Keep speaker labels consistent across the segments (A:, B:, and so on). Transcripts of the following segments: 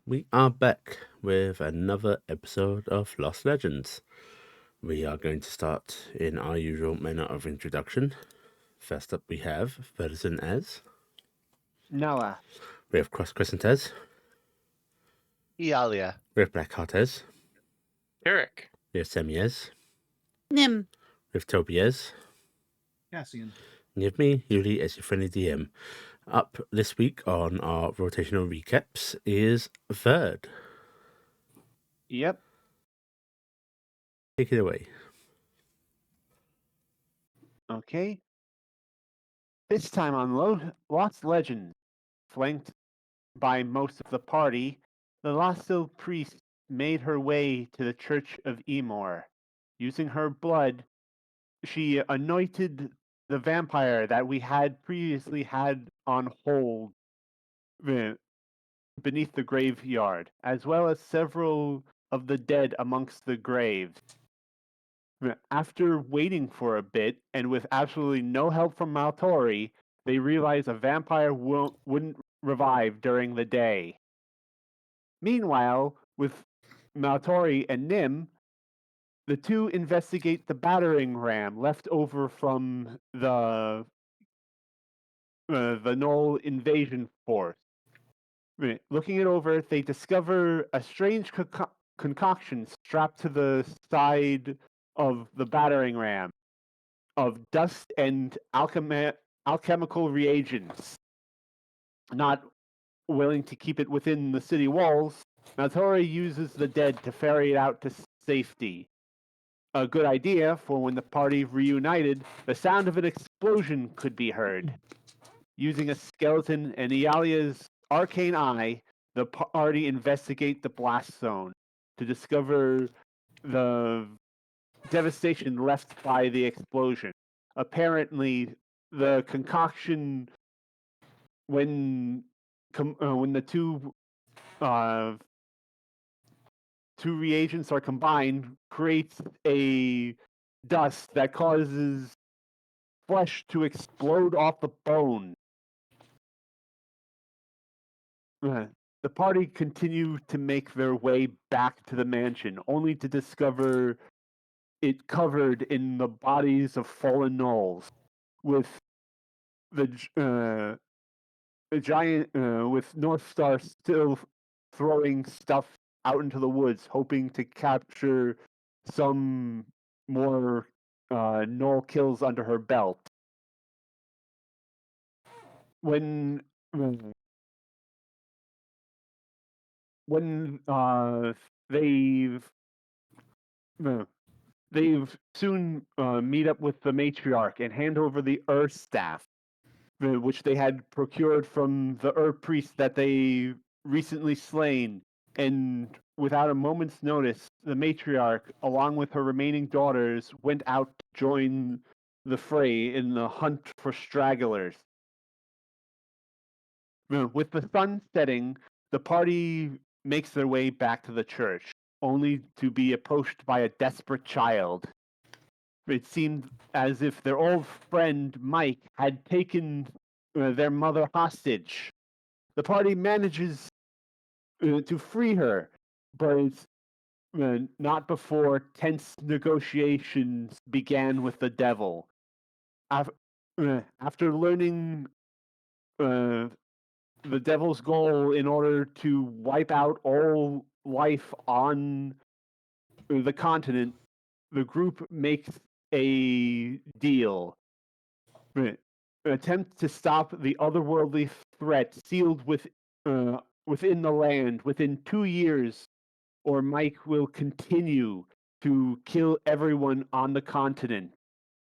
A: We are back with another episode of Lost Legends. We are going to start in our usual manner of introduction. First up, we have Verdazin as.
B: Noah.
A: We have Cross Crescent as.
C: Iala.
A: We have Blackheart as.
C: Taryc.
A: We have Sammi as.
D: Nim.
A: We have Tobias.
E: Cassian.
A: And you have me, Yuli, as your friendly DM. Up this week on our rotational recaps is Verd.
B: Yep.
A: Take it away.
B: Okay. This time on Lost Legends, flanked by most of the party, the Lastil priest made her way to the Church of Emor. Using her blood, she anointed the vampire that we had previously had on hold beneath the graveyard, as well as several of the dead amongst the graves. After waiting for a bit, and with absolutely no help from Maltori, they realize a vampire wouldn't revive during the day. Meanwhile, with Maltori and Nim, the two investigate the battering ram left over from the Knoll invasion force. Looking it over, they discover a strange concoction strapped to the side of the battering ram of dust and alchemical reagents. Not willing to keep it within the city walls, Maltori uses the dead to ferry it out to safety. A good idea, for when the party reunited, the sound of an explosion could be heard. Using a skeleton and Ialia's arcane eye, the party investigate the blast zone to discover the devastation left by the explosion. Apparently, the concoction, when the two reagents are combined, creates a dust that causes flesh to explode off the bone. The party continue to make their way back to the mansion, only to discover it covered in the bodies of fallen gnolls, with the giant, with North Star still throwing stuff out into the woods, hoping to capture some more gnoll kills under her belt. When they've soon meet up with the matriarch and hand over the Earth Staff, which they had procured from the Earth priest that they recently slain. And without a moment's notice, the matriarch, along with her remaining daughters, went out to join the fray in the hunt for stragglers. With the sun setting, the party makes their way back to the church, only to be approached by a desperate child. It seemed as if their old friend Mike had taken their mother hostage. The party manages to free her, but not before tense negotiations began with the devil. After learning the devil's goal in order to wipe out all life on the continent, the group makes a deal. An attempt to stop the otherworldly threat sealed within the land within 2 years, or Mike will continue to kill everyone on the continent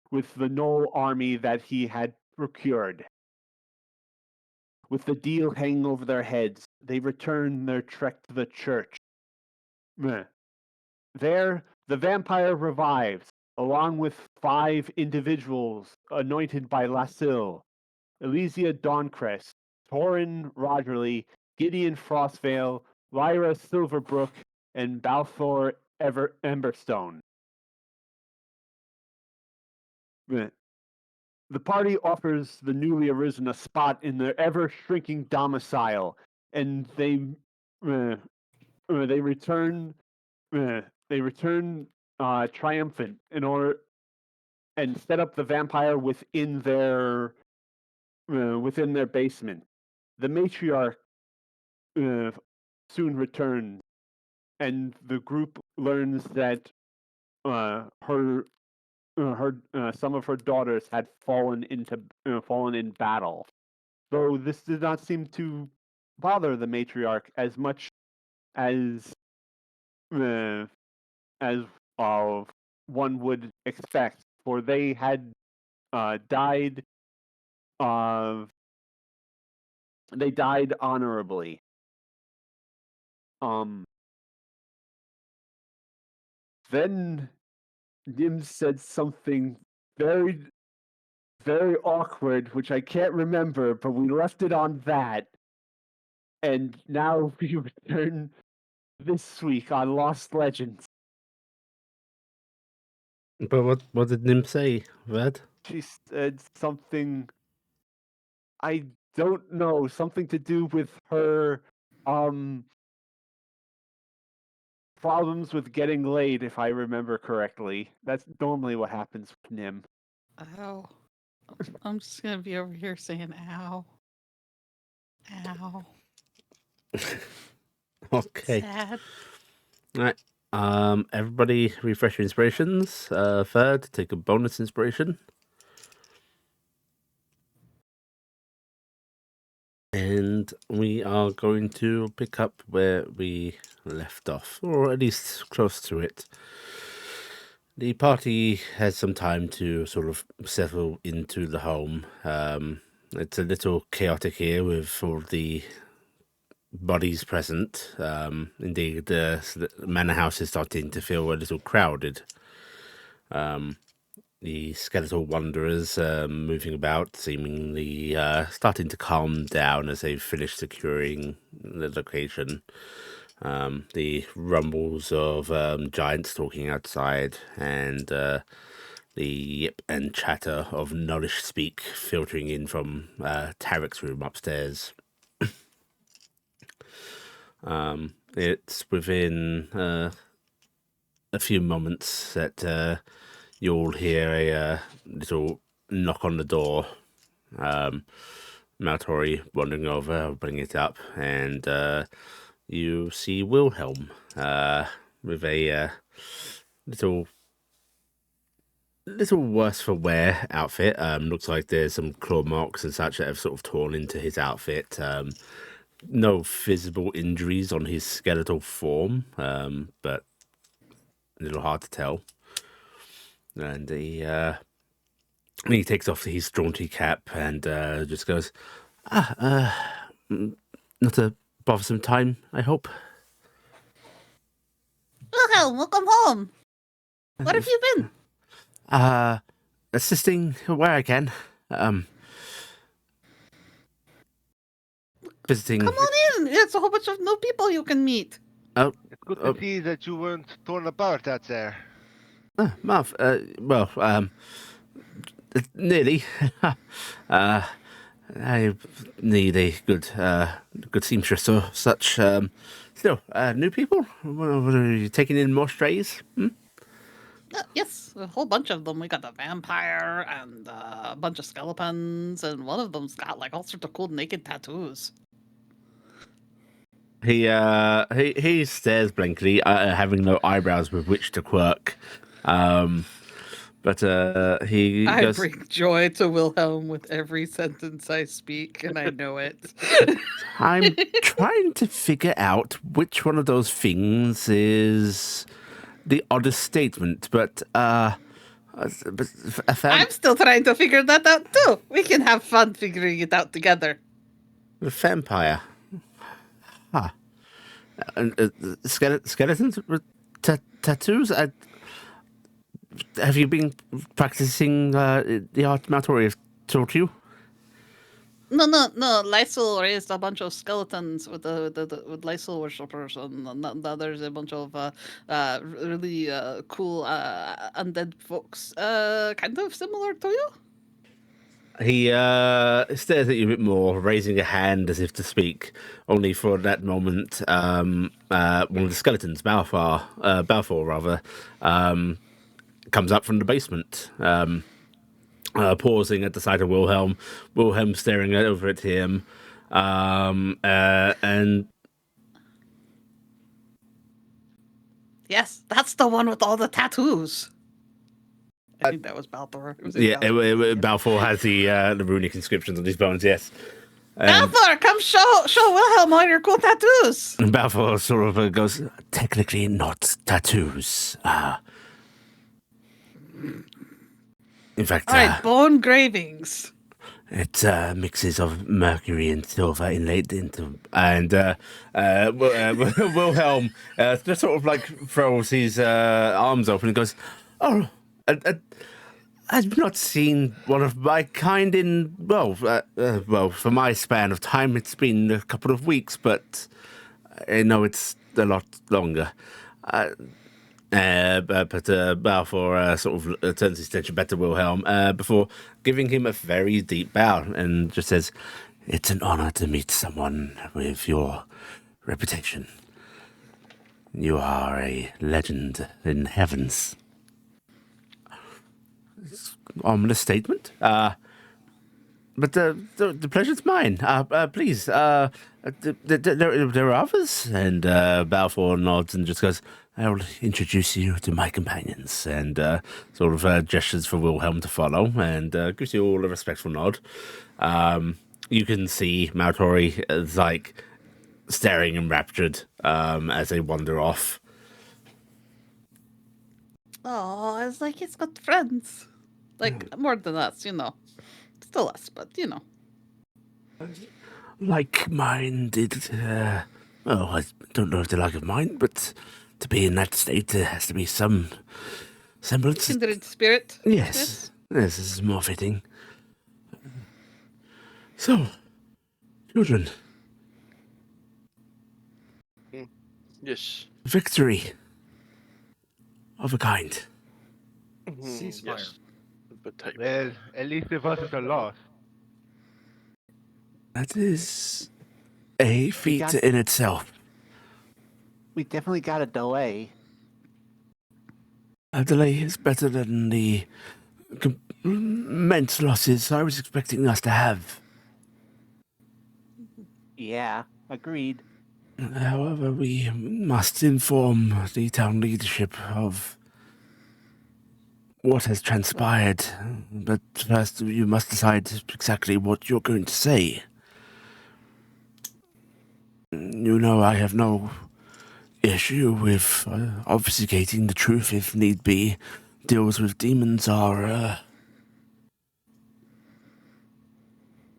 B: with the Gnoll army that he had procured. With the deal hanging over their heads, they return their trek to the church. There, the vampire revives, along with 5 individuals anointed by Lastil: Elysia Dawncrest, Torin Rogerly, Gideon Frostvale, Lyra Silverbrook, and Balthor Emberstone. The party offers the newly arisen a spot in their ever-shrinking domicile, and they uh, they return. They return triumphant in order and set up the vampire within their basement. The matriarch soon returns, and the group learns that some of her daughters had fallen in battle. Though this did not seem to bother the matriarch as much as uh, as one would expect, for they had died. Uh, they died honorably. Um, then Nim said something very, very awkward, which I can't remember, but we left it on that. And now we return this week on Lost Legends.
A: But what did Nim say, Ved?
B: She said something, I don't know, something to do with her problems with getting laid, if I remember correctly. That's normally what happens with Nim.
D: Ow. I'm just gonna be over here saying ow. Ow.
A: Okay.
D: Sad.
A: Right. Everybody refresh your inspirations. Third, take a bonus inspiration. And we are going to pick up where we left off, or at least close to it. The party has some time to sort of settle into the home. It's a little chaotic here with all the bodies present. Indeed, the manor house is starting to feel a little crowded. The skeletal wanderers moving about, seemingly starting to calm down as they've finished securing the location. The rumbles of giants talking outside, and the yip and chatter of knowledge speak filtering in from Taryc's room upstairs. It's within a few moments that you'll hear a little knock on the door. Maltori wandering over, opening it up, and you see Wilhelm with a little worse for wear outfit. Looks like there's some claw marks and such that have sort of torn into his outfit. No visible injuries on his skeletal form, but a little hard to tell. And he takes off his jaunty cap and just goes, not a bothersome time, I hope.
D: Wilhelm, welcome home. What have you been?
A: Assisting where I can. Visiting.
D: Come on in. It's a whole bunch of new people you can meet.
A: Oh,
E: It's good to see that you weren't torn apart out there.
A: Marv. Well, nearly. I need a good seamstress or such. Still, new people. What are you taking in more strays?
D: Yes, a whole bunch of them. We got a vampire and a bunch of skeletons, and one of them's got like all sorts of cool naked tattoos.
A: He stares blankly, having no eyebrows with which to quirk. But he
D: I
A: goes,
D: bring joy to Wilhelm with every sentence I speak, and I know it.
A: I'm trying to figure out which one of those things is the oddest statement, but a
D: I'm still trying to figure that out too. We can have fun figuring it out together.
A: vampire. And skeletons with tattoos. Have you been practicing the art Maltori have taught you?
D: No. Lysol raised a bunch of skeletons with with Lysol worshippers, and there's a bunch of really cool undead folks, kind of similar to you.
A: He stares at you a bit more, raising a hand as if to speak. Only for that moment, one of the skeletons, Balfour rather, comes up from the basement, pausing at the sight of Wilhelm. Wilhelm staring over at him, and
D: Yes, that's the one with all the tattoos. I think that was Balthor. It was
A: yeah,
D: Balthor.
A: Balfour has the runic inscriptions on his bones. Yes.
D: Balthor, come show Wilhelm all your cool tattoos.
A: And Balfour sort of goes, technically not tattoos. In fact,
D: All right, bone gravings.
A: it mixes of mercury and silver inlaid into, and Wilhelm just sort of like throws his arms open and goes, "Oh, I've not seen one of my kind in well, for my span of time, it's been a couple of weeks, but I know it's a lot longer." But Balfour sort of turns his attention back to Wilhelm before giving him a very deep bow and just says, "It's an honor to meet someone with your reputation. You are a legend in heavens." Ominous statement. But the pleasure's mine. Please, there are others. And Balfour nods and just goes, "I will introduce you to my companions," and sort of gestures for Wilhelm to follow, and gives you all a respectful nod. You can see Maltori is like staring enraptured as they wander off.
D: Oh, it's like he's got friends. Like, more than us, you know. Still us, but, you know.
A: Like-minded. I don't know if they're like of mine, but to be in that state, there has to be some semblance.
D: Kindred spirit.
A: Yes, this is more fitting. So, children,
C: Yes.
A: victory of a kind.
C: Ceasefire. Yes. But type.
E: Well, at least it wasn't a loss.
A: That is a feat in itself.
B: We definitely got a delay.
A: A delay is better than the immense losses I was expecting us to have.
B: Yeah, agreed.
A: However, we must inform the town leadership of what has transpired. But first, you must decide exactly what you're going to say. You know, I have no issue with obfuscating the truth if need be. Deals with demons are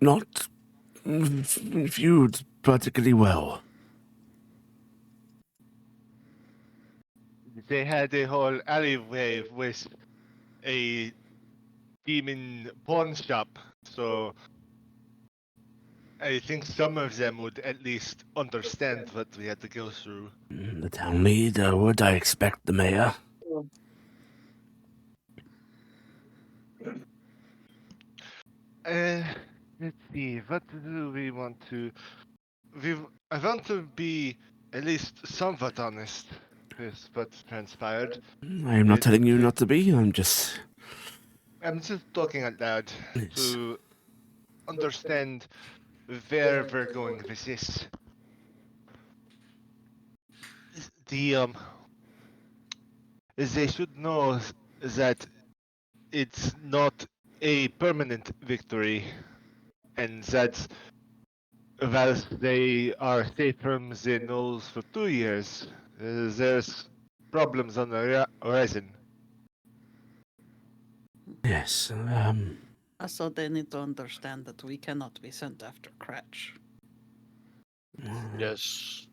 A: not viewed particularly well.
E: They had a whole alleyway with a demon pawn shop, so I think some of them would at least understand what we had to go through.
A: The town leader would, I expect, the mayor.
E: Let's see, what do we want to... I want to be at least somewhat honest with what transpired.
A: I am not telling you not to be, I'm just
E: talking out loud to understand where we're going with this. They should know that it's not a permanent victory, and that whilst they are safe from the gnolls for 2 years, there's problems on the horizon.
A: yes.
D: Also, they need to understand that we cannot be sent after Cratch.
C: Yes.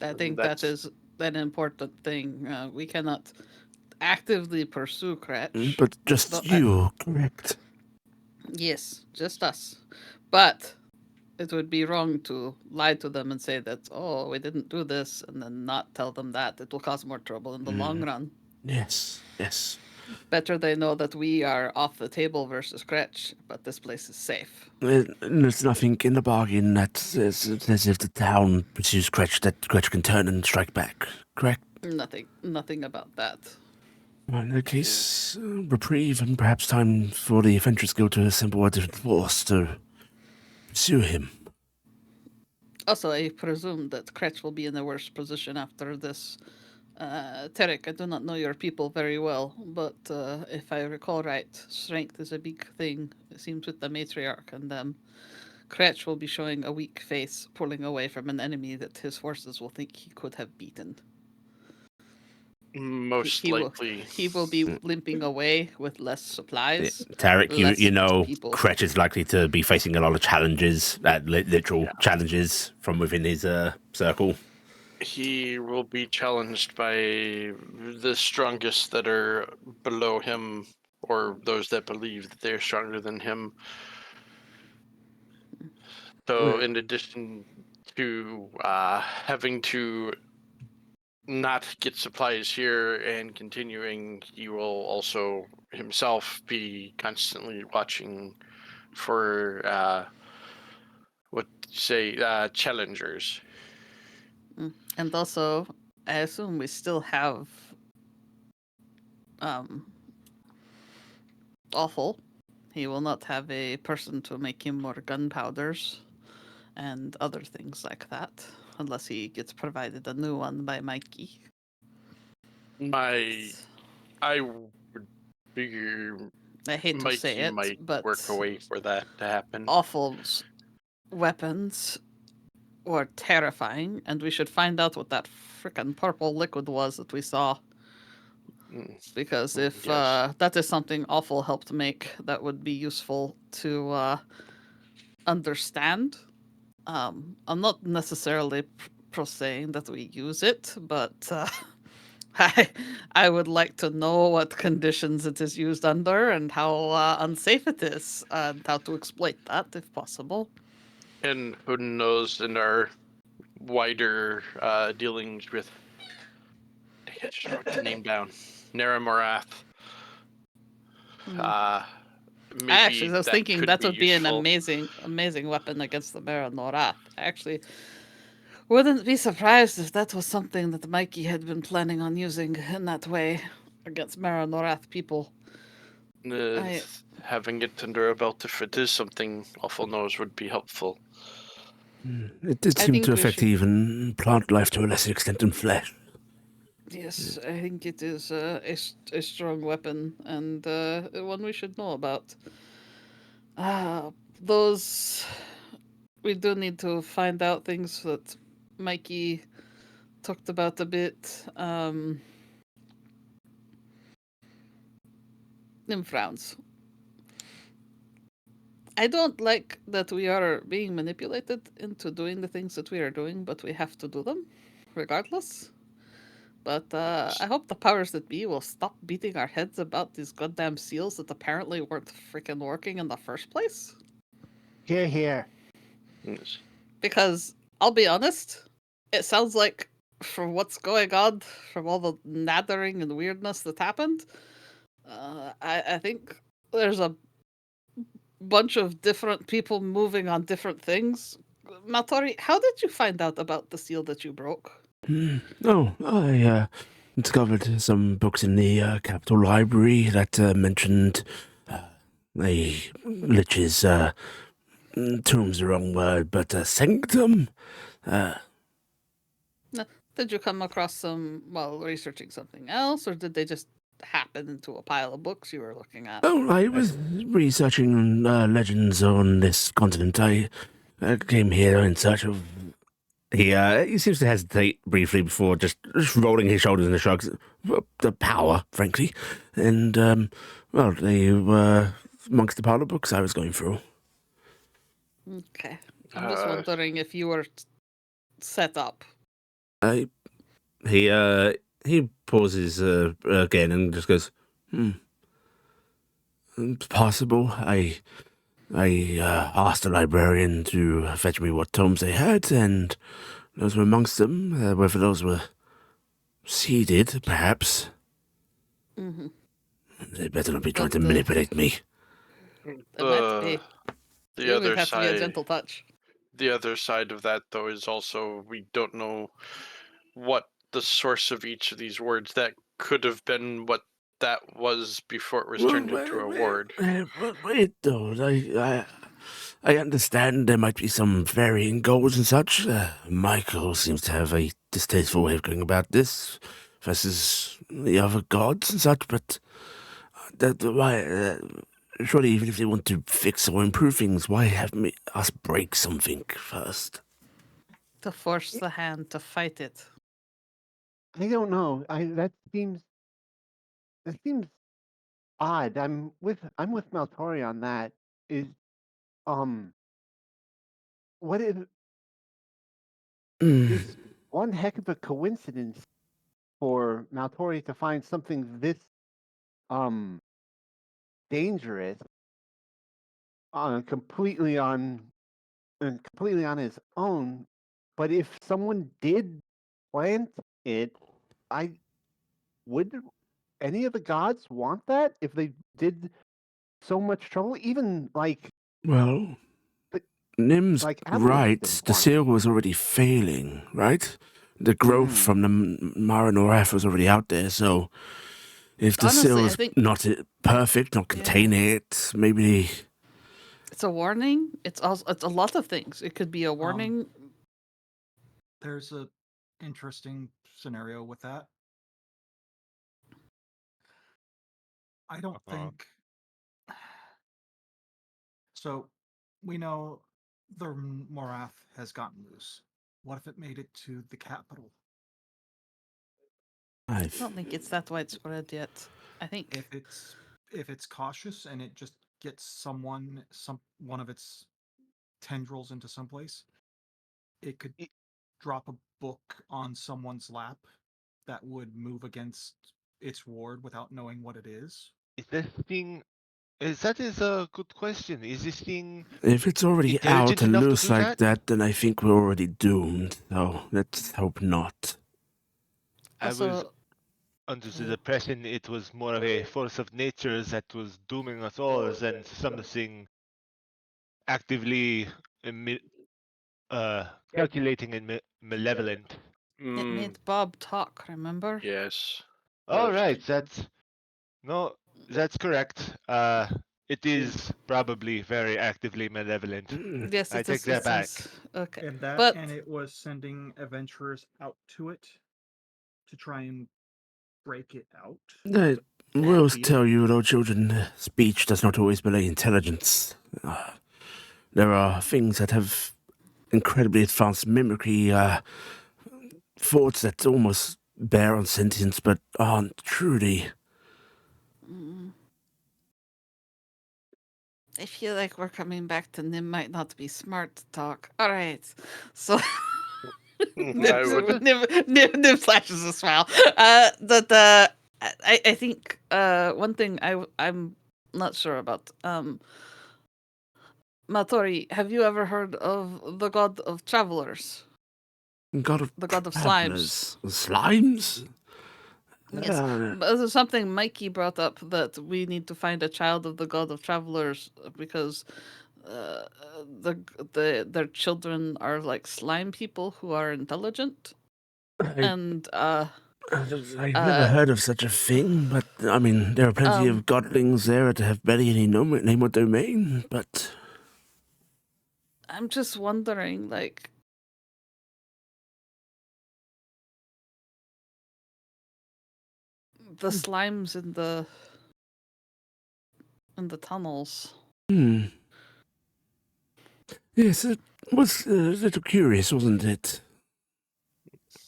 D: I think that is an important thing. We cannot actively pursue Cratch.
A: But just you, correct?
D: Yes, just us. But it would be wrong to lie to them and say that, oh, we didn't do this, and then not tell them that. It will cause more trouble in the long run.
A: Yes, yes.
D: Better they know that we are off the table versus Gretch, but this place is safe.
A: There's nothing in the bargain that says if the town pursues Gretch, that Gretch can turn and strike back, correct?
D: Nothing about that.
A: Well, in that case, reprieve and perhaps time for the Adventurers Guild to assemble a different force to pursue him.
D: Also, I presume that Gretch will be in a worse position after this. Taryc, I do not know your people very well, but if I recall right, strength is a big thing, it seems, with the matriarch and them. Gretch will be showing a weak face, pulling away from an enemy that his forces will think he could have beaten.
C: Most
D: He
C: likely.
D: he will be limping away with less supplies.
A: Taryc,
D: less
A: you know,
D: people.
A: Gretch is likely to be facing a lot of challenges, literal challenges from within his circle.
C: He will be challenged by the strongest that are below him, or those that believe that they're stronger than him. So in addition to having to not get supplies here and continuing, he will also himself be constantly watching for challengers.
D: And also, I assume we still have Awful. He will not have a person to make him more gunpowders and other things like that, unless he gets provided a new one by Mikey.
C: I would figure
D: I hate to say it,
C: might
D: but
C: work away for that to happen.
D: Awful's weapons were terrifying, and we should find out what that frickin' purple liquid was that we saw. Because if that is something Awful helped make, that would be useful to understand. I'm not necessarily saying that we use it, but I would like to know what conditions it is used under and how unsafe it is, and how to exploit that if possible.
C: And who knows in our wider dealings with, I just wrote the name down, Naramorath. Maybe
D: I was thinking that would be an
C: useful.
D: amazing weapon against the Maranorath. I actually wouldn't be surprised if that was something that Mikey had been planning on using in that way against Maranorath people.
C: Having it under a belt, if it is something Awful knows, would be helpful.
A: It did seem to affect even plant life to a lesser extent than flesh.
D: Yes, I think it is a strong weapon, and one we should know about. Those... We do need to find out things that Mikey talked about a bit. Frowns. I don't like that we are being manipulated into doing the things that we are doing, but we have to do them, regardless. But I hope the powers that be will stop beating our heads about these goddamn seals that apparently weren't freaking working in the first place.
B: Hear, hear.
C: Yes.
D: Because, I'll be honest, it sounds like, from what's going on, from all the nathering and weirdness that happened, I think there's a bunch of different people moving on different things. Maltori, how did you find out about the seal that you broke?
A: I discovered some books in the Capital Library that mentioned a lich's tomb's the wrong word, but sanctum.
D: Did you come across them while researching something else, or did they just happen into a pile of books you were looking at?
A: Oh, I was researching legends on this continent. I came here in search of... He seems to hesitate briefly before just rolling his shoulders in a shrug. The power, frankly. And, they were amongst the pile of books I was going through.
D: Okay. I'm just wondering if you were set up.
A: He pauses again and just goes, It's possible. I asked the librarian to fetch me what tomes they had, and those were amongst them. Whether those were seeded, perhaps.
D: Mm-hmm.
A: They better not be trying to
D: But,
A: manipulate me.
D: It might be.
C: The
D: It
C: other
D: would have to be a
C: side.
D: gentle touch.
C: The other side of that, though, is also we don't know what the source of each of these words. That could have been what that was before it was turned into a word.
A: Wait, though. I understand there might be some varying goals and such. Michael seems to have a distasteful way of going about this versus the other gods and such, but surely even if they want to fix or improve things, why have us break something first?
D: To force the hand to fight it.
B: I don't know. That seems odd. I'm with Maltori on that. Is what is one heck of a coincidence for Maltori to find something this dangerous completely on his own. But if someone did plant it, I would any of the gods want that if they did so much trouble? Even
A: Well,
B: But,
A: Nim's
B: Avalon
A: right.
B: didn't
A: The
B: want it.
A: seal was already failing, right? The growth
B: Mhm.
A: from the Maranorath was already out there, so if the
D: Honestly,
A: seal
D: I
A: is
D: think-
A: not perfect, not containing it, maybe.
D: It's a warning. It's a lot of things. It could be a warning.
F: There's a interesting scenario with that. I don't think so. We know the Morath has gotten loose. What if it made it to the capital?
D: I don't think it's that widespread yet. I think
F: If it's cautious and it just gets one of its tendrils into someplace, it could drop a book on someone's lap that would move against its ward without knowing what it is.
E: That is a good question. Is this thing
A: If it's already
E: intelligent
A: out and
E: enough to
A: loose
E: do
A: like
E: that?
A: that, then I think we're already doomed. So let's hope not.
E: I was
D: also
E: under the impression it was more of a force of nature that was dooming us all than something actively calculating and malevolent.
D: it made Bob talk. Remember?
C: Yes.
E: All right, that's correct. It is probably very actively malevolent.
D: Yes,
E: I
D: it
E: take
D: is.
E: that
D: It
E: back.
D: is. Okay,
F: And that,
D: but
F: and it was sending adventurers out to it to try and break it out.
A: I will
F: Beat it.
A: tell you, though, children, speech does not always belay intelligence. There are things that have incredibly advanced mimicry, thoughts that almost bear on sentience, but aren't truly.
D: I feel like we're coming back to Nim might not be smart to talk. All right, so
C: I would.
D: Nim flashes a smile. I think one thing I'm not sure about. Matori, have you ever heard of the god of travelers?
A: God of
D: The god of
A: travelers. Slimes?
D: Yes, but there's something Mikey brought up that we need to find a child of the god of travelers because uh, their children are like slime people who are intelligent, and
A: I've never heard of such a thing, but I mean, there are plenty of godlings there that have barely any name or domain, but
D: I'm just wondering, like, the slimes in the tunnels.
A: Yes, it was a little curious, wasn't it?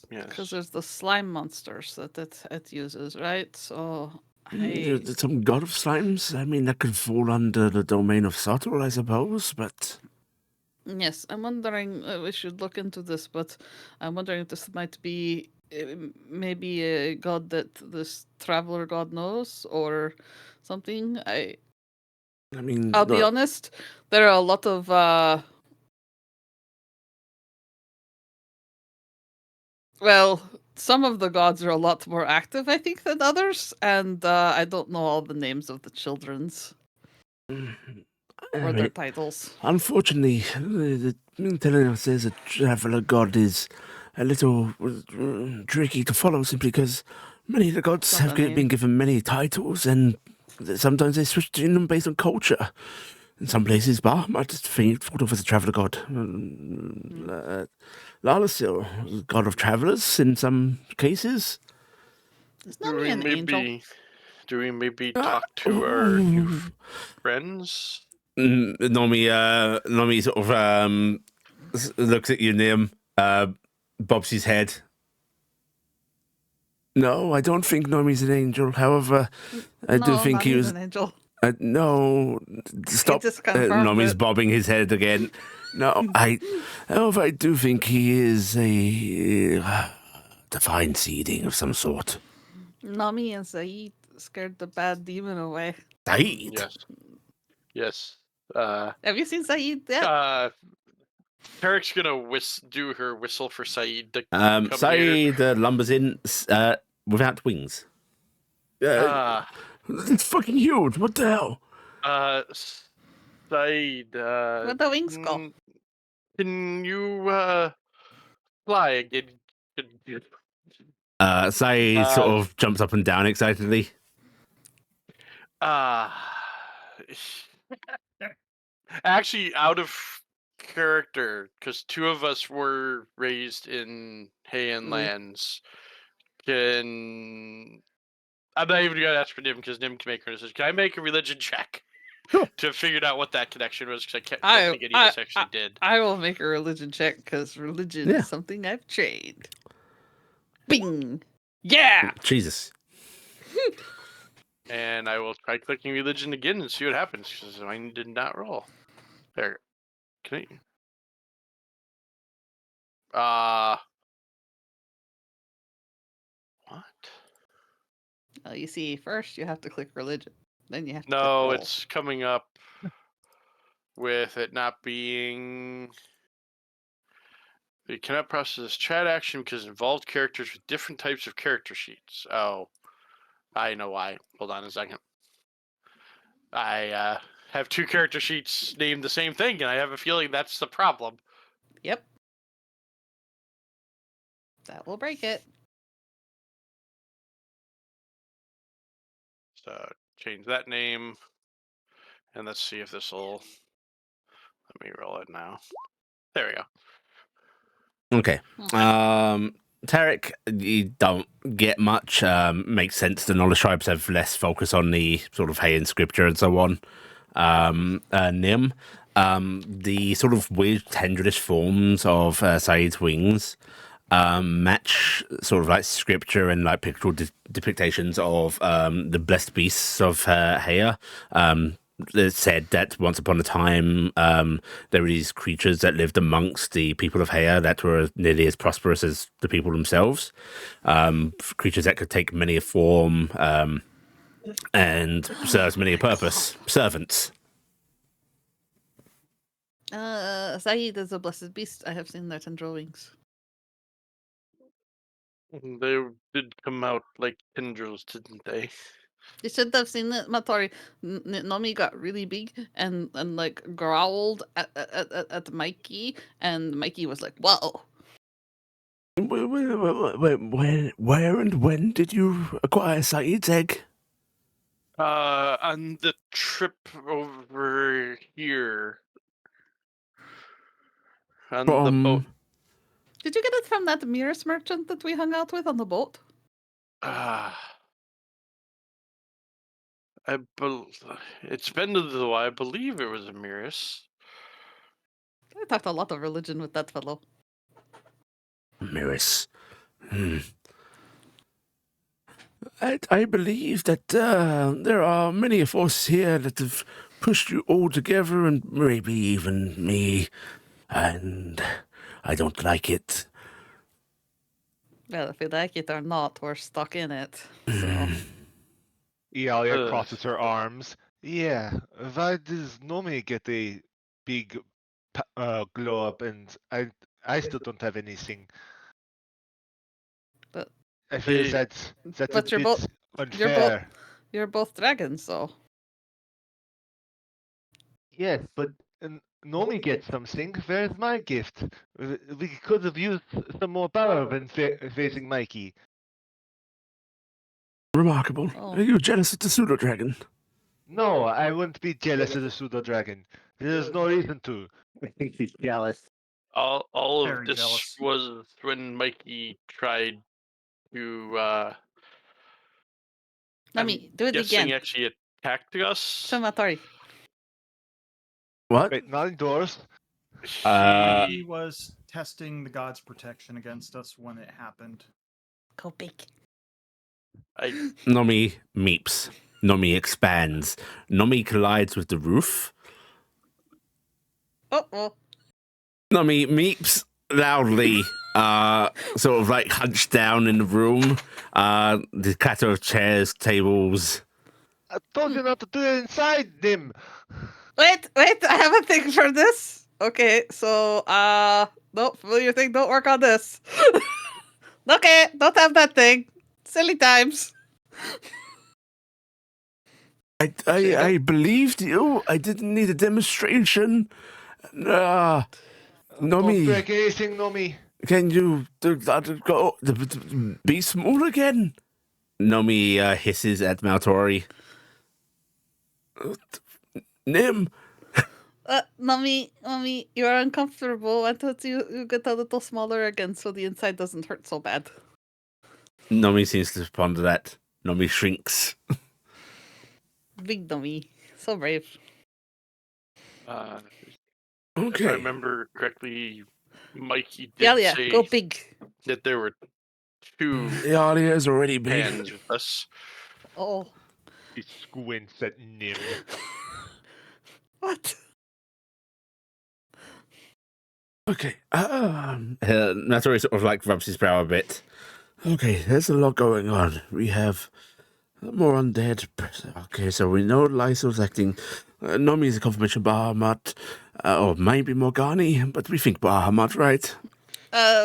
D: Because there's the slime monsters that it uses, right? So
A: Some god of slimes? I mean, that could fall under the domain of subtle, I suppose, but...
D: Yes, I'm wondering, we should look into this, but I'm wondering if this might be maybe a god that this traveler god knows or something. I'll be honest, there are a lot of well, some of the gods are a lot more active, I think, than others, and I don't know all the names of the children's or their titles.
A: Unfortunately, telling us there's a traveler god is a little tricky to follow simply because many of the gods
D: Not
A: have
D: a name.
A: been given many titles and sometimes they switch in them based on culture. In some places, I just thought of as a traveler god. Lalasil, god of travelers in some cases.
D: Is
C: Do
D: Nami
C: we
D: an angel?
C: maybe talk to our new friends?
A: Nomi sort of looks at you, Nim, bobs his head. No, I don't think Nomi's an angel. However, I do think he
D: Nami's
A: was.
D: an angel.
A: No, stop.
D: just confirmed
A: Nomi's
D: it.
A: bobbing his head again. No, however, I do think he is a divine seeding of some sort.
D: Nami and Saeed scared the bad demon away.
A: Saeed?
C: Yes.
D: Have you seen Saeed yet?
C: Taryk's gonna do her whistle for Saeed to come here.
A: Saeed lumbers in without wings. It's fucking huge. What the hell?
C: Saeed,
D: Where'd the wings go?
C: Can you fly again?
A: Saeed sort of jumps up and down excitedly.
C: Actually, out of character, because two of us were raised in Heian lands. I'm not even gonna ask for Nim because Nim can make her decision. Can I make a religion check to figure out what that connection was? Because I don't think any of us actually did.
D: I will make a religion check because religion is something I've trained. Bing! Yeah!
A: Jesus.
C: And I will try clicking religion again and see what happens because mine did not roll. There. Can I? What?
D: Oh, you see, first you have to click religion. Then you have to click
C: No,
D: roll.
C: it's coming up with it not being. You cannot process this chat action because involved characters with different types of character sheets. Oh, I know why. Hold on a second. I have two character sheets named the same thing, and I have a feeling that's the problem.
D: Yep. That will break it.
C: So change that name, and let's see if this will. Let me roll it now. There we go.
A: Okay. Taryc, you don't get much. Makes sense. The knowledge tribes have less focus on the sort of Heian scripture and so on. Nim, the sort of weird tendrilish forms of Saeed's wings match sort of like scripture and like pictorial depictions of the blessed beasts of Heia. It said that once upon a time there were these creatures that lived amongst the people of Heia that were nearly as prosperous as the people themselves. Creatures that could take many a form and serves many a purpose. Servants.
D: Saeed is a blessed beast. I have seen their tendril wings.
C: They did come out like tendrils, didn't they?
D: You should have seen it, Matori. Nomi got really big and like growled at Mikey, and Mikey was like, "Whoa!"
A: Where and when did you acquire Saeed's egg?
C: On the trip over here. On the boat.
D: Did you get it from that Mirrors merchant that we hung out with on the boat?
C: It's been a little while. I believe it was a Mirrors.
D: I talked a lot of religion with that fellow.
A: Mirrors. I believe that there are many forces here that have pushed you all together, and maybe even me, and I don't like it.
D: Well, if we like it or not, we're stuck in it. So.
E: Iala crosses her arms. Yeah, why does Nomi get a big glow up and I still don't have anything?
D: But
E: I feel
C: They-
E: that's
D: But
E: a
D: you're
E: bit
D: both-
E: unfair.
D: You're both dragons, so.
E: Yes, but Nomi gets something. Where's my gift? We could have used some more power when facing Mikey.
A: Remarkable.
D: Oh.
A: Are you jealous of the pseudo dragon?
E: No, I wouldn't be jealous of the pseudo dragon. There's no reason to.
B: I think he's jealous.
C: all of
F: Very
C: this
F: jealous.
C: was when Mikey tried to.
D: Let me do it
C: guessing
D: again.
C: actually attacked us.
D: Sumatari.
A: What?
E: Wait, not indoors.
F: He was testing the god's protection against us when it happened.
D: Go big.
A: Nomi meeps. Nomi expands. Nomi collides with the roof.
D: Oh.
A: Nomi meeps loudly, sort of like hunched down in the room. The clatter of chairs, tables.
E: I told you not to do it inside them.
D: Wait, I have a thing for this. Okay, so, no, familiar thing, don't work on this. Okay, don't have that thing. Silly times.
A: I believed you. I didn't need a demonstration.
E: Don't
A: Nomi,
E: break anything, Nomi.
A: can you be small again? Nomi hisses at Maltori. Nim,
D: Mommy, you're uncomfortable. I thought you get a little smaller again so the inside doesn't hurt so bad.
A: Nomi seems to respond to that. Nomi shrinks.
D: Big Mommy. So brave.
C: If I
A: Okay.
C: remember correctly, Mikey did
D: Yeah,
C: say
D: go big.
C: that there were two
A: Iala is already big.
C: hands with us.
D: Oh.
E: He squints at Nim.
D: What?
A: Okay. Natori sort of like rubs his brow a bit. Okay, there's a lot going on. We have more undead. Okay, so we know Lysol's acting. Nomi's a confirmation Bahamut, or maybe Morgani, but we think Bahamut, right?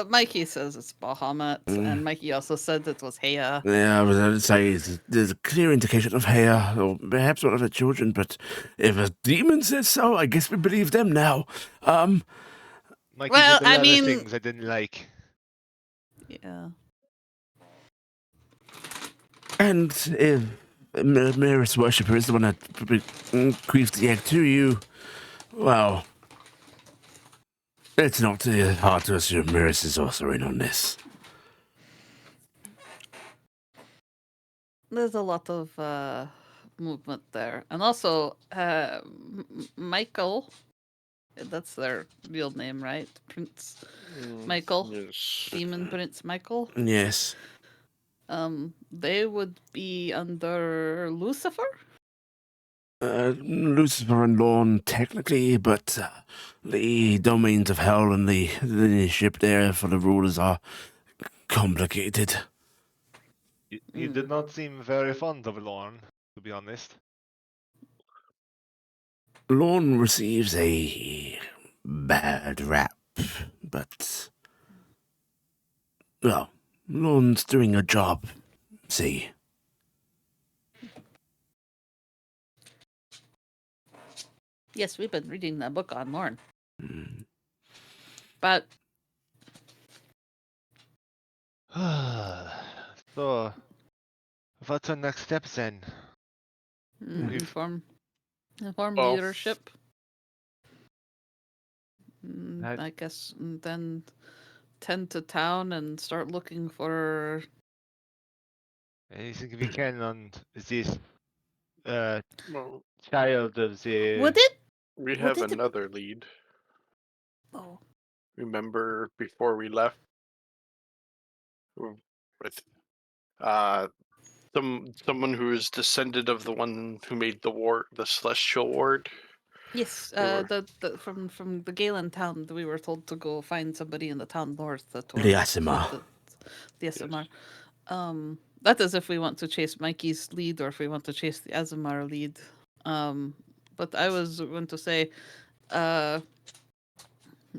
D: Mikey says it's Bahamut, and Mikey also said it was Heya.
A: Yeah, I was say there's a clear indication of Heya, or perhaps one of her children, but if a demon says so, I guess we believe them now.
E: Mikey
D: Well,
E: said a
D: I
E: lot
D: mean-
E: of things I didn't like.
D: Yeah.
A: And if Mirror's worshipper is the one that bequeathed the egg to you, well, it's not hard to assume Mirror's is also in on this.
D: There's a lot of movement there. And also, Michael, that's their real name, right? Prince Michael,
C: Yes.
D: Demon Prince Michael.
A: Yes.
D: They would be under Lucifer?
A: Lucifer and Lorne, technically, but the domains of hell and the leadership there for the rulers are complicated.
E: You did not seem very fond of Lorne, to be honest.
A: Lorne receives a bad rap, but, well, Lorne's doing a job, see.
D: Yes, we've been reading that book on Lorne. But
E: So, what's our next step then?
D: inform
C: Well,
D: leadership.
E: That-
D: I guess then tend to town and start looking for.
E: Anything we can on this
C: Well,
E: child of the...
D: Would it?
C: we
D: What
C: have
D: did the-
C: another lead.
D: Oh,
C: Remember before we left with someone who is descendant of the one who made the celestial ward.
D: yes.
C: They were-
D: The from the Galen town, we were told to go find somebody in the town north. That
A: The Asimar.
D: The Asimar. That is if we want to chase Mikey's lead or if we want to chase the Azimar lead. But I was going to say,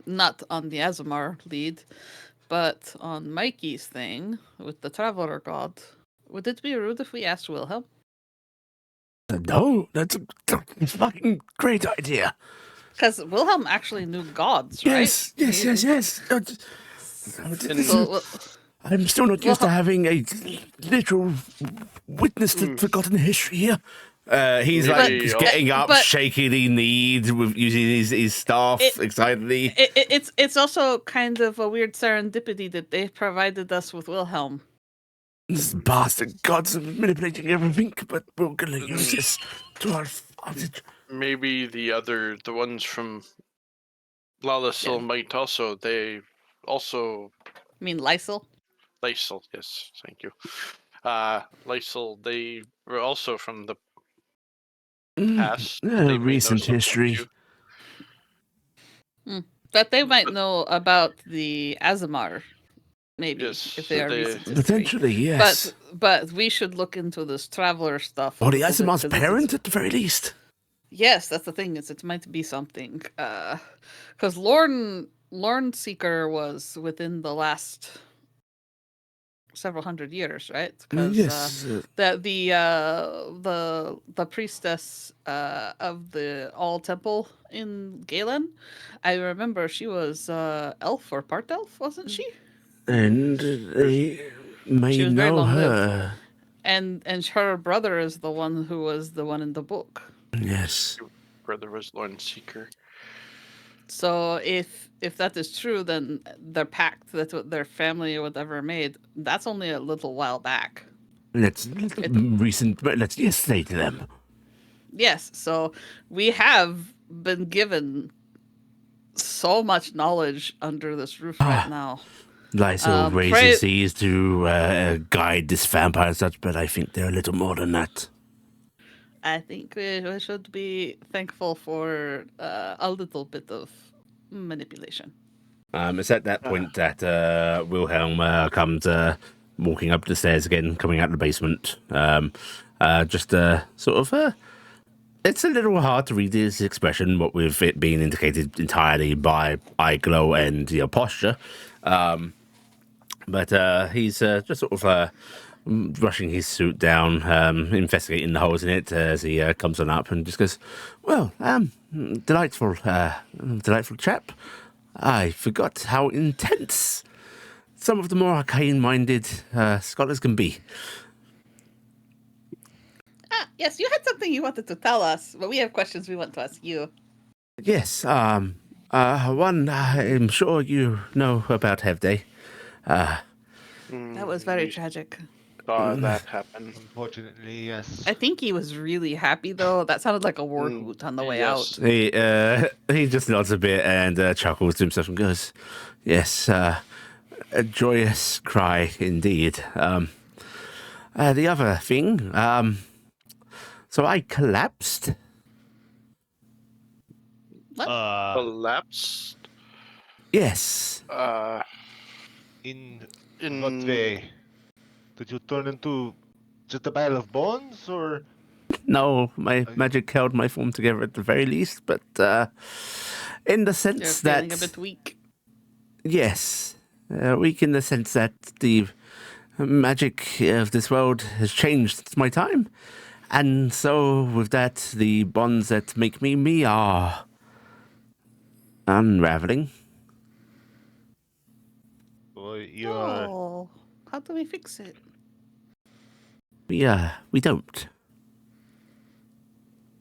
D: not on the Azimar lead, But on Mikey's thing with the Traveler God, would it be rude if we asked Wilhelm?
A: No, that's a fucking great idea.
D: Because Wilhelm actually knew gods, right?
A: Yes.
D: So,
A: I'm still not used to having a literal witness to forgotten history here. He's like
C: Maybe
A: just
C: also-
A: getting up,
D: but-
A: shaking the knees, with using his staff excitedly.
D: it's also kind of a weird serendipity that they provided us with Wilhelm.
A: This bastard gods are manipulating everything, but we're gonna use this to our advantage.
C: Maybe the ones from Lalasil might also. They also
D: I mean, Lysel?
C: Lysel. Yes, thank you. Lysel. They were also from the past. They may know
A: Recent
C: something
A: history.
C: too.
D: But they might know about the Azamar, maybe,
C: Yes,
D: if they are
C: they-
D: recent history.
A: Potentially, yes.
D: But we should look into this traveler stuff.
A: Or the
D: a little bit,
A: Asimov's
D: 'cause it's-
A: parent, at the very least.
D: Yes, that's the thing. It might be something. Because Lorn Seeker was within the last several hundred years, right? Because
A: Yes.
D: the priestess of the All Temple in Galen, I remember she was elf or part elf, wasn't she?
A: And they may
D: She was very
A: know
D: long-lived.
A: her.
D: And her brother is the one who was the one in the book.
A: Yes.
C: Brother was Lord Seeker.
D: So if that is true, then their pact that their family or whatever made, that's only a little while back.
A: Let's yesterday to them.
D: Yes, so we have been given so much knowledge under this roof right now.
A: Lysel
D: Pray-
A: raises these to guide this vampire and such, but I think they're a little more than that.
D: I think we should be thankful for a little bit of manipulation.
A: It's at that point that Wilhelm comes walking up the stairs again, coming out of the basement. It's a little hard to read his expression, what with it being indicated entirely by eye glow and posture. But he's just sort of brushing his suit down, investigating the holes in it as he comes on up and just goes, "Well, delightful chap. I forgot how intense some of the more arcane-minded scholars can be."
D: Yes, you had something you wanted to tell us, but we have questions we want to ask you.
A: Yes, one I'm sure you know about Hevday.
D: That was very tragic.
C: Saw that happen.
E: Unfortunately, yes.
D: I think he was really happy though. That sounded like a war hoot on the way
C: yes.
D: out.
A: He just nods a bit and chuckles to himself and goes, "Yes, a joyous cry indeed." The other thing, so I collapsed.
C: Collapsed.
A: Yes.
E: In
C: In
E: what way? Did you turn into just a pile of bones, or?
A: No, my magic held my form together at the very least, but in the
D: You're
A: sense
D: feeling
A: that
D: a bit weak.
A: yes, weak in the sense that the magic of this world has changed since my time, and so with that, the bonds that make me are unraveling.
E: Or you're
D: Oh, how do we fix it?
A: We don't.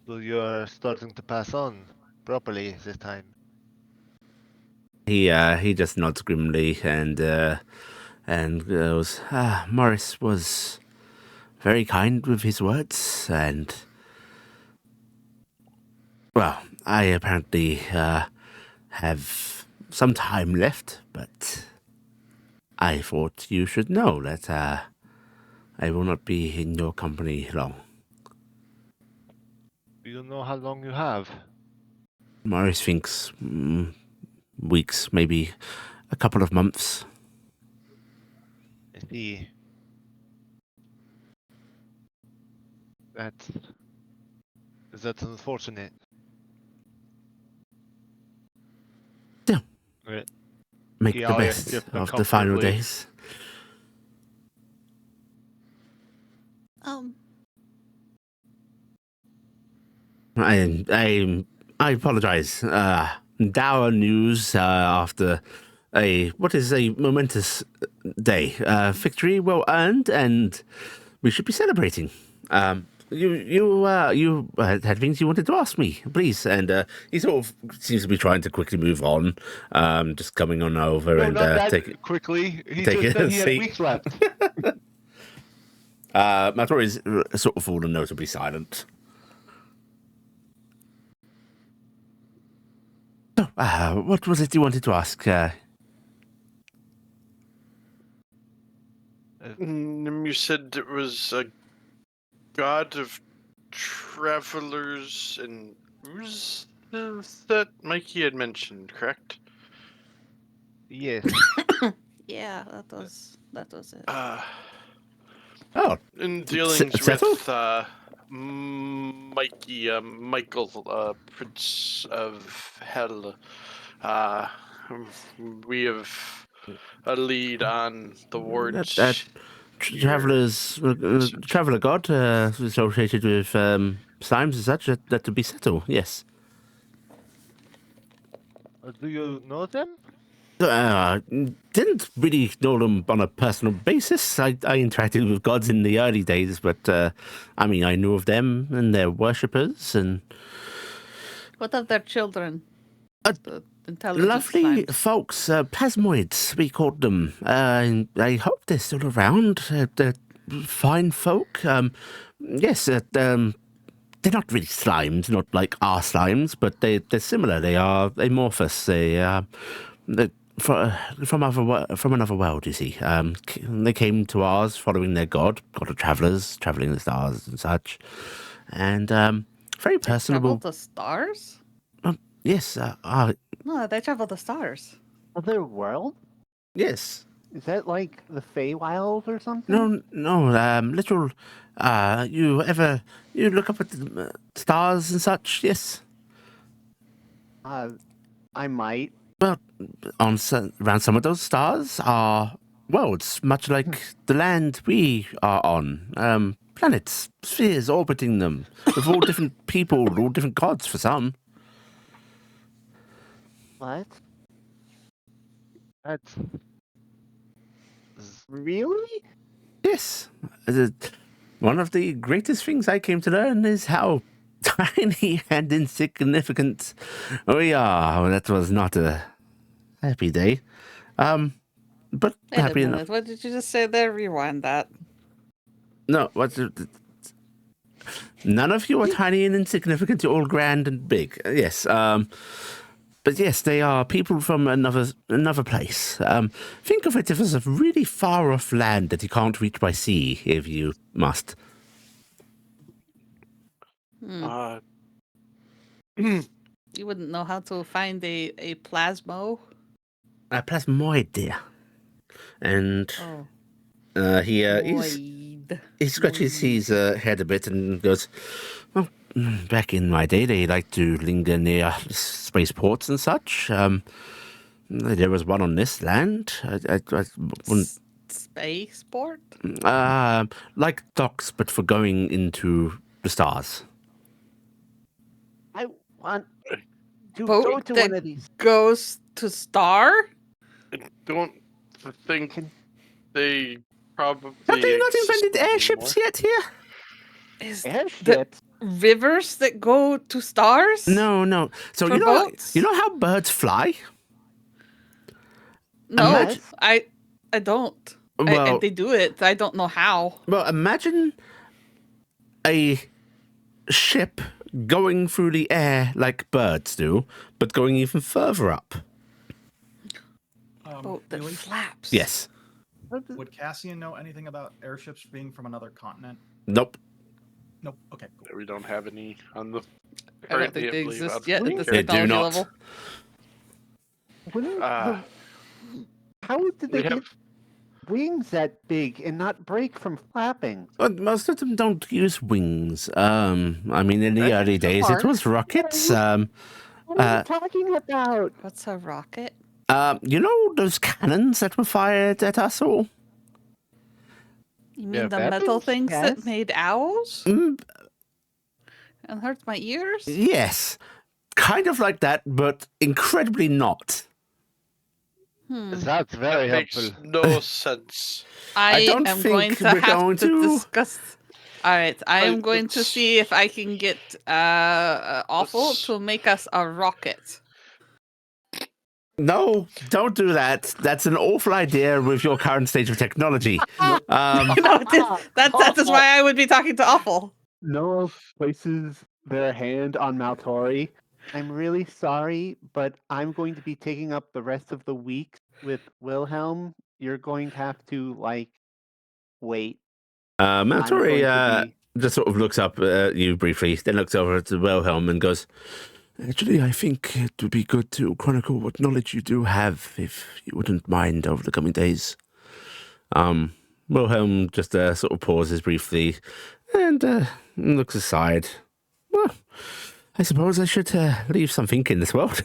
E: so you're starting to pass on properly this time.
A: He just nods grimly and goes, Morris was very kind with his words, and well, I apparently have some time left, but I thought you should know that I will not be in your company long.
E: Do you know how long you have?
A: Morris thinks weeks, maybe a couple of months.
E: I see. That's unfortunate.
A: Yeah.
E: Right.
A: make the
E: Iala
A: best
E: gets
A: of the final
E: comfortably.
A: days. I apologize. Dour news after what is a momentous day. Victory well earned, and we should be celebrating. You had things you wanted to ask me, please. And he sort of seems to be trying to quickly move on. Just coming on over
E: No,
A: and
E: not that
A: take
E: quickly. He
A: take
E: just
A: a
E: said he had
A: seat.
E: weeks left.
A: Mator is sort of fallen notably silent. So, what was it you wanted to ask?
C: You said it was a god of travelers and ruse that Mikey had mentioned, correct?
E: Yes.
D: Yeah, that was it.
A: Oh,
C: In dealings
A: settled?
C: with Mikey, Michael, Prince of Hell, we have a lead on the wards.
A: Traveler god associated with slimes and such. That to be settled. Yes.
E: Do you know them?
A: Didn't really know them on a personal basis. I interacted with gods in the early days, but I mean, I knew of them and their worshippers and
D: What of their children? The intelligent
A: lovely
D: slimes.
A: folks, plasmoids, we called them. I hope they're still around. They're fine folk. Yes, they're not really slimes, not like our slimes, but they're similar. They are amorphous. They're from another world, you see. They came to ours following their god of travelers, traveling the stars and such. And very
D: Travel
A: personable.
D: the stars?
A: Yes,
D: No, they travel the stars.
B: Other world?
A: yes.
B: Is that like the Feywild or something?
A: No, literal. You look up at the stars and such? Yes.
B: I might.
A: Well, around some of those stars are worlds, much like the land we are on. Planets, spheres orbiting them, with all different people, all different gods for some.
B: What?
E: That's
B: Really?
A: Yes. One of the greatest things I came to learn is how tiny and insignificant we are. That was not a happy day. But
D: Wait a
A: happy enough.
D: minute, what did you just say there? Rewind that.
A: No, none of you are tiny and insignificant. You're all grand and big. Yes. But yes, they are people from another place. Think of it as a really far off land that you can't reach by sea if you must.
C: Uh,
D: You wouldn't know how to find a plasmo?
A: A plasmoid, dear. And
D: Oh.
A: he scratches his head a bit and goes, well, back in my day, they liked to linger near spaceports and such. There was one on this land. I wouldn't,
D: Spaceport?
A: like docks, but for going into the stars.
B: I want to
D: Boat
B: go to
D: that
B: one of these.
D: goes to star?
C: I don't think they probably.
A: Have they not
C: exist
A: invented airships
C: anymore.
A: yet here?
D: Is
B: Airships?
D: rivers that go to stars?
A: No. So
D: For
A: you know,
D: boats?
A: you know how birds fly?
D: No,
A: Imagine-
D: I don't.
A: Well,
D: They do it. I don't know how.
A: well, imagine a ship going through the air like birds do, but going even further up.
D: Boat that
F: Yuli,
D: flaps.
A: Yes.
F: would Cassian know anything about airships being from another continent?
A: Nope.
F: Nope. Okay, cool.
C: We don't have any on the.
D: I don't think
C: currently,
D: they
C: believe,
D: exist
C: out of
D: yet
C: the
D: at this
A: They do
D: technology
A: not.
D: level.
B: Wouldn't
C: Uh,
B: how did they
C: we
B: get
C: have.
B: wings that big and not break from flapping?
A: Well, most of them don't use wings. I mean, in the
C: Right.
A: early days, it was rockets.
B: What are you talking about?
D: What's a rocket?
A: You know those cannons that were fired at us all?
D: You mean
E: Yeah,
D: the metal
E: weapons?
D: things that
B: Yes.
D: made owls
A: Mm,
D: and hurt my ears?
A: yes. Kind of like that, but incredibly not.
E: That's very
C: Makes
E: helpful.
C: no sense.
A: I don't
D: am going
A: think
D: to
A: we're
D: have
A: going
D: to
A: to.
D: discuss. All right, I am
C: Like,
D: going to
C: let's-
D: see if I can get Awful
C: let's-
D: to make us a rocket.
A: No, don't do that. That's an awful idea with your current stage of technology.
D: No, that is why I would be talking to Awful.
B: Noah places their hand on Maltori. I'm really sorry, but I'm going to be taking up the rest of the week with Wilhelm. You're going to have to, wait.
A: Maltori
B: going to be-
A: just sort of looks up at you briefly, then looks over to Wilhelm and goes, "Actually, I think it would be good to chronicle what knowledge you do have, if you wouldn't mind, over the coming days." Wilhelm just sort of pauses briefly and looks aside. Well, I suppose I should leave something in this world.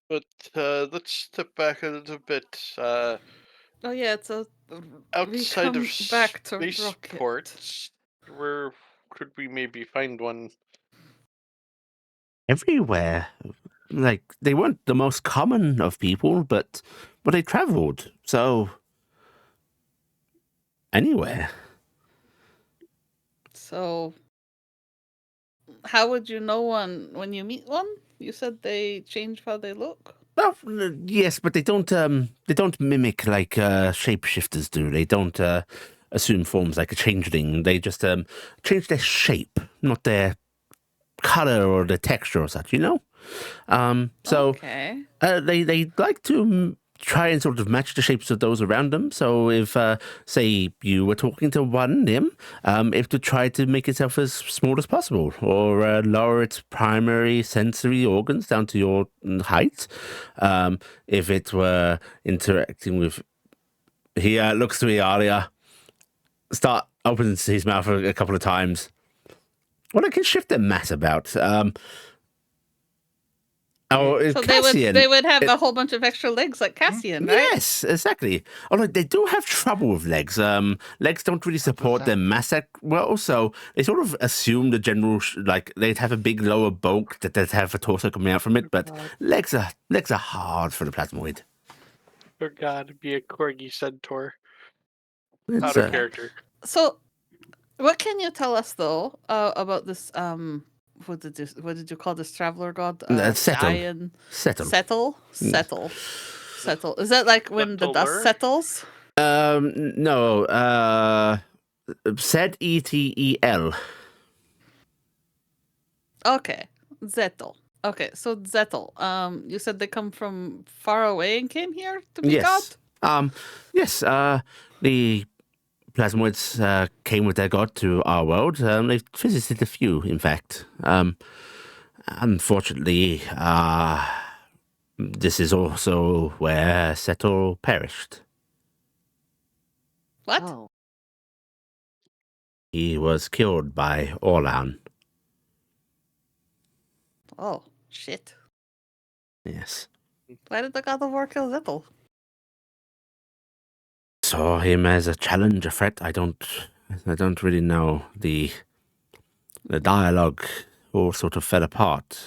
C: But let's step back a little bit.
D: Oh yeah, it's a.
C: Outside
D: we
C: of
D: come back to rocket.
C: spaceports, where could we maybe find one?
A: Everywhere. Like, they weren't the most common of people, but they traveled. So, anywhere.
D: So, how would you know one when you meet one? You said they change how they look.
A: Well, yes, but they don't mimic like shapeshifters do. They don't assume forms like a changeling. They just change their shape, not their color or the texture or such, you know? So
D: Okay.
A: they like to try and sort of match the shapes of those around them. So if, say, you were talking to one limb, it would try to make itself as small as possible, or lower its primary sensory organs down to your height. If it were interacting with, he looks to Iala, opens his mouth a couple of times. Well, I can shift their mass about. Oh,
D: So
A: Cassian.
D: they would have a whole bunch of extra legs like Cassian, right?
A: Yes, exactly. Although they do have trouble with legs. Legs don't really support their mass that well, so they sort of assume the general like they'd have a big lower bulk that they'd have a torso coming out from it, but legs are hard for the plasmoid.
C: Oh God, it'd be a corgi centaur.
A: It's,
C: Out of character.
D: So, what can you tell us though about this? What did you call this traveler god?
A: settle.
D: Giant
A: Settle.
D: settle. Is that like when the dust
C: Settler?
D: settles?
A: No. Zetel.
D: Okay, Zettel. Okay, so Zettel. You said they come from far away and came here to be god.
A: Yes. The plasmoids came with their god to our world. They've visited a few, in fact. Unfortunately, this is also where Settle perished.
D: What?
B: Oh.
A: He was killed by Orlan.
D: Oh shit!
A: Yes.
D: Why did the god of war kill Zettel?
A: Saw him as a challenge, a threat. I don't really know. The dialogue all sort of fell apart.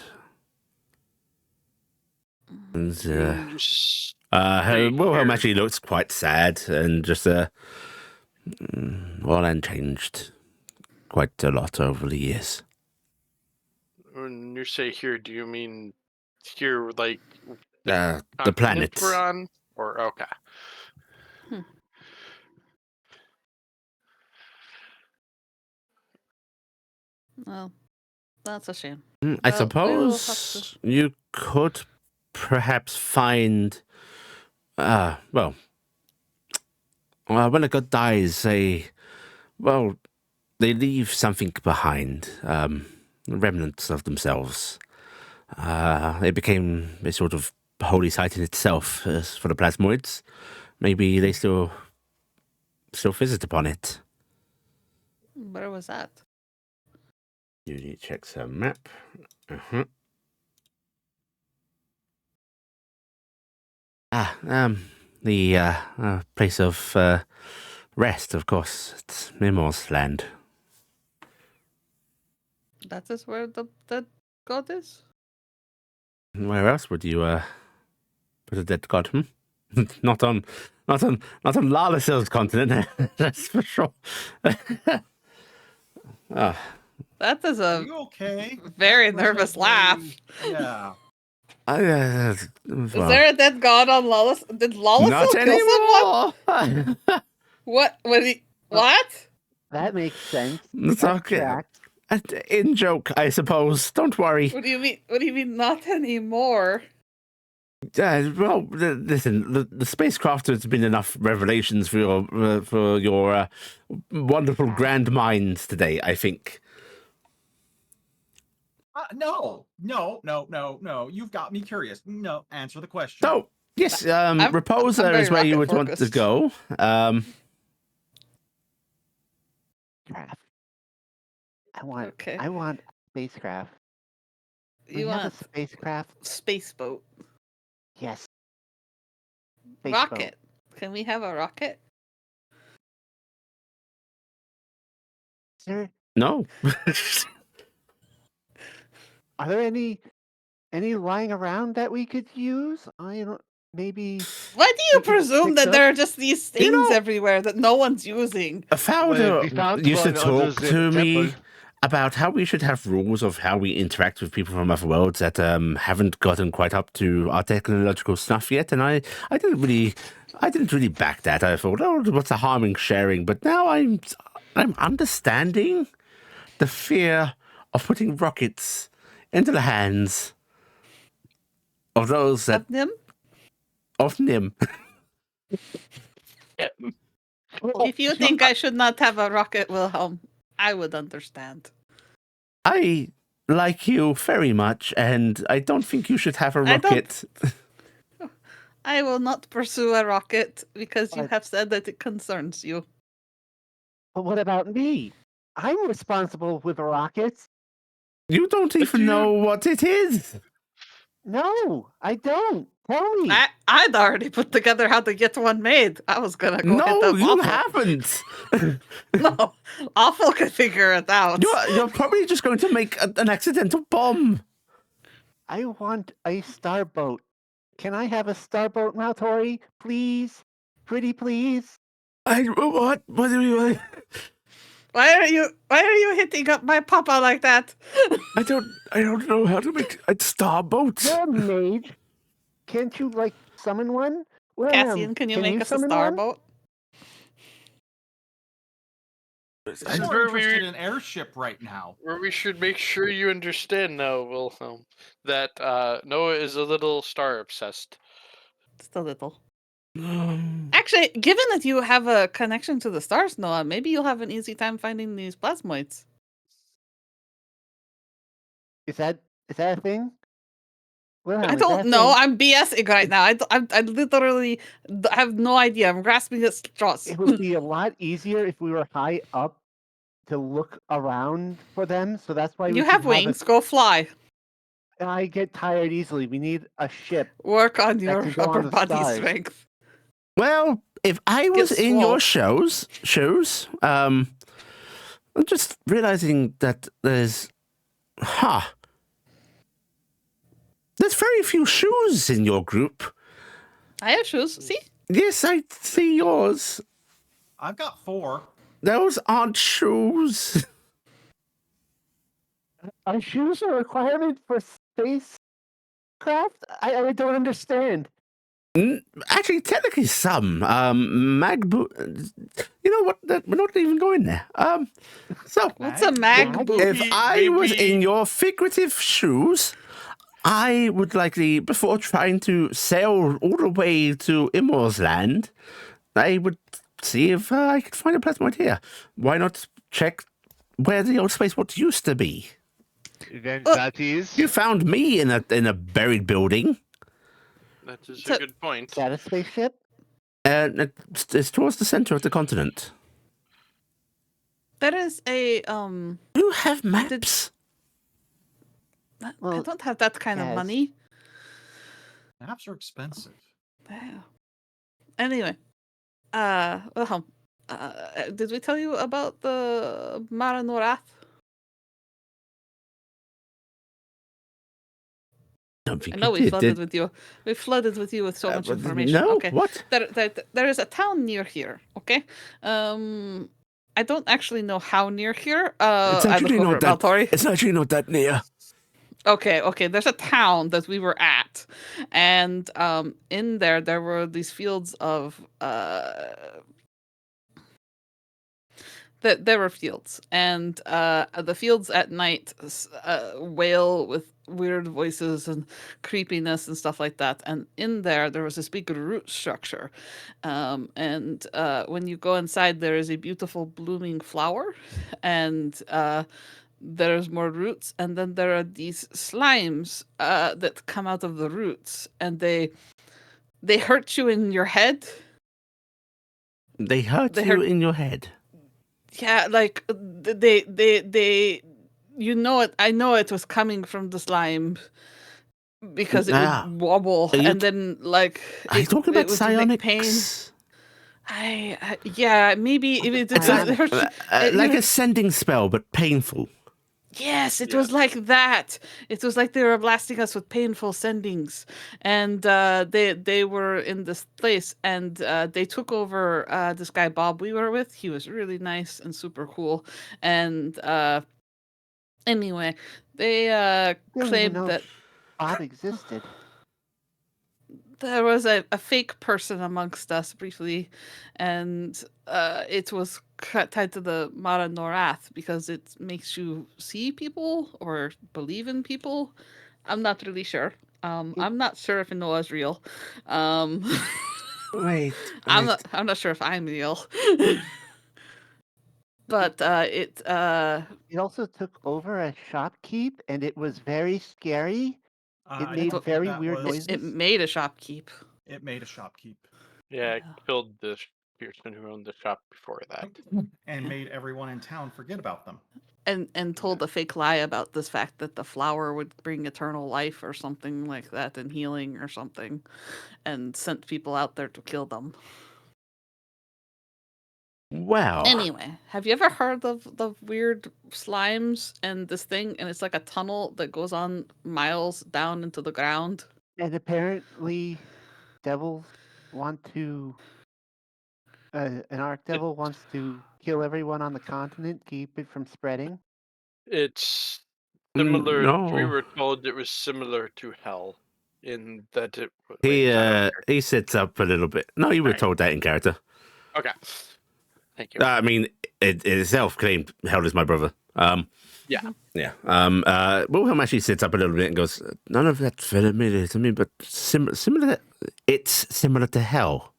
A: And Wilhelm actually looks quite sad and just Orlan changed quite a lot over the years.
C: When you say here, do you mean here, like
A: The
C: continent
A: planet.
C: we're on, or okay?
D: Well, that's a shame.
A: I
D: Well, we will have
A: suppose you could perhaps find. When a god dies, they leave something behind, remnants of themselves. It became a sort of holy site in itself for the plasmoids. Maybe they still visit upon it.
D: Where was that?
A: You need to check some map. Uh-huh. The place of rest, of course. It's Mimor's land.
D: That is where the god is?
A: Where else would you put a dead god? not on Lalasil's continent. That's for sure. Ah,
D: That is
F: Are
D: a
F: you okay?
D: very
F: That was a
D: nervous
F: very-
D: laugh.
F: Yeah.
D: Is there a dead god on Lawless? Did Lawless
A: not
D: kill someone?
A: anymore.
D: What? What?
B: That makes sense.
A: It's
B: That's
A: okay.
B: tracked.
A: In joke, I suppose. Don't worry.
D: What do you mean? What do you mean? Not anymore?
A: Well, listen. The spacecraft has been enough revelations for your wonderful grand minds today. I think.
F: No. You've got me curious. No, answer the question.
A: So yes,
D: I'm
A: Reposa
D: very
A: is where you would
D: rocket-focused.
A: want to go.
B: Craft. I want
D: Okay.
B: spacecraft.
D: You
B: we have
D: want
B: a spacecraft?
D: space boat?
B: Yes. Space boat.
D: Rocket? Can we have a rocket?
B: Sir,
A: No.
B: are there any lying around that we could use? I don't. Maybe.
D: Why do you
B: We can
D: presume
B: pick
D: that
B: up-
D: there are just these things
A: You know-
D: everywhere that no one's using?
A: Founder
E: We found
A: used to
E: one under
A: talk
E: the
A: to me
E: temple.
A: about how we should have rules of how we interact with people from other worlds that haven't gotten quite up to our technological snuff yet, and I didn't really back that. I thought, oh, what's the harm in sharing? But now I'm understanding the fear of putting rockets into the hands of those that
D: Nim?
A: of Nim.
D: If you think I should not have a rocket, Wilhelm, I would understand.
A: I like you very much, and I don't think you should have a
D: I don't-
A: rocket.
D: I will not pursue a rocket because you
B: But-
D: have said that it concerns you.
B: But what about me? I'm responsible with rockets.
A: You don't even know what it is.
B: No, I don't. Tell me.
D: I'd already put together how to get one made. I was gonna go hit
A: No,
D: up
A: you
D: Awful.
A: haven't.
D: No, Awful could figure it out.
A: You're probably just going to make an accidental bomb.
B: I want a starboat. Can I have a starboat, Maltori? Please? Pretty please?
A: What? What do you?
D: Why are you hitting up my papa like that?
A: I don't know how to make a starboat.
B: You're a mage. Can't you, summon one? William,
D: Cassian, can you make us a
B: summon one?
D: starboat?
F: I'm
C: Where
F: more
C: we-
F: interested in airship right now.
C: Where we should make sure you understand now, Wilhelm, that Noah is a little star obsessed.
D: Just a little. Actually, given that you have a connection to the stars, Noah, maybe you'll have an easy time finding these plasmoids.
B: Is that a thing? Wilhelm,
D: I
B: is that a
D: don't know.
B: thing?
D: I'm BSing right now. I literally have no idea. I'm grasping at straws.
B: It would be a lot easier if we were high up to look around for them. So that's why we
D: You
B: should
D: have wings. Go fly.
B: I get tired easily. We need a ship.
D: Work on your
B: can go on
D: upper
B: the
D: body
B: stars.
D: strength.
A: Well, if I was
D: Get
A: in your
D: swole.
A: shoes, I'm just realizing that there's very few shoes in your group.
D: I have shoes. See?
A: Yes, I see yours.
F: I've got 4.
A: Those aren't shoes.
B: Are shoes a requirement for spacecraft? I don't understand.
A: Actually, technically, some You know what? We're not even going there. So
D: What's a mag
B: Mag?
D: boot?
A: if I was
C: maybe-
A: in your figurative shoes, I would likely, before trying to sail all the way to Imor's land, I would see if I could find a plasmoid here. Why not check where the old spaceport used to be?
E: Then that is.
A: You found me in a buried building.
C: That is
D: So-
C: a good point.
B: Is that a spaceship?
A: And it's towards the center of the continent.
D: There is a
A: You have maps.
D: I
B: Well,
D: don't have that kind of
B: yes.
D: money.
F: Maps are expensive.
D: Yeah. Anyway, did we tell you about the Mara Norath?
A: Don't think
D: I know
A: we
D: we
A: did.
D: flooded with you. We flooded with you with so much
A: But
D: information.
A: no,
D: Okay.
A: what?
D: There is a town near here. Okay. I don't actually know how near here.
A: It's
D: I look
A: actually
D: over
A: not
D: at
A: that.
D: Valtori.
A: It's actually not that near.
D: Okay. There's a town that we were at, and in there were these fields of there were fields, and the fields at night wail with weird voices and creepiness and stuff like that. And in there was this big root structure, and when you go inside, there is a beautiful blooming flower, and there's more roots, and then there are these slimes that come out of the roots, and they hurt you in your head.
A: They hurt
D: They
A: you
D: hurt.
A: in your head.
D: Yeah, like they you know it. I know it was coming from the slime because it
A: Ah,
D: would wobble,
A: are you
D: and then like
A: Are you talking
D: it
A: about
D: would make pain.
A: psionics?
D: Yeah, maybe it
A: It's
B: Psionics.
D: hurt you.
A: like a sending spell, but painful.
D: Yes, it
C: Yeah.
D: was like that. It was like they were blasting us with painful sendings, and they were in this place, and they took over this guy Bob we were with. He was really nice and super cool, and anyway, they
B: Didn't even
D: claimed
B: know
D: that
B: Bob existed.
D: there was a fake person amongst us briefly, and it was tied to the Mara Norath because it makes you see people or believe in people. I'm not really sure. I'm not sure if Noah is real. Um,
A: Wait,
D: I'm not sure if I'm real. But it
B: It also took over a shopkeep, and it was very scary. It
F: I
B: made
F: thought
B: very
F: that
B: weird
F: was-
B: noises.
D: it made a shopkeep.
F: It made a shopkeep
C: Yeah, it
D: Yeah.
C: killed the person who owned the shop before that.
F: and made everyone in town forget about them.
D: And told a fake lie about this fact that the flower would bring eternal life or something like that and healing or something, and sent people out there to kill them.
A: wow.
D: Anyway, have you ever heard of the weird slimes and this thing? And it's like a tunnel that goes on miles down into the ground.
B: And apparently, devils want to. An archdevil wants to kill everyone on the continent, keep it from spreading.
C: It's similar.
A: No.
C: We were told it was similar to hell in that it.
A: He
C: wait, I don't care.
A: he sits up a little bit. No, you were
C: Alright.
A: told that in character.
C: Okay. Thank you.
A: I mean, it itself claimed hell is my brother.
C: Yeah.
A: Yeah. Wilhelm actually sits up a little bit and goes, none of that's familiar to me, but similar. It's similar to hell.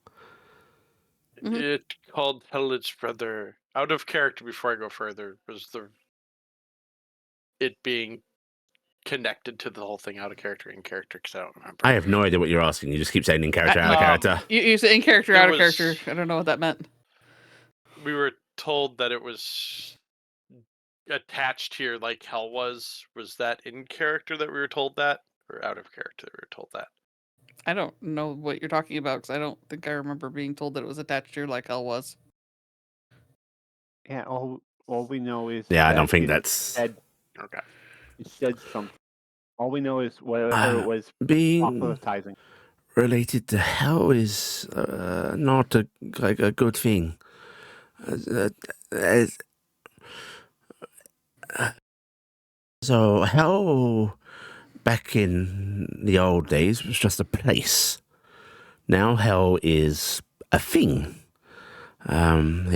D: Mhm.
C: It called hell its brother. Out of character, before I go further, was it being connected to the whole thing out of character, in character, because I don't remember.
A: I have no idea what you're asking. You just keep saying in character, out of character.
D: You say in character,
C: It
D: out of
C: was-
D: character. I don't know what that meant.
C: We were told that it was attached here like hell was. Was that in character that we were told that, or out of character that we were told that?
D: I don't know what you're talking about because I don't think I remember being told that it was attached here like hell was.
B: Yeah, all we know is.
A: Yeah, I
B: that
A: don't think
B: it
A: that's
B: Said,
C: Okay.
B: it said something. All we know is whatever it was
A: being
B: proselytizing.
A: related to hell is not a good thing. So hell back in the old days was just a place. Now hell is a thing. An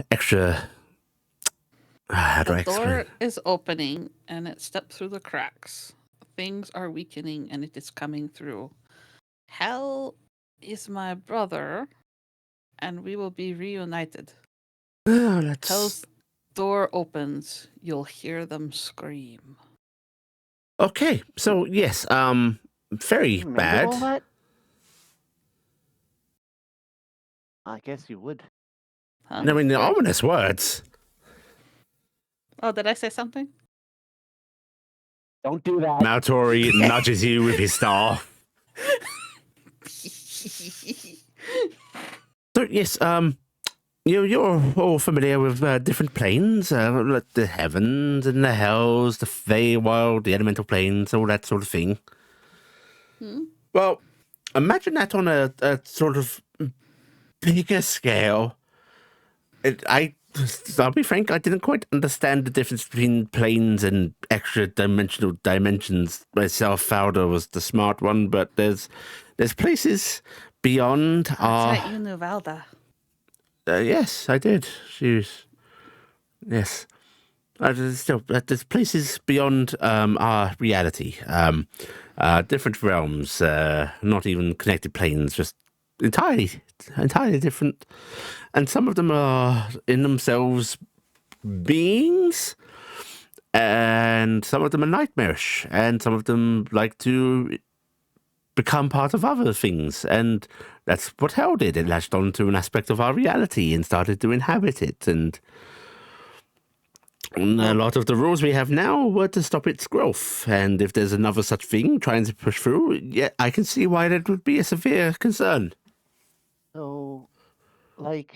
A: extra. How do I
D: The
A: explain?
D: door is opening and it steps through the cracks. Things are weakening and it is coming through. Hell is my brother, and we will be reunited.
A: Let's.
D: Hell's door opens, you'll hear them scream.
A: Okay, so yes, very
B: Remember
A: bad.
B: all that? I guess you would.
D: Huh?
A: I mean, the
B: Right.
A: ominous words.
D: Oh, did I say something?
B: Don't do that.
A: Maltori nudges you with his staff. So yes, you're all familiar with different planes, like the heavens and the hells, the Feywild, the elemental planes, all that sort of thing. Well, imagine that on a sort of bigger scale. I'll be frank, I didn't quite understand the difference between planes and extra dimensional dimensions. Myself, Fowler was the smart one, but there's places beyond
D: That's
A: our...
D: right, you knew Valda.
A: Yes, I did. Yes. There's places beyond our reality. Different realms, not even connected planes, just entirely different. And some of them are in themselves beings, and some of them are nightmarish, and some of them like to become part of other things. And that's what hell did. It latched onto an aspect of our reality and started to inhabit it. And a lot of the rules we have now were to stop its growth. And if there's another such thing trying to push through, yeah, I can see why that would be a severe concern.
B: So, like,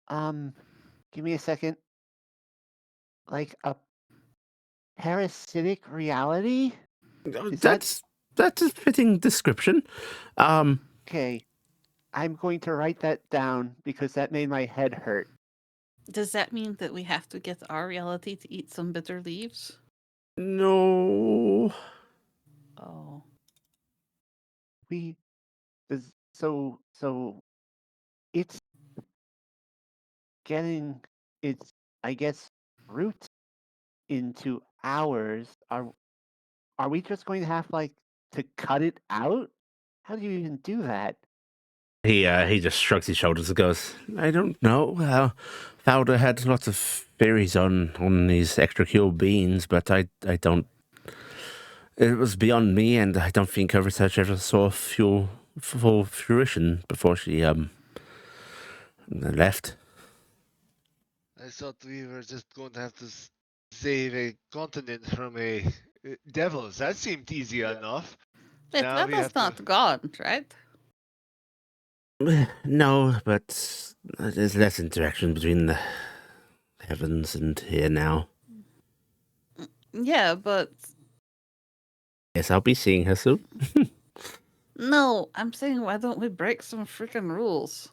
B: give me a second. Like a parasitic reality?
A: That's a fitting description.
B: Okay, I'm going to write that down because that made my head hurt.
D: Does that mean that we have to get our reality to eat some bitter leaves?
A: No.
D: Oh.
B: So it's getting its, I guess, root into ours. Are we just going to have like to cut it out? How do you even do that?
A: He just shrugs his shoulders and goes, I don't know. Fowler had lots of theories on these extracorporeal beings, but I don't. It was beyond me, and I don't think her research ever saw full fruition before she left.
E: I thought we were just going to have to save a continent from a devils. That seemed easy enough.
D: Wait,
E: Now we
D: Valda's
E: have to-
D: not gone, right?
A: No, but there's less interaction between the heavens and here now.
D: Yeah, but
A: Yes, I'll be seeing her soon.
D: no, I'm saying why don't we break some freaking rules?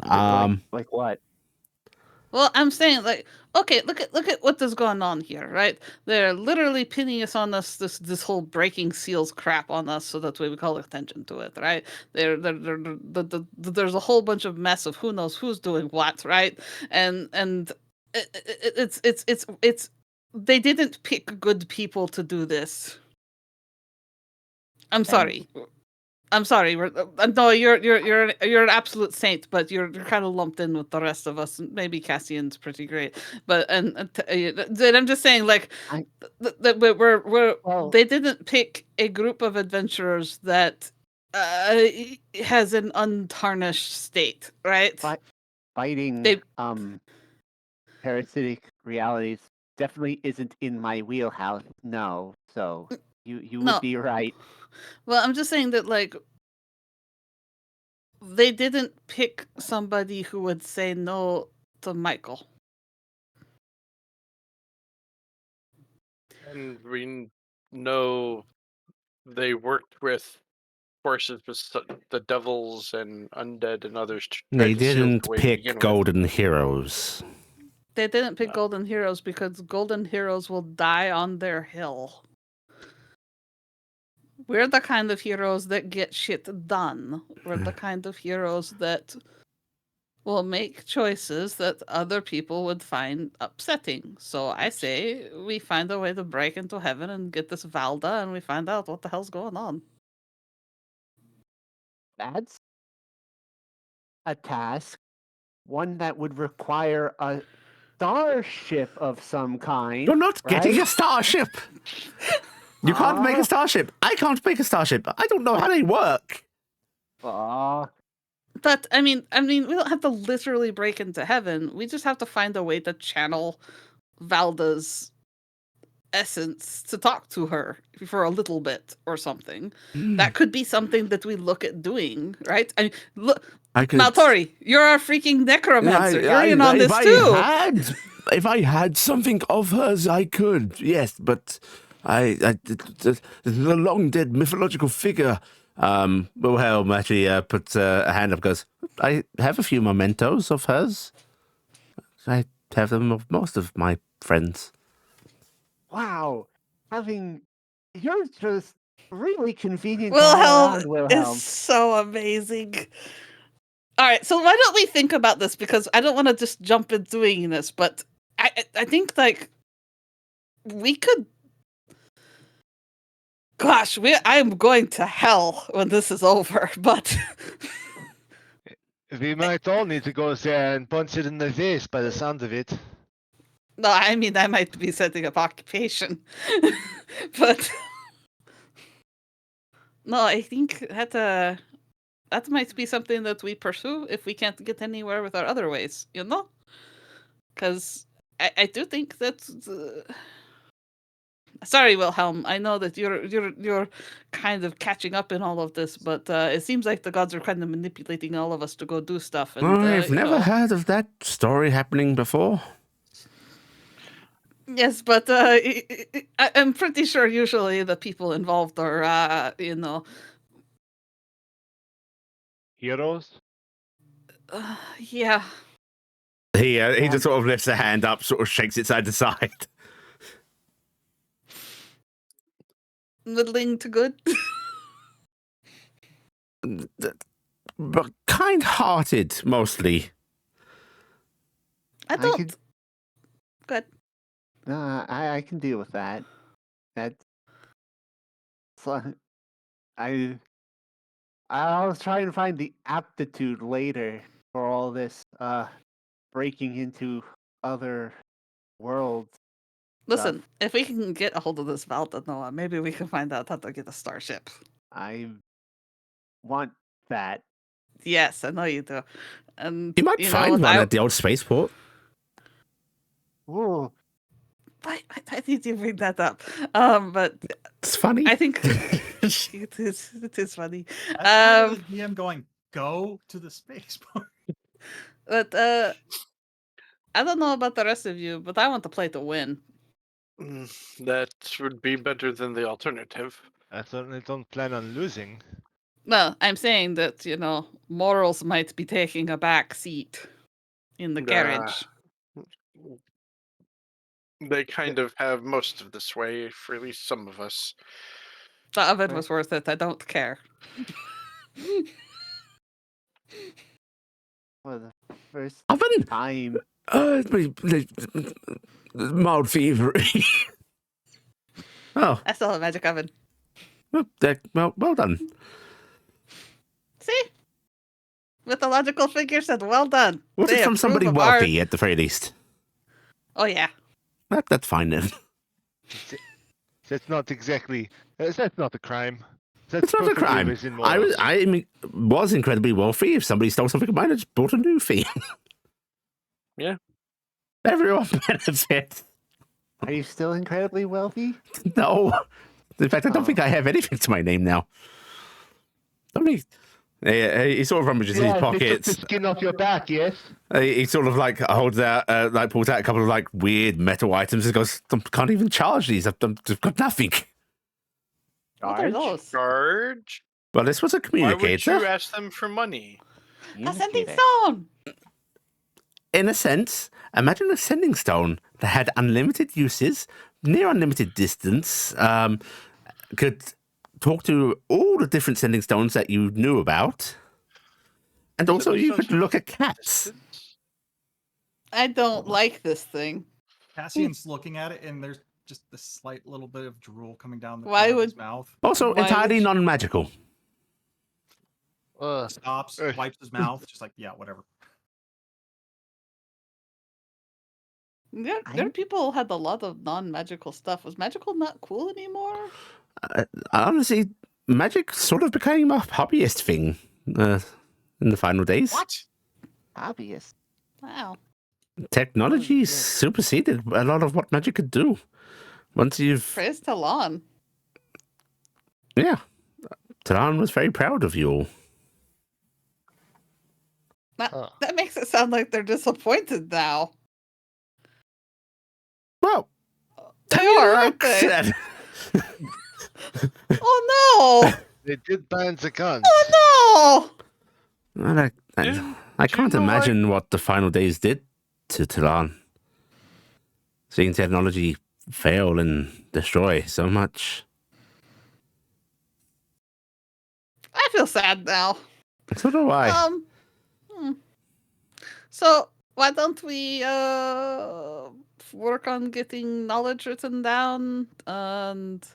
B: Like what?
D: Well, I'm saying like, okay, look at what is going on here, right? They're literally pinning us on this whole breaking seals crap on us, so that way we call attention to it, right? There's a whole bunch of mess of who knows who's doing what, right? And it's they didn't pick good people to do this. I'm sorry. I'm sorry. No, you're an absolute saint, but you're kind of lumped in with the rest of us. Maybe Cassian's pretty great, but and I'm just saying, like, that
B: Well,
D: they didn't pick a group of adventurers that has an untarnished state, right?
B: fighting
D: They
B: parasitic realities definitely isn't in my wheelhouse. No, so you would
D: no.
B: be right.
D: Well, I'm just saying that, like, they didn't pick somebody who would say no to Michael.
C: And we know they worked with forces with the devils and undead and others to try
A: They
C: to seal
A: didn't
C: the way to
A: pick
C: begin with.
A: golden heroes.
D: They didn't pick
C: No.
D: golden heroes because golden heroes will die on their hill. We're the kind of heroes that get shit done. We're the kind of heroes that will make choices that other people would find upsetting. So I say we find a way to break into heaven and get this Valda, and we find out what the hell's going on.
B: That's a task, one that would require a starship of some kind.
A: You're not getting
B: right?
A: a starship. You can't make a starship. I can't make a starship. I don't know how they work.
D: But I mean, we don't have to literally break into heaven. We just have to find a way to channel Valda's essence to talk to her for a little bit or something. That could be something that we look at doing, right? I mean, look,
A: I could.
D: Maltori, you're our freaking necromancer. You're in on
A: if
D: this too.
A: If I had something of hers, I could. Yes, but the long dead mythological figure. Wilhelm actually puts a hand up. Goes, I have a few mementos of hers. I have them of most of my friends.
B: Wow. You're just really convenient to have
D: Wilhelm
B: around, Wilhelm.
D: is so amazing. All right, so why don't we think about this? Because I don't want to just jump in doing this, but I think like we could. Gosh, I am going to hell when this is over, but
E: We might all need to go there and punch it in the face by the sound of it.
D: no, I mean I might be setting up occupation, but no, I think that might be something that we pursue if we can't get anywhere with our other ways, you know? Because I do think that. Sorry, Wilhelm. I know that you're kind of catching up in all of this, but it seems like the gods are kind of manipulating all of us to go do stuff. And
A: I've never heard of that story happening before.
D: Yes, but I'm pretty sure usually the people involved are,
E: Heroes?
D: yeah.
A: He just sort of lifts a hand up, sort of shakes it side to side.
D: Middling to good.
A: But kind-hearted, mostly.
D: I don't. Good.
B: I can deal with that. That's. So, I was trying to find the aptitude later for all this breaking into other worlds.
D: Listen, if we can get a hold of this Valda Noah, maybe we can find out how to get a starship.
B: I want that.
D: Yes, I know you do. And
A: You might find one at the old spaceport.
B: Ooh.
D: I need you to bring that up. But
A: it's funny.
D: I think it is funny.
F: That's the DM going, go to the spaceport.
D: But I don't know about the rest of you, but I want to play to win.
C: That would be better than the alternative.
E: I certainly don't plan on losing.
D: Well, I'm saying that, morals might be taking a back seat in the carriage.
C: They kind of have most of the sway, for at least some of us.
D: The oven was worth it. I don't care.
B: For the first
A: oven?
B: time.
A: Mild fever. Oh.
D: I still have a magic oven.
A: Well done.
D: See? Mythological figure said, well done.
A: Was it from somebody wealthy at the very least?
D: Oh, yeah.
A: That's fine then.
E: That's not exactly. That's not a crime.
A: It's not a crime. I was incredibly wealthy. If somebody stole something of mine, I just bought a new thing.
C: Yeah.
A: Everyone benefits.
B: Are you still incredibly wealthy?
A: No. In fact, I don't think I have anything to my name now. He sort of rummages in his pockets.
E: The skin off your back, yes?
A: He sort of holds out, pulls out a couple of weird metal items and goes, I can't even charge these. I've got nothing.
D: What are those?
C: Charge?
A: Well, this was a communicator.
C: Why would you ask them for money?
D: A sending stone!
A: In a sense, imagine a sending stone that had unlimited uses, near unlimited distance, could talk to all the different sending stones that you knew about, and also you could look at cats.
D: I don't like this thing.
F: Cassian's looking at it, and there's just a slight little bit of drool coming down the corner of his mouth.
A: Also entirely non-magical.
F: Stops, wipes his mouth, just yeah, whatever.
D: There are people who had a lot of non-magical stuff. Was magical not cool anymore?
A: Honestly, magic sort of became a hobbyist thing in the final days.
B: What?
A: Once you've...
D: Praise Talon.
A: Yeah. Talon was very proud of you all.
D: That makes it sound like they're disappointed now.
A: Well,
D: They are, aren't they? Oh no!
E: They did ban the guns.
D: Oh no!
A: Well, I can't imagine what the final days did to Talon. Seeing technology fail and destroy so much.
D: I feel sad now.
A: So do I.
D: So why don't we work on getting knowledge written down, and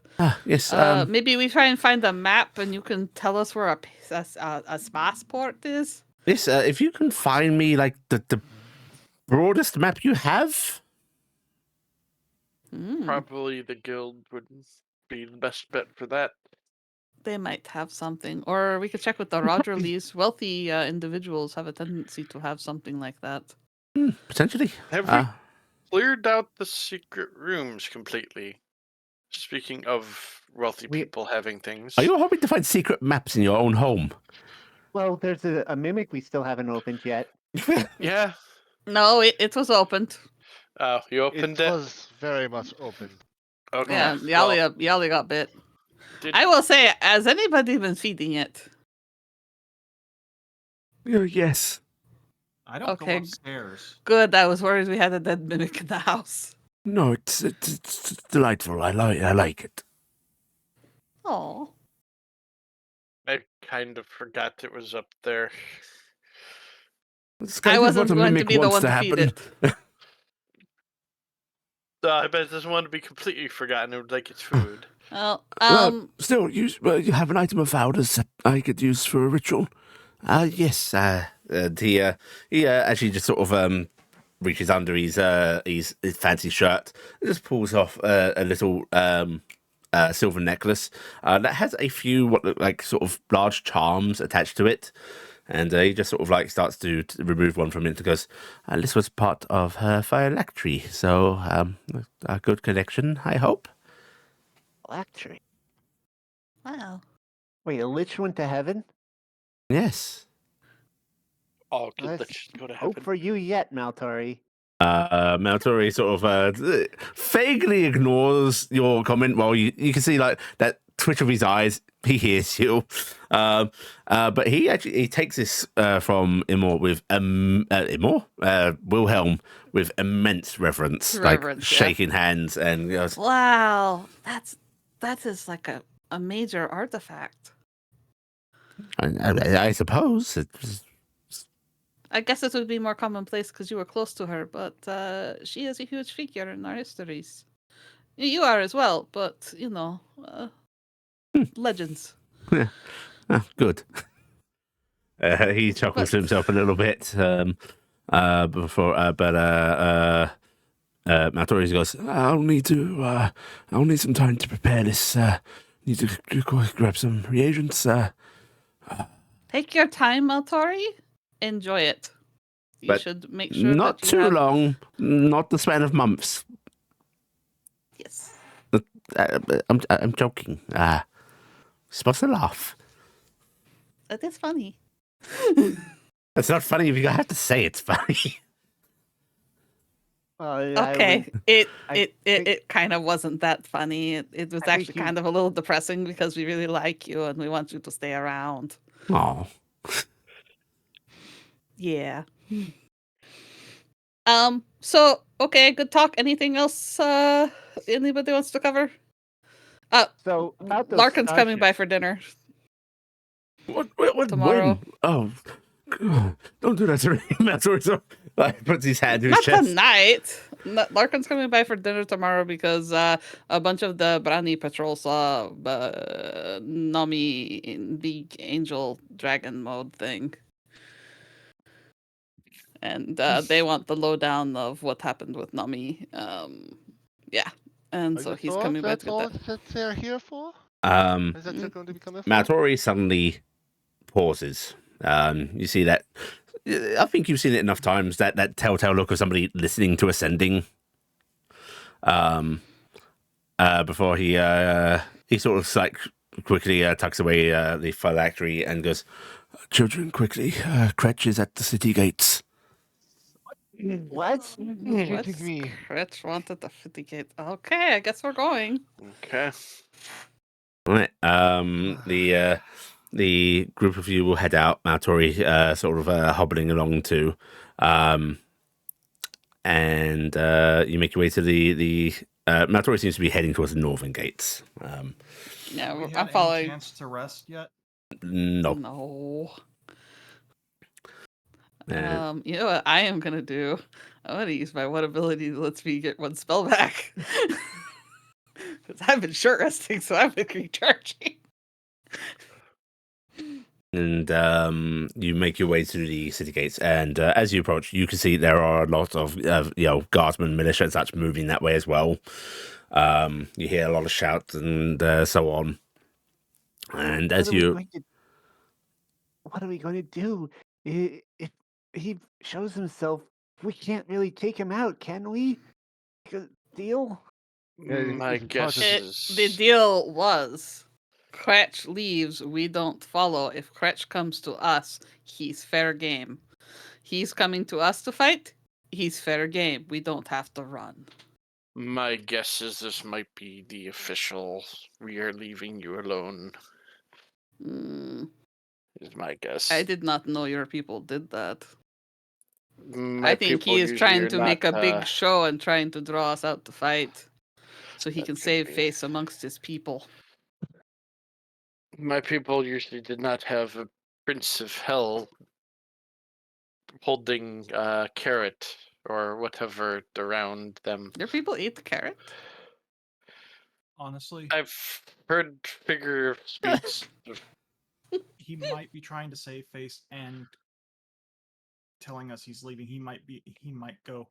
A: Yes.
D: maybe we try and find a map, and you can tell us where a spaceport is.
A: Yes. If you can find me like the broadest map you have.
C: Probably the guild would be the best bet for that.
D: They might have something, or we could check with the Roger Lee's. Wealthy individuals have a tendency to have something like that.
A: Potentially.
C: Have we cleared out the secret rooms completely? Speaking of wealthy people having things.
A: Are you hoping to find secret maps in your own home?
B: Well, there's a mimic we still haven't opened yet.
C: Yeah.
D: No, it was opened.
C: Oh, you opened it?
E: It was very much open.
C: Okay.
D: Yeah, Yali got bit.
C: Did-
D: I will say, has anybody been feeding it?
A: Yes.
F: I don't
D: Okay.
F: go upstairs.
D: Good, I was worried we had a dead mimic in the house.
A: No, it's delightful. I like it.
D: Oh.
C: I kind of forgot it was up there.
D: I wasn't going to be the one to feed it.
C: I bet it doesn't want to be completely forgotten. It would like its food.
D: Well,
A: Still, you have an item of powders that I could use for a ritual. Yes. He actually just sort of reaches under his fancy shirt, and just pulls off a little silver necklace that has a few what look like sort of large charms attached to it. And he just sort of like starts to remove one from it and goes, this was part of her phylactery, so a good connection, I hope.
B: Phylactery.
D: wow.
B: Wait, a lich went to heaven?
A: Yes.
C: Oh, good.
B: Let's
C: Let's go to
B: Hope
C: heaven.
B: for you yet, Maltari.
A: Maltori sort of vaguely ignores your comment while you can see like that twitch of his eyes. He hears you. But he takes this from Imor with Wilhelm with immense reverence, like shaking hands, and goes,
D: Wow, that is like a major artifact.
A: I suppose.
D: I guess it would be more commonplace because you were close to her, but she is a huge figure in our histories. You are as well, but you know, legends.
A: Yeah. Good. He chuckles to himself a little bit before, but Maltori goes, I'll need some time to prepare this. Need to grab some reagents.
D: Take your time, Maltori. Enjoy it. You
A: But
D: should make sure
A: not
D: that you
A: too
D: have...
A: long, not the span of months.
D: Yes.
A: I'm joking. Supposed to laugh.
D: That is funny.
A: It's not funny if you have to say it's funny.
D: Okay, it kind of wasn't that funny. It was actually kind of a little depressing because we really like you and we want you to stay around.
A: Oh.
D: Yeah. So okay, good talk. Anything else anybody wants to cover?
B: So about those
D: Larkin's coming
B: starships-
D: by for dinner.
A: What
D: Tomorrow.
A: when? Oh, don't do that to me. Maltori like puts his hand to his
D: Not
A: chest.
D: tonight. Larkin's coming by for dinner tomorrow because a bunch of the Brani patrol saw Nami in the angel dragon mode thing. And they want the lowdown of what happened with Nami. Yeah. And so he's coming by to
E: That's
D: get
E: all
D: that.
E: that they're here for?
A: Um,
E: Is that they're going to be coming for?
A: Maltori suddenly pauses. You see that. I think you've seen it enough times, that telltale look of somebody listening to ascending. before he sort of like quickly tucks away the phylactery and goes, "Children, quickly! Kretch is at the city gates."
B: What?
E: Shooting me.
D: Kretch wanted the 50 gate. Okay, I guess we're going.
C: Okay.
A: All right. The group of you will head out. Maltori sort of hobbling along too, and you make your way to the. Maltori seems to be heading towards the northern gates.
D: Yeah,
F: Have we
D: I'm
F: had any
D: following.
F: chance to rest yet?
A: No.
D: No.
A: Uh,
D: You know what I am gonna do? I'm gonna use my one ability that lets me get one spell back. Because I've been short resting, so I've been recharging.
A: and you make your way through the city gates. And as you approach, you can see there are a lot of guardsmen, militia, and such moving that way as well. You hear a lot of shouts and so on. And as you
B: What are we going to do? If he shows himself, we can't really take him out, can we? Deal?
C: My
E: it's
C: guess
E: part of
C: is
D: The deal was Kretch leaves, we don't follow. If Kretch comes to us, he's fair game. He's coming to us to fight, he's fair game. We don't have to run.
C: my guess is this might be the official "we are leaving you alone"
D: Mm,
C: is my guess.
D: I did not know your people did that.
C: My
D: I think
C: people
D: he is
C: usually
D: trying
C: are
D: to make
C: not,
D: a big show and trying to draw us out to fight. So he
C: That
D: can
C: could
D: save
C: be.
D: face amongst his people.
C: My people usually did not have a Prince of Hell holding carrot or whatever around them.
D: Your people eat the carrot?
F: Honestly,
C: I've heard figure of speech.
F: he might be trying to save face and telling us he's leaving. He might go,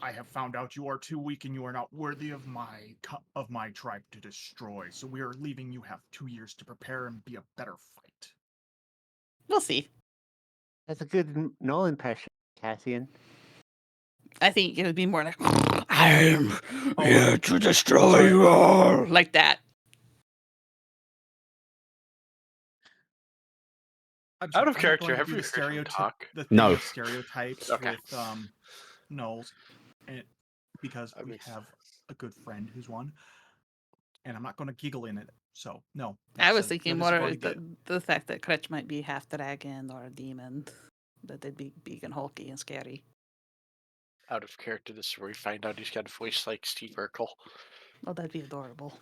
F: I have found out you are too weak and you are not worthy of my tribe to destroy. So we are leaving. You have 2 years to prepare and be a better fight.
D: We'll see.
B: That's a good null impression, Cassian.
D: I think it would be more like, I am here to destroy you all. Like that.
F: I'm
C: Out
F: sorry,
C: of
F: I'm not
C: character,
F: going to
C: have
F: do
C: you
F: the
C: heard him talk?
F: the thing
A: No.
F: of stereotypes
C: Okay.
F: with gnolls, and because
C: I
F: we
C: mean-
F: have a good friend who's one, and I'm not going to giggle in it. So no.
D: I was
F: that
D: thinking
F: is
D: more
F: going
D: of
F: to get-
D: the fact that Kretch might be half dragon or a demon. That they'd be big and hulky and scary.
C: Out of character, this is where we find out he's got a voice like Steve Urkel.
D: Oh, that'd be adorable.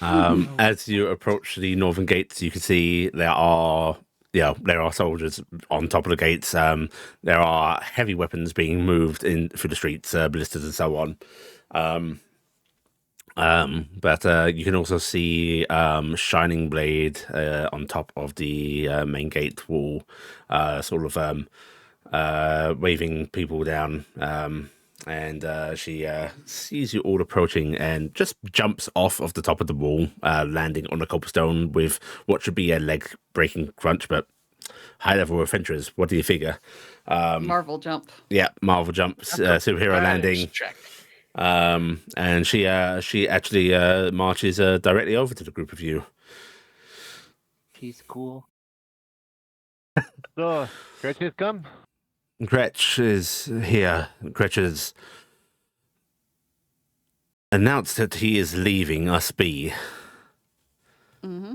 A: As you approach the northern gates, you can see there are soldiers on top of the gates. There are heavy weapons being moved in through the streets, ballistas and so on. But you can also see Shining Blade on top of the main gate wall, sort of waving people down. And she sees you all approaching and just jumps off of the top of the wall, landing on a cobblestone with what should be a leg-breaking crunch, but high-level adventurers. What do you figure?
D: Marvel jump.
A: Yeah, Marvel jump, superhero landing.
C: Check.
A: And she actually marches directly over to the group of you.
B: She's cool.
E: So, Kretch has come?
A: Kretch is here. Kretch has announced that he is leaving us be.
D: Mm-hmm.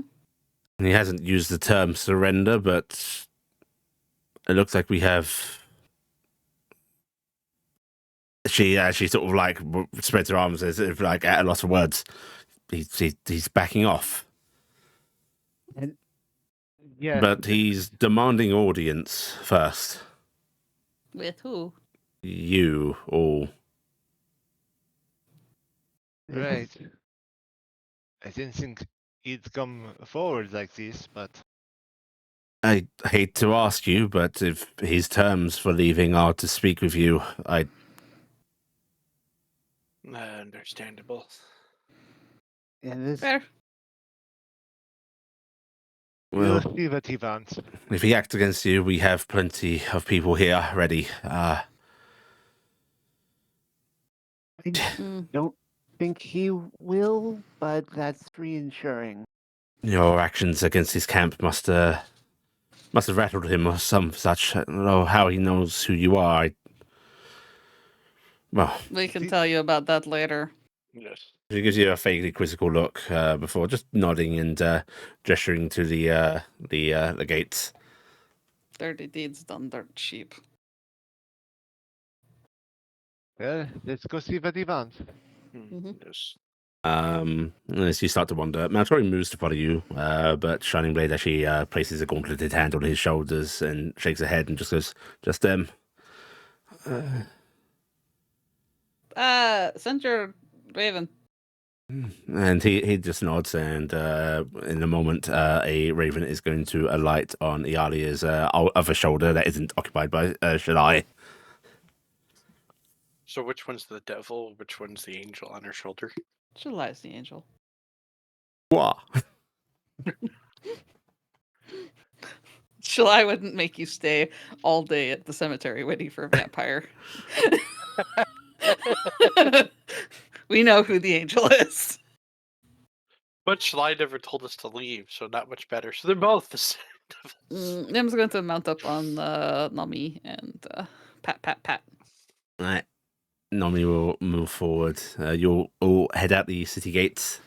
A: He hasn't used the term surrender, but it looks like we have. She sort of like spreads her arms as if like at a loss of words. He's backing off,
E: Yes.
A: but he's demanding audience first.
D: With who?
A: You all.
E: Right. I didn't think he'd come forward like this, but
A: I hate to ask you, but if his terms for leaving are to speak with you,
C: Understandable.
B: And this
D: Fair.
A: well,
E: we'll see what he wants.
A: if he acts against you, we have plenty of people here ready.
D: Mm.
B: think he will, but that's reassuring.
A: Your actions against his camp must have rattled him or some such. I don't know how he knows who you are. Well,
D: We can tell you about that later.
C: Yes.
A: he gives you a vaguely quizzical look before just nodding and gesturing to the gates.
D: Dirty deeds done dirt cheap.
E: Well, let's go see what he wants.
C: Yes.
A: As you start to wonder, Maltori moves to follow you, but Shining Blade actually places a gauntleted hand on his shoulders and shakes her head and just goes, "Just them."
D: Send your raven.
A: And he just nods, and in a moment, a raven is going to alight on Ialia's other shoulder that isn't occupied by Shalai.
C: So which one's the devil? Which one's the angel on her shoulder?
D: She lies, the angel.
A: What?
D: Shalai wouldn't make you stay all day at the cemetery waiting for a vampire. We know who the angel is.
C: But Shalai never told us to leave, so not much better. So they're both the same devils.
D: Nim's going to mount up on Nami and pat.
A: All right. Nomi will move forward. You'll all head out the city gates.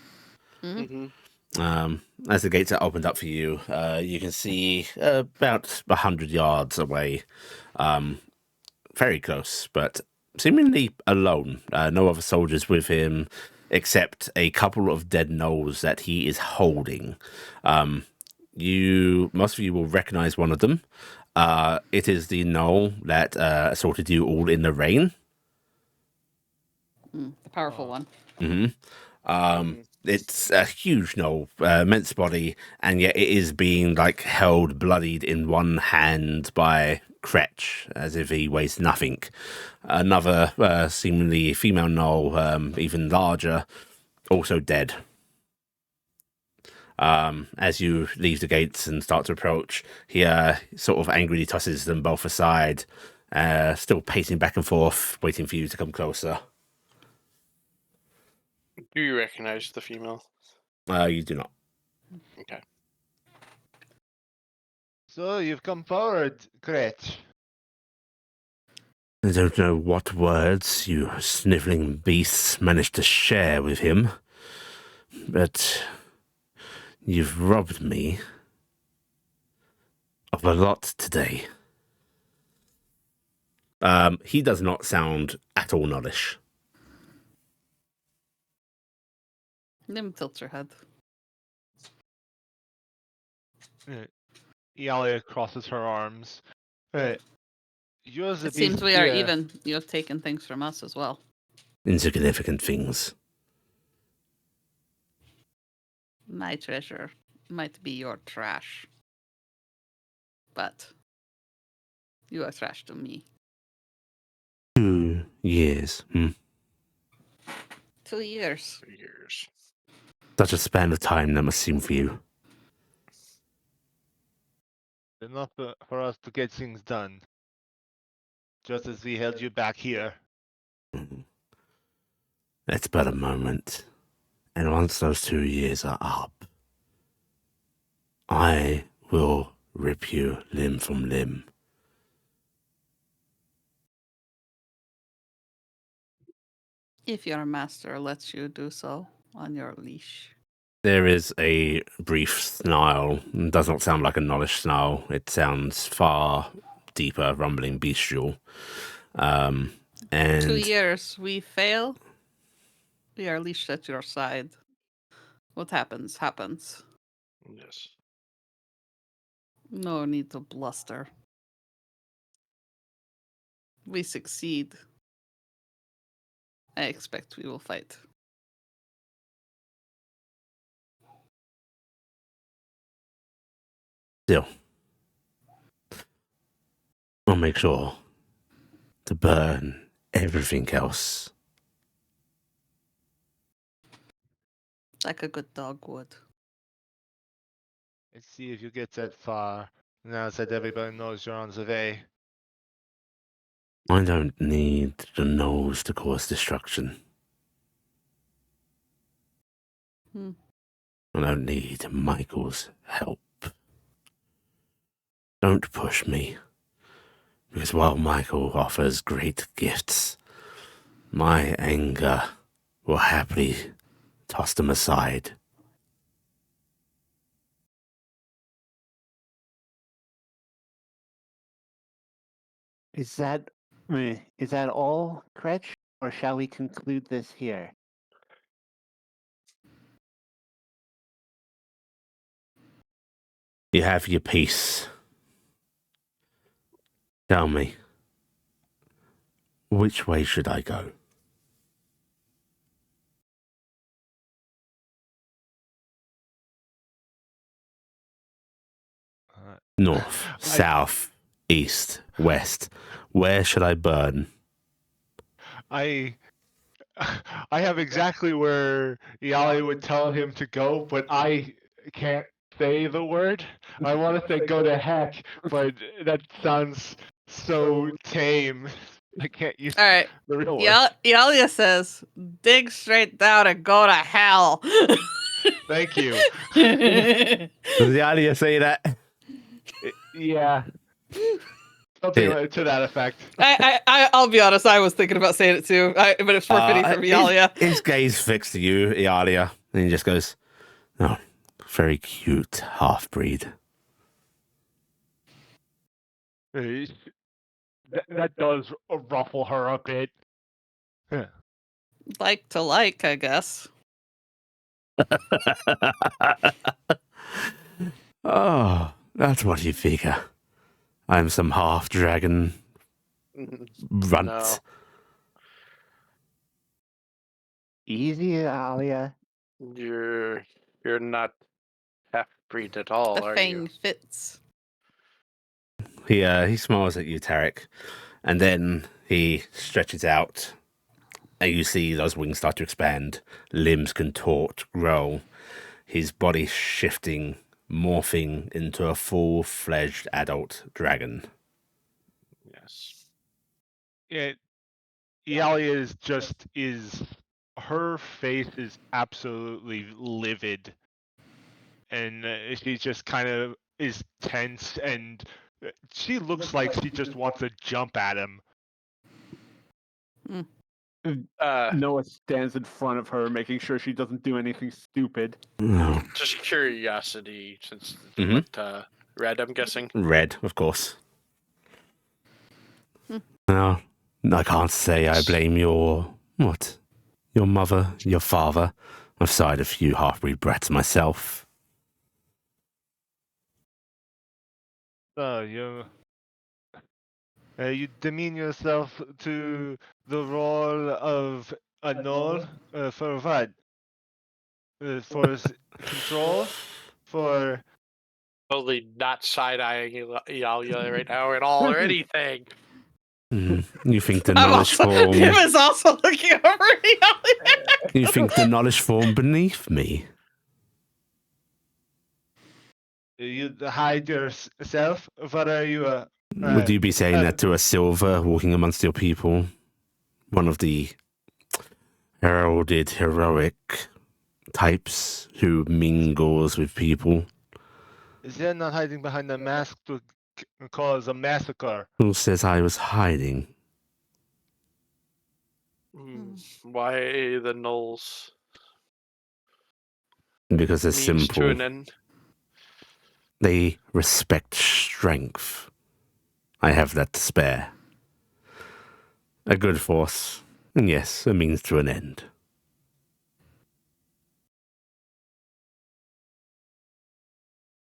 A: As the gates are opened up for you, you can see about 100 yards away, very close, but seemingly alone. No other soldiers with him, except a couple of dead gnolls that he is holding. Most of you will recognize one of them. It is the gnoll that assaulted you all in the rain.
D: The powerful one.
A: It's a huge gnoll, immense body, and yet it is being held bloodied in one hand by Kretch, as if he weighs nothing. Another seemingly female gnoll, even larger, also dead. As you leave the gates and start to approach, he sort of angrily tosses them both aside, still pacing back and forth, waiting for you to come closer.
C: Do you recognize the female?
A: You do not.
C: Okay.
E: So you've come forward, Kretch.
A: I don't know what words you sniveling beasts managed to share with him, but you've robbed me of a lot today. He does not sound at all noddish.
D: Nim tilts her head.
E: Iala crosses her arms. Yours
D: It seems we are even. You have taken things from us as well.
A: Insignificant things.
D: My treasure might be your trash. But you are trash to me.
A: 2 years.
D: 2 years.
C: 3 years.
A: Such a span of time that must seem for you.
E: Enough for us to get things done. Just as we held you back here.
A: It's but a moment. And once those 2 years are up, I will rip you limb from limb.
D: If your master lets you do so on your leash.
A: There is a brief snarl. It does not sound like a noddish snarl. It sounds far deeper, rumbling, bestial. And
D: 2 years, we fail. We are leashed at your side. What happens, happens.
C: Yes.
D: No need to bluster. We succeed. I expect we will fight.
A: Still, I'll make sure to burn everything else.
D: Like a good dog would.
E: Let's see if you get that far. Now that everybody knows you're on the way.
A: I don't need the gnolls to cause destruction. I don't need Michael's help. Don't push me. Because while Michael offers great gifts, my anger will happily toss them aside.
B: Is that all, Kretch? Or shall we conclude this here?
A: You have your peace. Tell me, which way should I go? North, south, east, west. Where should I burn?
E: I have exactly where Iala would tell him to go, but I can't say the word. I want to say go to heck, but that sounds so tame. I can't use
D: All right.
E: the real word.
D: Ialia says, dig straight down and go to hell.
E: Thank you.
A: Does the idea say that?
E: Yeah. Something to that effect.
D: I'll be honest, I was thinking about saying it too, but it's more fitting from Ialia.
A: His gaze fixed to you, Ialia, and he just goes, "Oh, very cute half-breed."
E: That does ruffle her a bit.
D: Like to like, I guess.
A: Oh, that's what you figure. I'm some half-dragon runt.
C: No.
B: Easy, Alia.
C: You're not half breed at all,
D: The
C: are
D: fang
C: you?
D: fits.
A: He smiles at you, Taryc, and then he stretches out, and you see those wings start to expand, limbs contort, grow, his body shifting, morphing into a full-fledged adult dragon.
C: Yes.
E: Yeah, Iala her face is absolutely livid, and she just kind of is tense, and she looks like she just wants to jump at him.
B: Noah stands in front of her, making sure she doesn't do anything stupid.
A: Oh.
C: Just curiosity, since
A: Mhm.
C: what red, I'm guessing.
A: Red, of course. No, I can't say I blame your mother, your father. I've sired a few half-breed brats myself.
E: You demean yourself to the role of a gnoll for what? For control? For
C: Totally not side-eyeing Iala right now at all or anything.
A: You think the
D: I'm
A: knowledge
D: also,
A: form?
D: Pim is also looking over Ialia.
A: You think the knowledge form beneath me?
E: you hide yourself? What are you?
A: Would you be saying that to a silver walking amongst your people? One of the heralded heroic types who mingles with people?
E: They're not hiding behind a mask to cause a massacre.
A: Who says I was hiding?
C: Why the nulls?
A: Because they're
C: Means to
A: simple.
C: an end.
A: They respect strength. I have that to spare. A good force, and yes, a means to an end.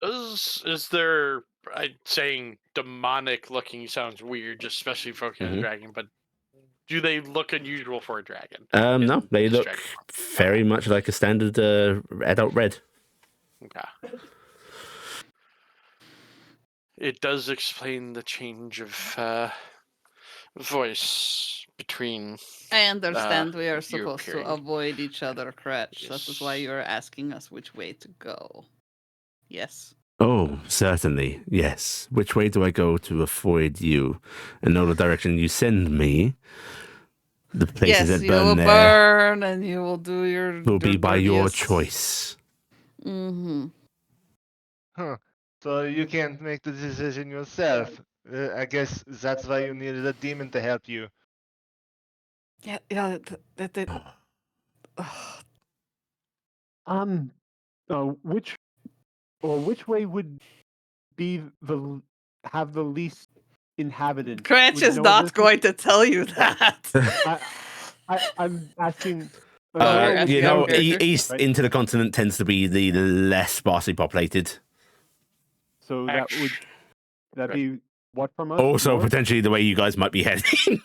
C: Is there? Saying demonic looking sounds weird, just especially for a dragon. But do they look unusual for a dragon?
A: No, they look very much like a standard adult red.
C: Okay. It does explain the change of voice between.
D: I understand we are
C: you're
D: supposed to
C: appearing.
D: avoid each other, Kretch.
C: Yes.
D: That is why you are asking us which way to go. Yes.
A: Oh, certainly, yes. Which way do I go to avoid you and know the direction you send me? The places
D: Yes,
A: that
D: you will
A: burn there
D: burn, and you will do your.
A: will be by your
D: dirtiest.
A: choice.
D: Mm-hmm.
E: Huh. So you can't make the decision yourself. I guess that's why you needed a demon to help you.
D: Yeah. That.
B: Which way would be have the least inhabitants?
D: Cratch
B: Would
D: is
B: know
D: not
B: this?
D: going to tell you that.
B: I'm asking.
D: Oh, you're
B: where would
D: asking
B: the
D: our
B: elves-
D: character.
A: East
B: right?
A: into the continent tends to be the less sparsely populated.
B: So that would
C: Right.
B: be what from us?
A: Also,
B: North?
A: potentially the way you guys might be heading.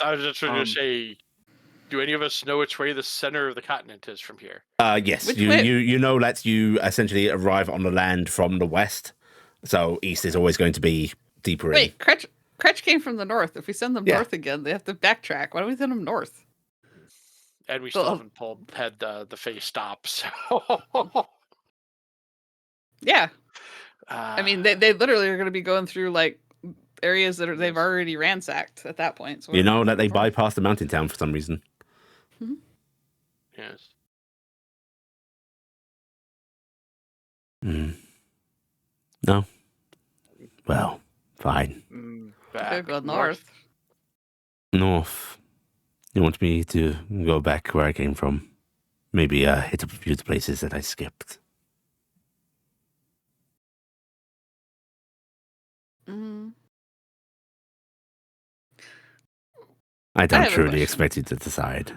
C: I was just going to
B: Um,
C: say, do any of us know which way the center of the continent is from here?
A: Yes,
D: Which
A: you,
D: way-
A: you know that you essentially arrive on the land from the west, so east is always going to be deeper in.
D: Wait, Cratch came from the north. If we send them
A: Yeah.
D: north again, they have to backtrack. Why don't we send them north?
C: And we still
D: Well,
C: haven't had the phase stop, so...
D: Yeah. I mean, they literally are going to be going through like areas that they've already ransacked at that point. So
A: You know that they
D: bypass.
A: bypassed the mountain town for some reason.
C: Yes.
A: No? Well, fine.
D: Could go north.
A: North. You want me to go back where I came from? Maybe hit up a few of the places that I skipped.
D: Mm.
A: I
D: I
A: don't
D: have a
A: truly
D: question.
A: expect you to decide.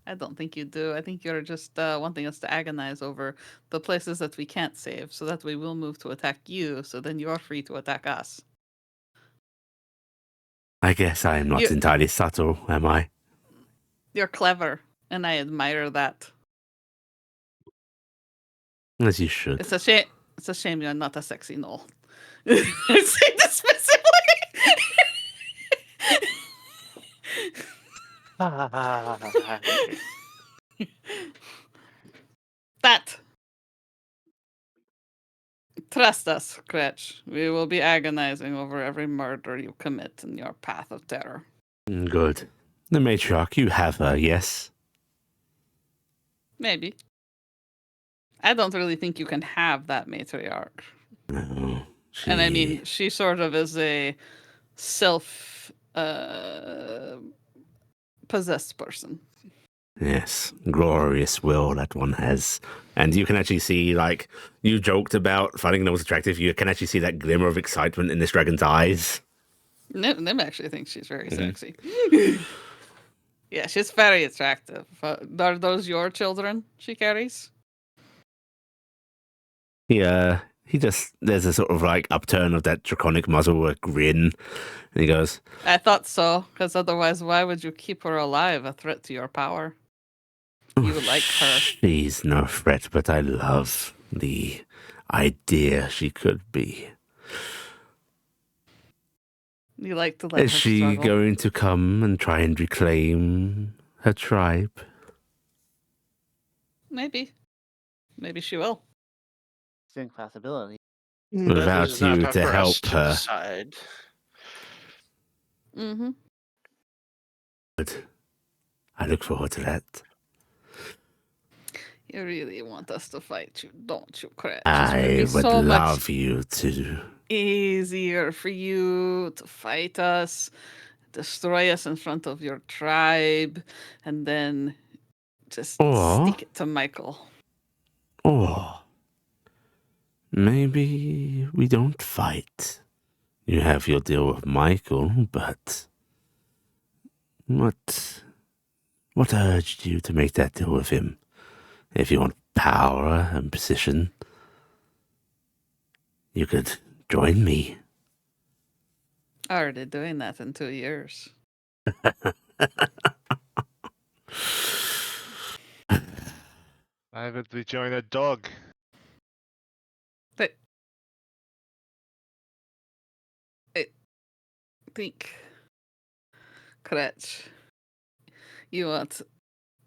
D: I don't think you do. I think you're just wanting us to agonize over the places that we can't save, so that we will move to attack you. So then you're free to attack us.
A: I guess I am not
D: You-
A: entirely subtle, am I?
D: You're clever, and I admire that.
A: As you should.
D: It's a shame. It's a shame you're not a sexy knoll. I say this specifically. That. Trust us, Cratch. We will be agonizing over every murder you commit in your path of terror.
A: Good. The matriarch, you have her, yes?
D: Maybe. I don't really think you can have that matriarch.
A: No.
D: And I mean, she sort of is a self possessed person.
A: Yes, glorious will that one has. And you can actually see, like, you joked about finding those attractive. You can actually see that glimmer of excitement in this dragon's eyes.
D: Nim actually thinks she's very sexy. Yeah, she's very attractive. Are those your children she carries?
A: Yeah, he just, there's a sort of like upturn of that draconic muzzle, a grin. And he goes,
D: I thought so, because otherwise, why would you keep her alive, a threat to your power? You like her.
A: She's no threat, but I love the idea she could be.
D: You like to let
A: Is
D: her
A: she
D: struggle.
A: going to come and try and reclaim her tribe?
D: Maybe. Maybe she will.
G: Distinct possibility.
A: Without
C: That is not
A: you
C: up
A: to
C: for us
A: help
C: to
A: her.
C: decide.
D: Mm-hmm.
A: Good. I look forward to that.
D: You really want us to fight you, don't you, Cratch?
A: I would
D: so
A: love
D: much
A: you to.
D: easier for you to fight us, destroy us in front of your tribe, and then just
A: Or-
D: stick it to Michael.
A: Or maybe we don't fight. You have your deal with Michael, but what urged you to make that deal with him? If you want power and position, you could join me.
D: Already doing that in 2 years.
E: Why would we join a dog?
D: But I think, Cratch, you want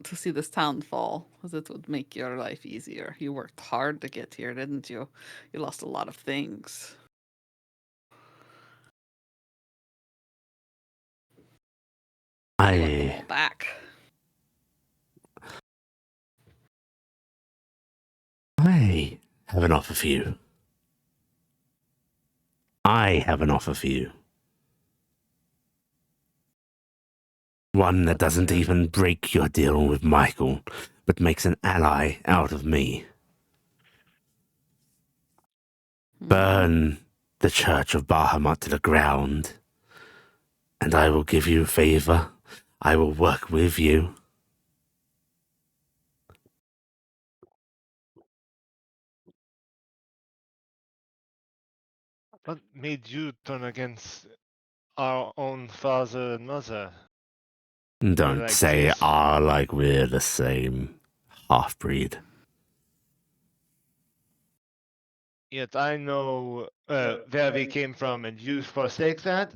D: to see this town fall, because it would make your life easier. You worked hard to get here, didn't you? You lost a lot of things. want them all back.
A: I have an offer for you. I have an offer for you. One that doesn't even break your deal with Michael, but makes an ally out of me. Burn the Church of Bahamut to the ground, and I will give you a favor. I will work with you.
E: What made you turn against our own father and mother?
A: Don't
E: Like
A: say
E: this?
A: like we're the same half-breed.
E: Yet I know where we came from, and you forsake that?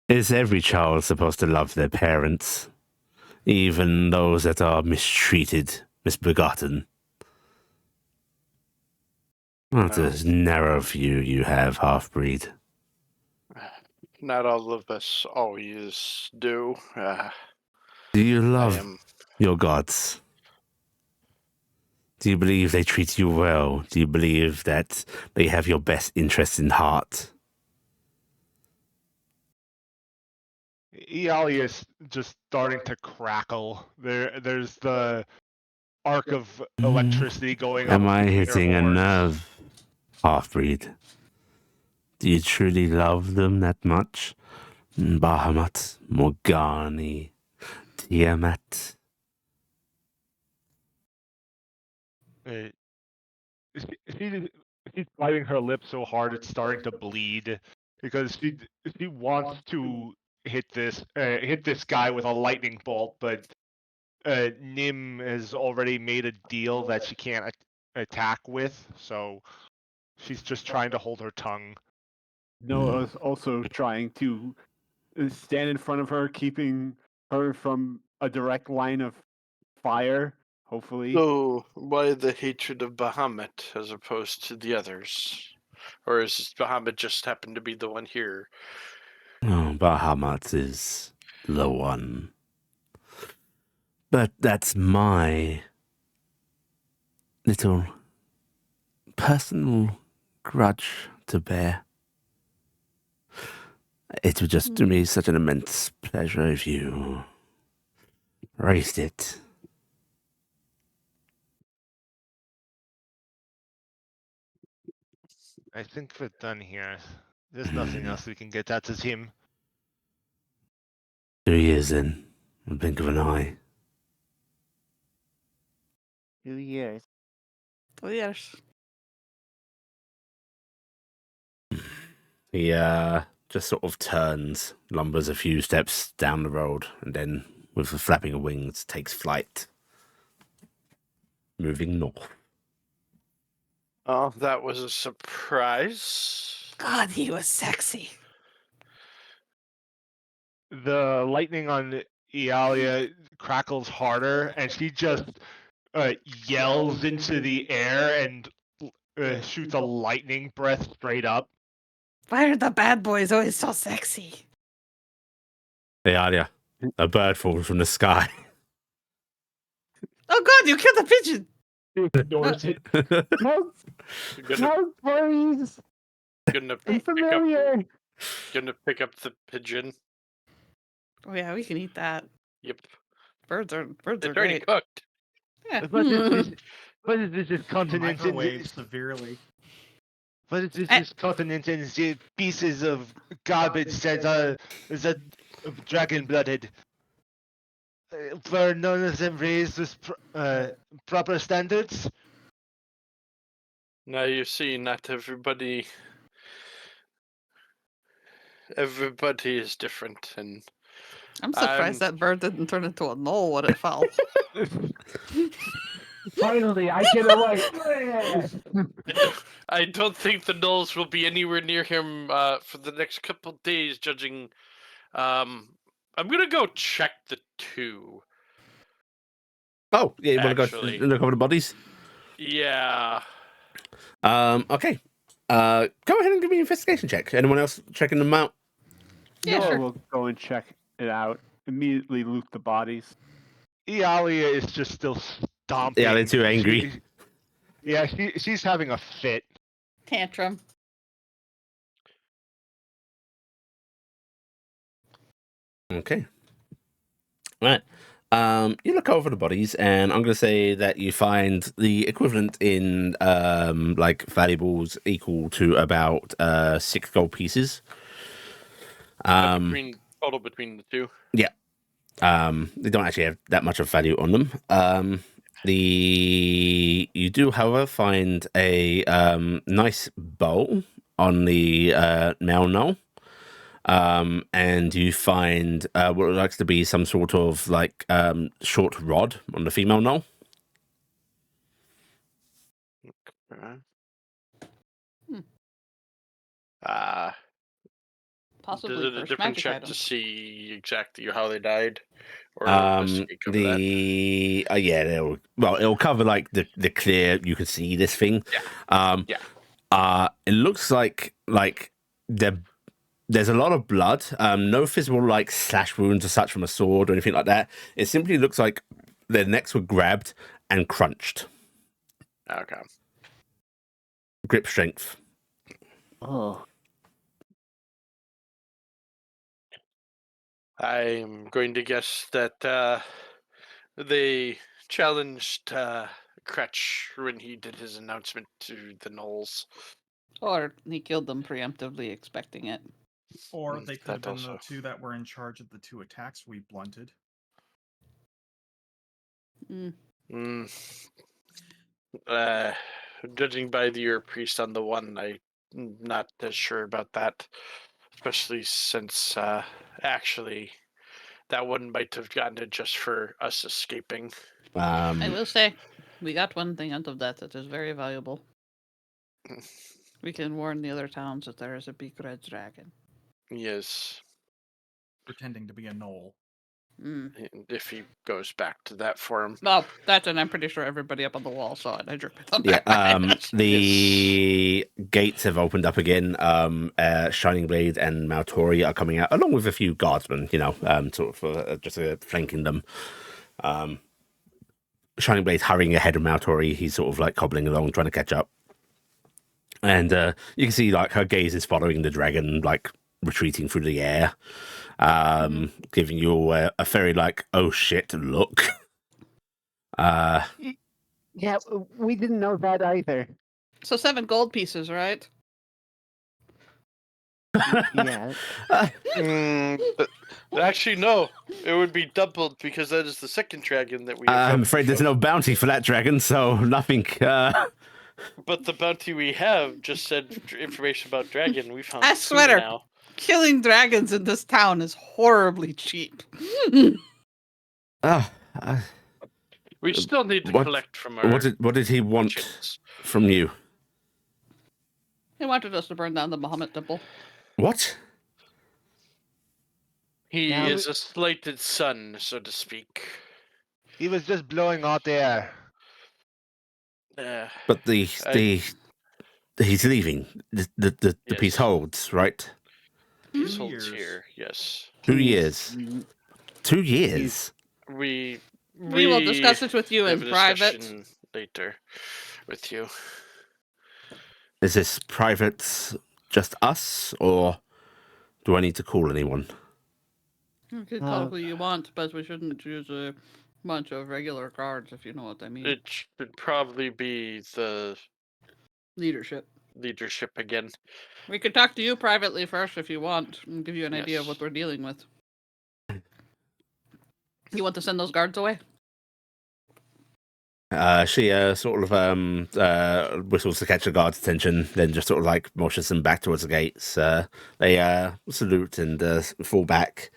A: Is every child supposed to love their parents? Even those that are mistreated, misbegotten? What a narrow view you have, half-breed.
C: Not all of us always do.
A: Do you
C: I
A: love
C: am.
A: your gods? Do you believe they treat you well? Do you believe that they have your best interest in heart?
E: Iala is just starting to crackle. There's the arc of electricity going
A: Am
E: up
A: I
E: between her
A: hitting a
E: horns.
A: nerve, half-breed? Do you truly love them that much? Bahamut, Morgani, Tiamat.
E: She's biting her lip so hard it's starting to bleed because she wants to hit this guy with a lightning bolt, but Nim has already made a deal that she can't attack with, so she's just trying to hold her tongue.
B: Noah's also trying to stand in front of her, keeping her from a direct line of fire, hopefully.
C: So, why the hatred of Bahamut as opposed to the others? Or is Bahamut just happened to be the one here?
A: Oh, Bahamut is the one. But that's my little personal grudge to bear. It would just do me such an immense pleasure if you raised it.
E: I think we're done here. There's nothing else we can get at as him.
A: 2 years in, a blink of an eye.
G: 2 years.
D: 2 years.
A: He just sort of turns, lumbers a few steps down the road, and then, with the flapping of wings, takes flight, moving north.
C: Oh, that was a surprise.
D: God, he was sexy.
E: The lightning on Iala crackles harder, and she just yells into the air and shoots a lightning breath straight up.
D: Why are the bad boys always so sexy?
A: Hey, Alia, a bird falls from the sky.
D: Oh God, you killed a pigeon!
B: Ignores it. No, no, please.
C: Gonna
B: Unfamiliar.
C: pick up the pigeon.
D: Oh yeah, we can eat that.
C: Yep.
D: Birds are
C: It's already
D: great.
C: cooked.
D: Yeah.
E: But is this continent?
F: Microwave severely.
E: But is this continent and the pieces of garbage that are dragon-blooded? Were none of them raised with proper standards?
C: Now you see, not everybody. Everybody is different, and
D: I'm surprised that bird didn't turn into a knoll when it fell.
B: Finally, I get it right.
C: I don't think the gnolls will be anywhere near him for the next couple days. Judging, I'm gonna go check the 2.
A: Oh, yeah, you want to
C: Actually.
A: go look over the bodies?
C: Yeah.
A: Okay. Go ahead and give me an investigation check. Anyone else checking them out?
D: Yeah,
B: Noah
D: sure.
B: will go and check it out. Immediately loot the bodies.
E: Iala is just still stomping.
A: Yeah, they're too angry.
E: She's having a fit.
D: Tantrum.
A: Okay. Right. You look over the bodies, and I'm going to say that you find the equivalent in like valuables equal to about 6 gold pieces.
C: Total between the two.
A: Yeah. They don't actually have that much of value on them. You do, however, find a nice bow on the male null. And you find what likes to be some sort of like short rod on the female null.
D: Possibly
C: Did it a
D: first
C: different
D: magic
C: check
D: item.
C: to see exactly how they died, or does it cover that?
A: It'll cover like the clear. You can see this thing.
C: Yeah.
A: It looks like there's a lot of blood. No visible like slash wounds or such from a sword or anything like that. It simply looks like their necks were grabbed and crunched.
C: Okay.
A: Grip strength.
G: Oh,
C: I'm going to guess that they challenged Kretsch when he did his announcement to the Knolls.
D: Or he killed them preemptively, expecting it.
F: Or they could have
C: That
F: been the
C: also.
F: two that were in charge of the 2 attacks we blunted.
C: Mm. Judging by your priest on the one, I'm not as sure about that. Especially since actually that one might have gotten it just for us escaping.
D: I will say, we got one thing out of that is very valuable. We can warn the other towns that there is a big red dragon.
C: Yes.
F: Pretending to be a knoll.
C: If he goes back to that form.
D: Well, that's and I'm pretty sure everybody up on the wall saw it. I drew it on
A: Yeah,
D: behind us.
A: the gates have opened up again. Shining Blade and Maltori are coming out, along with a few guardsmen, sort of just flanking them. Shining Blade's hurrying ahead of Maltori. He's sort of like cobbling along, trying to catch up. And you can see like her gaze is following the dragon, like retreating through the air, giving you a very like, oh shit look.
G: yeah, we didn't know that either.
D: So 7 gold pieces, right?
G: Yeah.
C: Actually, no. It would be doubled because that is the second dragon that we have
A: I'm
C: found
A: afraid there's
C: before.
A: no bounty for that dragon, so nothing.
C: But the bounty we have just said information about dragon. We found
D: I
C: two
D: swear.
C: now.
D: Killing dragons in this town is horribly cheap.
C: We still need to
A: what-
C: collect from our.
A: What did he want
C: merchants.
A: from you?
D: He wanted us to burn down the Muhammad temple.
A: What?
C: He
G: Now
C: is a slighted son, so to speak.
E: He was just blowing hot air.
A: But he's leaving. The piece
C: Yes.
A: holds, right?
C: He's
F: 2
C: holds
F: years.
C: here. Yes.
A: 2 years. 2 years.
C: We
D: will discuss it with you in
C: have a
D: private.
C: discussion later with you.
A: Is this private, just us, or do I need to call anyone?
D: You can call who you want, but we shouldn't use a bunch of regular guards, if you know what I mean.
C: It should probably be the
D: Leadership.
C: leadership again.
D: We could talk to you privately first if you want, and give you an idea of
C: Yes.
D: what we're dealing with. You want to send those guards away?
A: She sort of whistles to catch the guard's attention, then just sort of like motions them back towards the gates. They salute and fall back,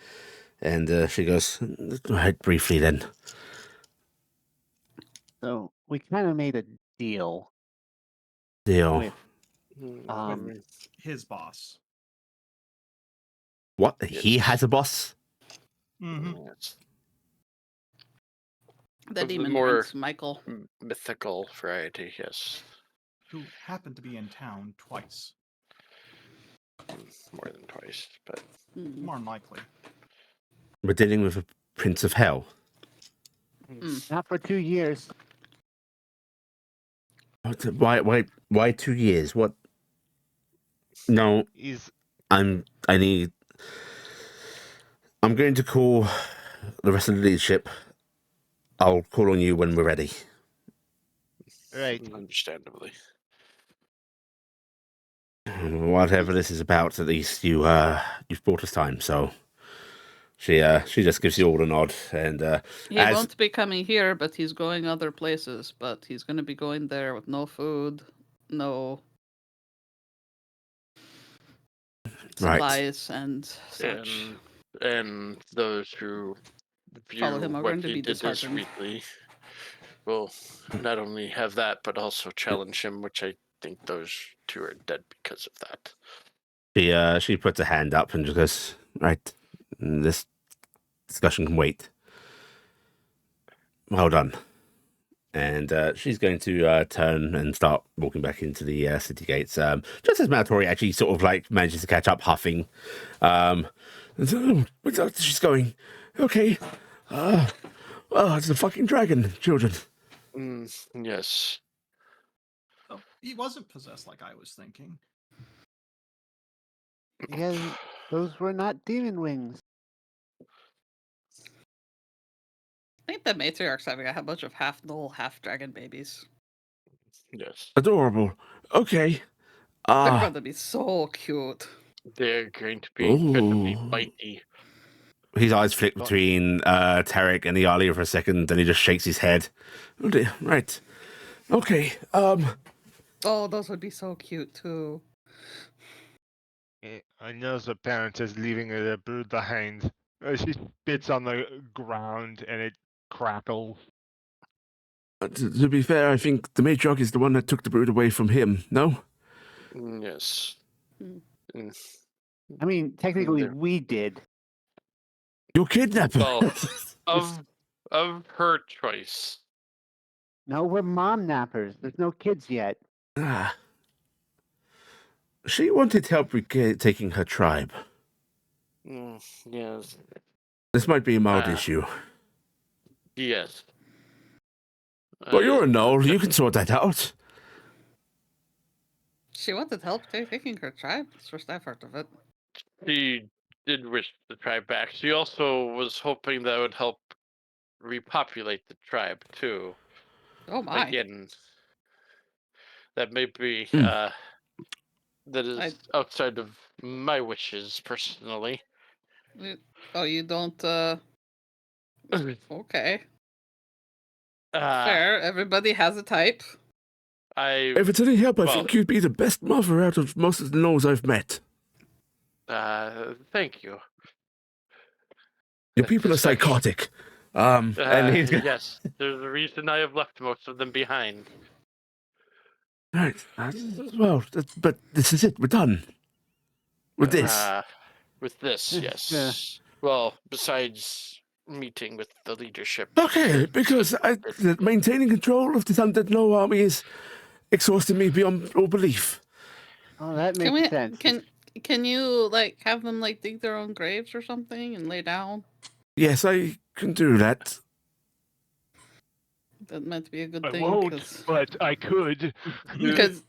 A: and she goes, "Go ahead briefly then."
G: So we kind of made a deal
A: Deal.
G: with
F: With his boss.
A: What? He has a boss?
F: Mm-hmm.
C: Yes.
D: The
C: Of the
D: demon
C: more-
D: prince, Michael.
C: Mythical variety, yes.
F: Who happened to be in town twice.
C: More than twice, but
D: Hmm.
F: More than likely.
A: We're dealing with a Prince of Hell.
G: Not for 2 years.
A: Why 2 years? What? No,
E: Is
A: I'm going to call the rest of the leadership. I'll call on you when we're ready.
E: right.
C: Understandably.
A: Whatever this is about, at least you've bought us time. So she just gives you all a nod, and
D: He
A: as
D: won't be coming here, but he's going other places. But he's going to be going there with no food, no
A: Right.
D: supplies, and such.
C: And those who
D: Follow
C: view
D: him are
C: what
D: going to
C: he
D: be
C: did as
D: disheartened.
C: weekly will not only have that, but also challenge him, which I think those two are dead because of that.
A: she puts a hand up and just goes, right, this discussion can wait. Well done. And she's going to turn and start walking back into the city gates. Just as Maltori actually sort of like manages to catch up, huffing. And so, she's going, okay. Oh, it's a fucking dragon, children.
C: Yes.
F: Oh, he wasn't possessed like I was thinking.
G: Because those were not demon wings.
D: I think the matriarch's having a bunch of half gnoll, half dragon babies.
C: Yes.
A: Adorable. Okay.
D: They're going to be so cute.
C: They're going to be incredibly
A: Ooh.
C: mighty.
A: His eyes flick between Taryc and Iala for a second, then he just shakes his head. Oh dear, right. Okay,
D: Oh, those would be so cute too.
E: I know the parent is leaving the brood behind. She spits on the ground and it crackles.
A: to be fair, I think the matriarch is the one that took the brood away from him, no?
C: Yes.
G: I mean, technically,
C: There-
G: we did.
A: Your kidnapper!
C: Well, of her choice.
G: No, we're mom nappers. There's no kids yet.
A: Ah. She wanted help with taking her tribe.
C: Yes.
A: This might be a mild issue.
C: Yes.
A: But you're a gnoll, you can sort that out.
D: She wanted help taking her tribe. That's the first I've heard of it.
C: She did wish the tribe back. She also was hoping that would help repopulate the tribe too.
D: Oh my.
C: Again, that may be that is outside of my wishes personally.
D: You don't okay.
C: Uh,
D: Fair. Everybody has a type.
A: If it's any help, I think you'd be the best mother out of most of the gnolls I've met.
C: Thank you.
A: Your people are psychotic. And he's
C: yes, there's a reason I have left most of them behind.
A: Right. Well, but this is it. We're done. With this.
C: With this, yes. Well, besides meeting with the leadership.
A: Okay, because maintaining control of this undead gnoll army is exhausting me beyond all belief.
G: Oh, that makes sense.
D: Can you like have them like dig their own graves or something and lay down?
A: Yes, I can do that.
D: That might be a good
E: I
D: thing.
E: won't, but I could.
D: Because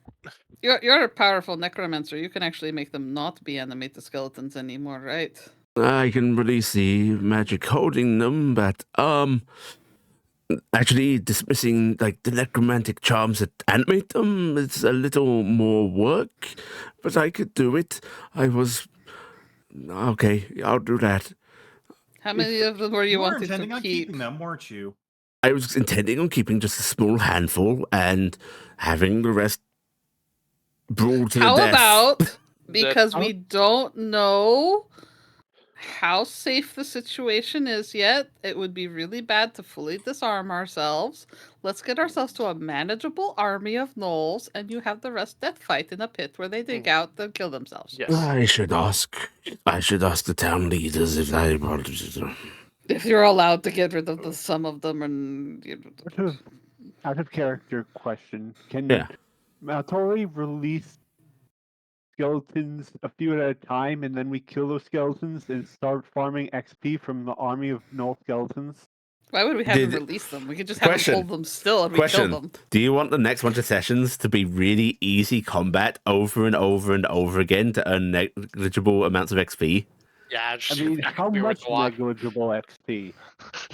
D: you're a powerful necromancer. You can actually make them not be animated skeletons anymore, right?
A: I can release the magic holding them, but actually dismissing like the necromantic charms that animate them is a little more work, but I could do it. Okay, I'll do that.
D: How many of them were you wanting
F: intending
D: to
F: on
D: keep?
F: keeping them, weren't you?
A: I was intending on keeping just a small handful and having the rest brawl to the death.
D: How about, because we don't know how safe the situation is yet, it would be really bad to fully disarm ourselves. Let's get ourselves to a manageable army of gnolls, and you have the rest death fight in a pit where they dig out and kill themselves.
C: Yes.
A: I should ask the town leaders if they want to.
D: If you're allowed to get rid of some of them, and
B: Out of character question: Can Tori release skeletons a few at a time, and then we kill those skeletons and start farming XP from the army of null skeletons?
D: Why would we have them
A: Did-
D: release them? We could just have
A: Question.
D: them hold them still and we kill
A: Question:
D: them.
A: do you want the next bunch of sessions to be really easy combat over and over and over again to earn negligible amounts of XP?
C: Yeah,
B: I
C: just,
B: mean,
C: that
B: how
C: could be worth
B: much
C: a lot.
B: negligible XP?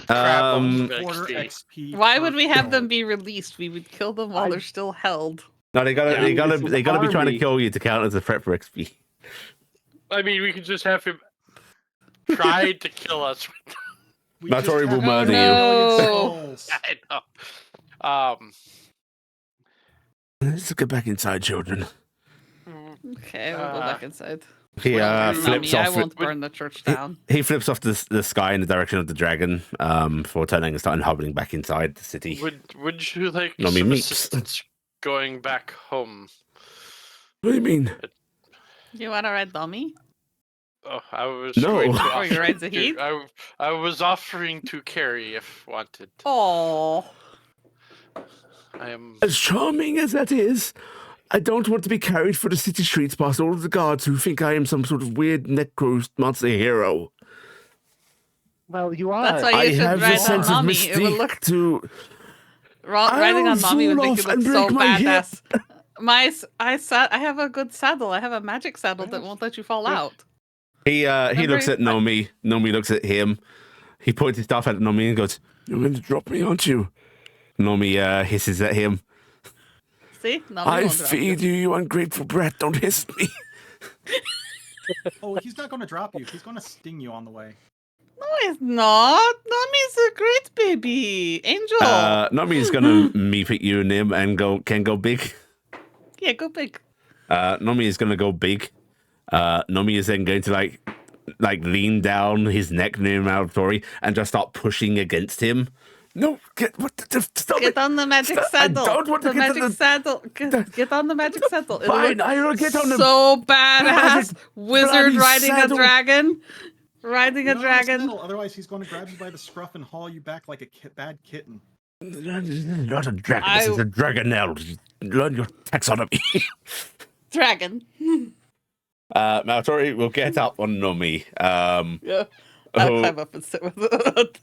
C: Crap
A: Um,
C: loads of
F: Quarter
C: XP.
F: XP.
D: Why
F: per
D: would we have
F: kill.
D: them be released? We would kill them while
B: I-
D: they're still held.
A: No, they gotta,
C: Yeah.
A: they gotta,
B: It's an
A: they gotta be trying to
B: army.
A: kill you to count as a threat for XP.
C: I mean, we could just have him try to kill us.
F: We
A: That's
F: just
A: already
F: have
A: will murder
D: you.
F: million skulls.
C: I know.
A: Let's get back inside, children.
D: Okay, we'll go back inside.
A: He
C: Well,
A: flips
D: Sammi, I
A: off.
D: won't burn the church down.
A: He flips off the sky in the direction of the dragon. Before turning and starting hobbling back inside the city.
C: Would you like
A: No, me
C: some
A: meeps.
C: assistance going back home?
A: What do you mean?
D: You want to ride dummy?
C: Oh, I was
A: No.
C: going to
D: Or you
C: offer
D: ride the
C: to-
D: heat?
C: I was offering to carry if wanted.
D: Oh,
C: I am.
A: As charming as that is, I don't want to be carried for the city streets past all of the guards who think I am some sort of weird necro monster hero.
B: Well, you are.
D: that's why
A: I
D: you should
A: have the
D: ride on
A: sense of
D: Nami. It would
A: mystique
D: look
A: to.
D: riding on
A: I'll
D: Nami would
A: fall
D: make you
A: off
D: look
A: and
D: so
A: break my hip.
D: badass. I have a good saddle. I have a magic saddle that won't let you fall out.
A: He looks
D: Remember-
A: at Nomi. Nomi looks at him. He points his staff at Nomi and goes, "You're going to drop me, aren't you?" Nomi hisses at him.
D: See, Nami
A: I
D: won't drop
A: feed you, you ungrateful brat. Don't hiss at me.
F: Oh, he's not going to drop you. He's going to sting you on the way.
D: No, he's not. Nami's a great baby angel.
A: Nomi's gonna meep at you and him and can go big.
D: Yeah, go big.
A: Nomi is gonna go big. Nomi is then going to like lean down his neck near Maltori and just start pushing against him. No, stop
D: Get
A: it.
D: on the magic
A: Stop- I
D: saddle.
A: don't want to
D: the
A: get to
D: magic
A: the-
D: saddle. Get on the magic saddle. It'll
A: Fine,
D: look
A: I will get on the
D: so badass.
A: magic
D: Wizard
A: bloody
D: riding
A: saddle.
D: a dragon. Riding a
F: No,
D: dragon.
F: settle, otherwise, he's going to grab you by the scruff and haul you back like a bad kitten.
A: This is not a dragon. This is a dragonelle. Learn your taxonomy.
D: Dragon.
A: Maltori will get up on Nomi.
D: Yeah. I'll
A: who-
D: climb up and sit with it.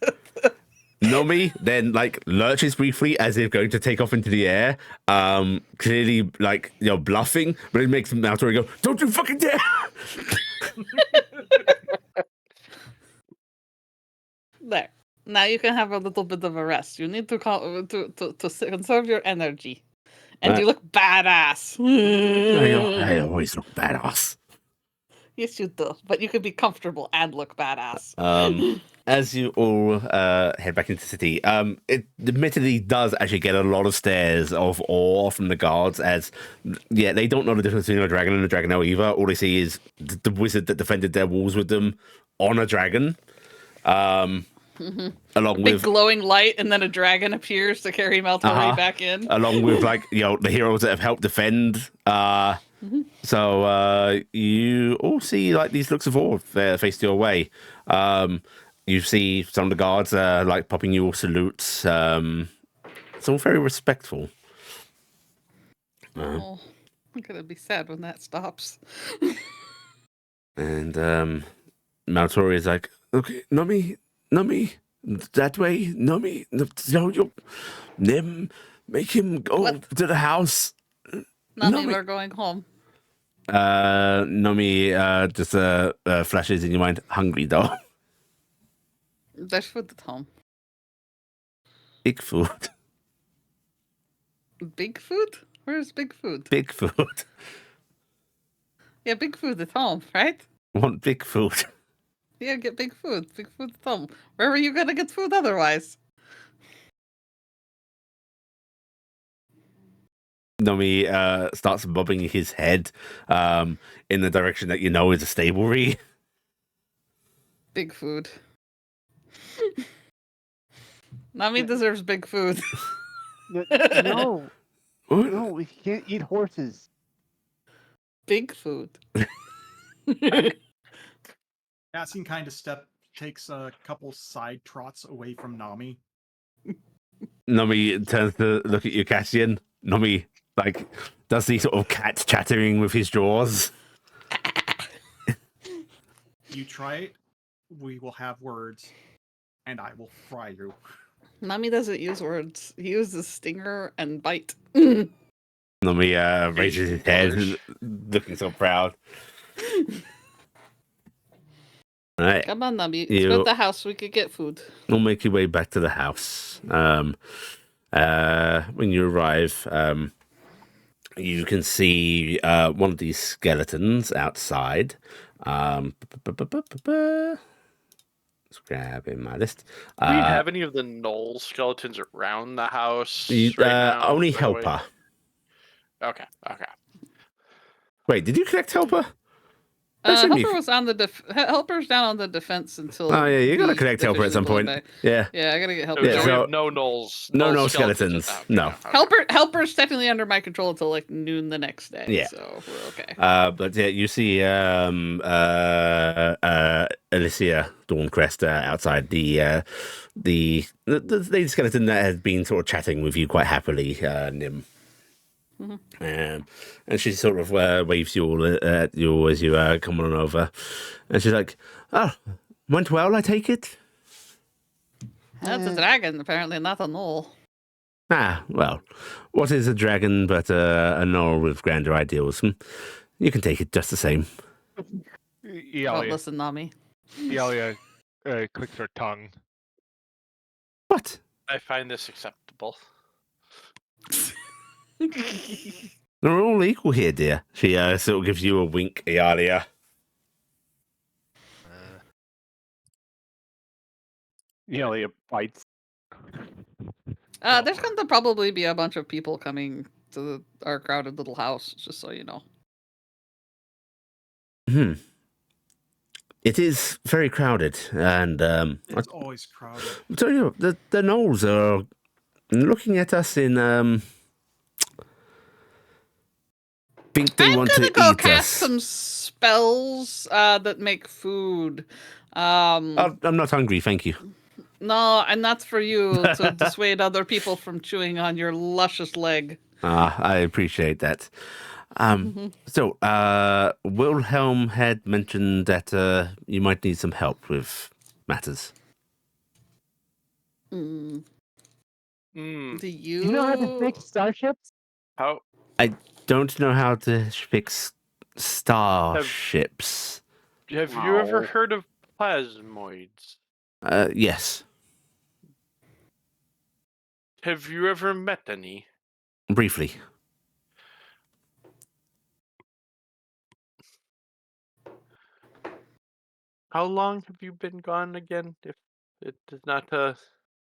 A: Nomi then lurches briefly as if going to take off into the air. Clearly bluffing, but it makes Maltori go, "Don't you fucking dare!"
D: There. Now you can have a little bit of a rest. You need to conserve your energy. And you look badass.
A: I always look badass.
D: Yes, you do. But you can be comfortable and look badass.
A: As you all head back into the city, it admittedly does actually get a lot of stares of awe from the guards, as they don't know the difference between a dragon and a dragonelle either. All they see is the wizard that defended their walls with them on a dragon. Along
D: Big
A: with
D: glowing light, and then a dragon appears to carry Maltori back in.
A: along with the heroes that have helped defend. So you all see these looks of awe faced your way. You see some of the guards popping you all salutes. It's all very respectful.
D: Oh, I'm gonna be sad when that stops.
A: And Maltori is like, "Okay, Nomi, that way, Nomi, no, Nim, make him go
D: What?
A: to the house."
D: Nami,
A: Nomi.
D: we're going home.
A: Nomi just flashes in your mind, hungry though.
D: There's food at home.
A: Big food.
D: Big food? Where's big food?
A: Big food.
D: Yeah, big food at home, right?
A: Want big food.
D: Yeah, get big food. Big food at home. Where were you gonna get food otherwise?
A: Nomi starts bobbing his head in the direction that you know is a stablery.
D: Big food. Nami deserves big food.
B: No,
A: What?
B: no, we can't eat horses.
D: Big food.
F: Cassian kind of takes a couple side trots away from Nami.
A: Nomi turns to look at you, Cassian. Nomi does the sort of cat chattering with his jaws.
F: you try it, we will have words, and I will fry you.
D: Nami doesn't use words. He uses stinger and bite.
A: Nami raises his head,
C: Brothers.
A: looking so proud. All right,
D: Come on, Nami. It's
A: You-
D: about the house. We could get food.
A: we'll make your way back to the house. When you arrive, you can see one of these skeletons outside. Let's grab in my list.
C: Do we have any of the knoll skeletons around the house
A: You-
C: right now?
A: only
C: by the way?
A: Helper.
C: Okay.
A: Wait, did you collect Helper? I assume
D: Helper
A: you-
D: was on the Helper's down on the defense until.
A: Oh yeah, you gotta
D: we
A: collect Helper at some
D: officially
A: point.
D: pull it back.
A: Yeah.
D: Yeah, I gotta get Helper.
C: So,
A: Yeah,
C: so
D: down.
C: we
A: so-
C: have no gnolls.
A: No
C: knoll
A: gnoll
C: at
A: skeletons,
C: the house.
A: no.
C: Okay.
D: Helper's technically under my control until like noon the next day.
A: Yeah.
D: So we're okay.
A: But yeah, you see Alicia Dawn-Crest outside the lady skeleton that has been sort of chatting with you quite happily, Nim. And she sort of waves you all at you as you come on over, and she's like, "Oh, went well, I take it."
D: That's a dragon, apparently, not a gnoll.
A: Ah, well, what is a dragon but a gnoll with grander ideals? You can take it just the same.
D: Oh,
E: Iala,
D: listen, Nami.
E: Iala clicks her tongue.
A: What?
C: I find this acceptable.
A: We're all equal here, dear. She sort of gives you a wink, Iala.
B: Iala bites.
D: There's going to probably be a bunch of people coming to our crowded little house, just so you know.
A: It is very crowded, and
F: It's always crowded.
A: I'll tell you, the gnolls are looking at us in think they
D: I'm
A: want
D: gonna
A: to
D: go
A: eat
D: cast
A: us.
D: some spells that make food.
A: I'm not hungry, thank you.
D: No, and that's for you to dissuade other people from chewing on your luscious leg.
A: I appreciate that. So, Wilhelm had mentioned that you might need some help with matters.
D: Mm.
C: Hmm.
D: Do you?
G: You know how to fix starships?
C: How?
A: Don't know how to fix starships.
C: Have you ever
B: Ow.
C: heard of plasmoids?
A: Yes,
C: Have you ever met any?
A: briefly.
C: How long have you been gone again? If it is not
A: What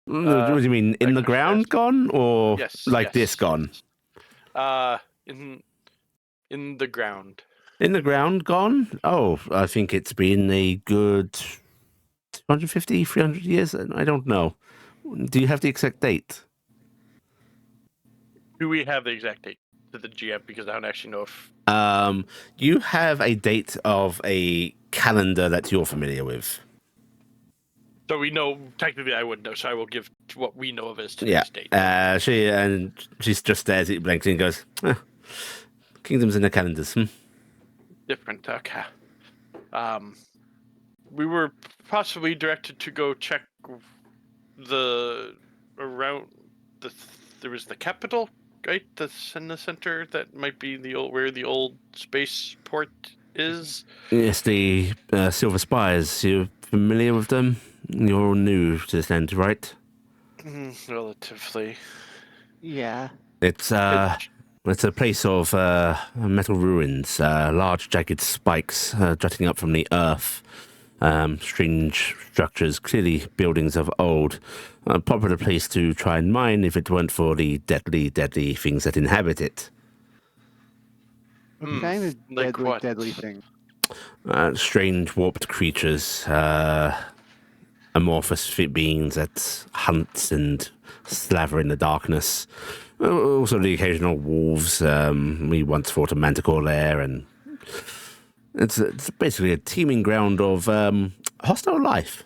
A: do you mean? In the
C: question
A: ground
C: asked.
A: gone, or
C: yes,
A: like
C: yes,
A: this gone?
C: In the ground.
A: In the ground gone? Oh, I think it's been a good 250, 300 years. I don't know. Do you have the exact date?
C: Do we have the exact date to the GM? Because I don't actually know if
A: You have a date of a calendar that you're familiar with.
C: so. We know technically. I would know, so I will give what we know of as today's date.
A: She's just stares at you blankly and goes, "Kingdoms in the calendars."
C: Different. Okay. We were possibly directed to go check there was the capital, right? That's in the center. That might be where the old spaceport is.
A: Yes, the Silver Spires. You're familiar with them? You're all new to this end, right?
C: Relatively.
G: Yeah.
A: It's a place of metal ruins, large jagged spikes jutting up from the earth. Strange structures, clearly buildings of old. A popular place to try and mine if it weren't for the deadly, deadly things that inhabit it.
G: What kind of
C: Like
G: deadly,
C: what?
G: deadly thing?
A: Strange, warped creatures, amorphous beings that hunt and slaver in the darkness. Also, the occasional wolves. We once fought a manticore there, and it's basically a teeming ground of hostile life.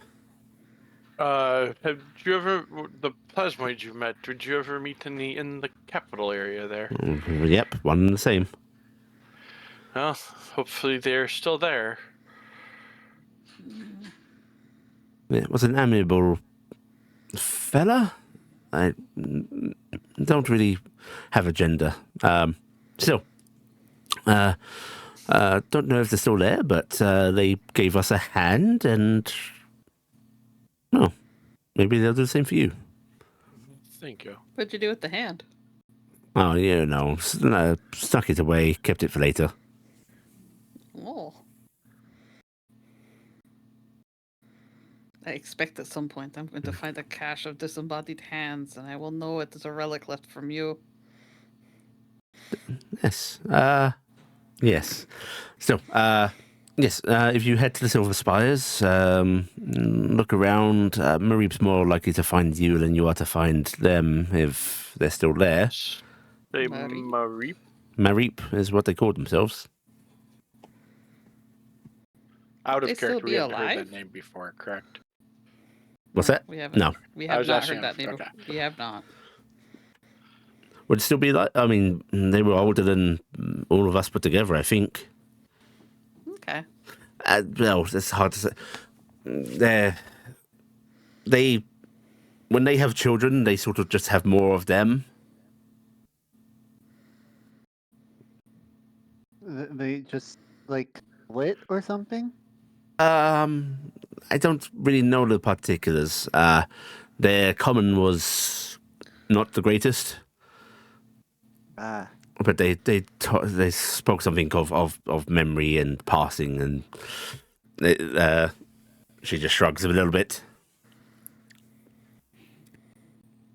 C: Have you ever the plasmoids you met? Did you ever meet any in the capital area there?
A: Yep, one and the same.
C: Well, hopefully they're still there.
A: Yeah, was an amiable fella. I don't really have a gender. Still, don't know if they're still there, but they gave us a hand, and well, maybe they'll do the same for you.
C: Thank you.
D: What'd you do with the hand?
A: Oh, you know, stuck it away, kept it for later.
D: Oh. I expect at some point I'm going to find a cache of disembodied hands, and I will know it is a relic left from you.
A: Yes. Yes. Still, yes. If you head to the Silver Spires, look around. Marip's more likely to find you than you are to find them if they're still there.
C: Say Marie.
A: Marip is what they call themselves.
C: Out
D: They
C: of
D: still
C: character,
D: be
C: we haven't heard
D: alive?
C: that name before, correct?
A: What's that?
D: We haven't.
A: No.
D: We
C: I
D: have
C: was
D: not
C: asking
D: heard that
C: him,
D: name.
C: okay.
D: We have not.
A: Would it still be like? I mean, they were older than all of us put together, I think.
D: Okay.
A: Well, it's hard to say. They when they have children, they sort of just have more of them.
G: They just like split or something?
A: I don't really know the particulars. Their common was not the greatest,
G: Ah,
A: but they spoke something of memory and passing, and she just shrugs a little bit.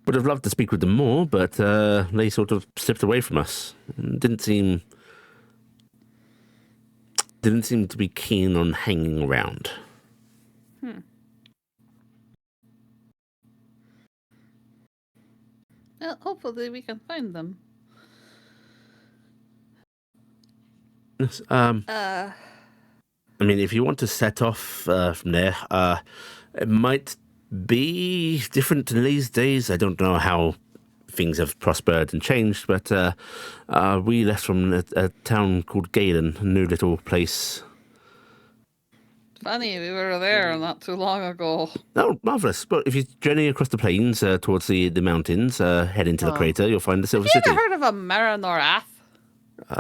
A: Would have loved to speak with them more, but they sort of slipped away from us. Didn't seem to be keen on hanging around.
D: Well, hopefully we can find them.
A: Yes,
D: Uh,
A: I mean, if you want to set off from there, it might be different in these days. I don't know how things have prospered and changed, but we left from a town called Galen, a new little place.
D: funny, we were there not too long ago.
A: Oh, marvellous. But if you journey across the plains towards the mountains, head into the
G: Oh.
A: crater, you'll find the Silver
D: Have you
A: City.
D: ever heard of a Maranorath?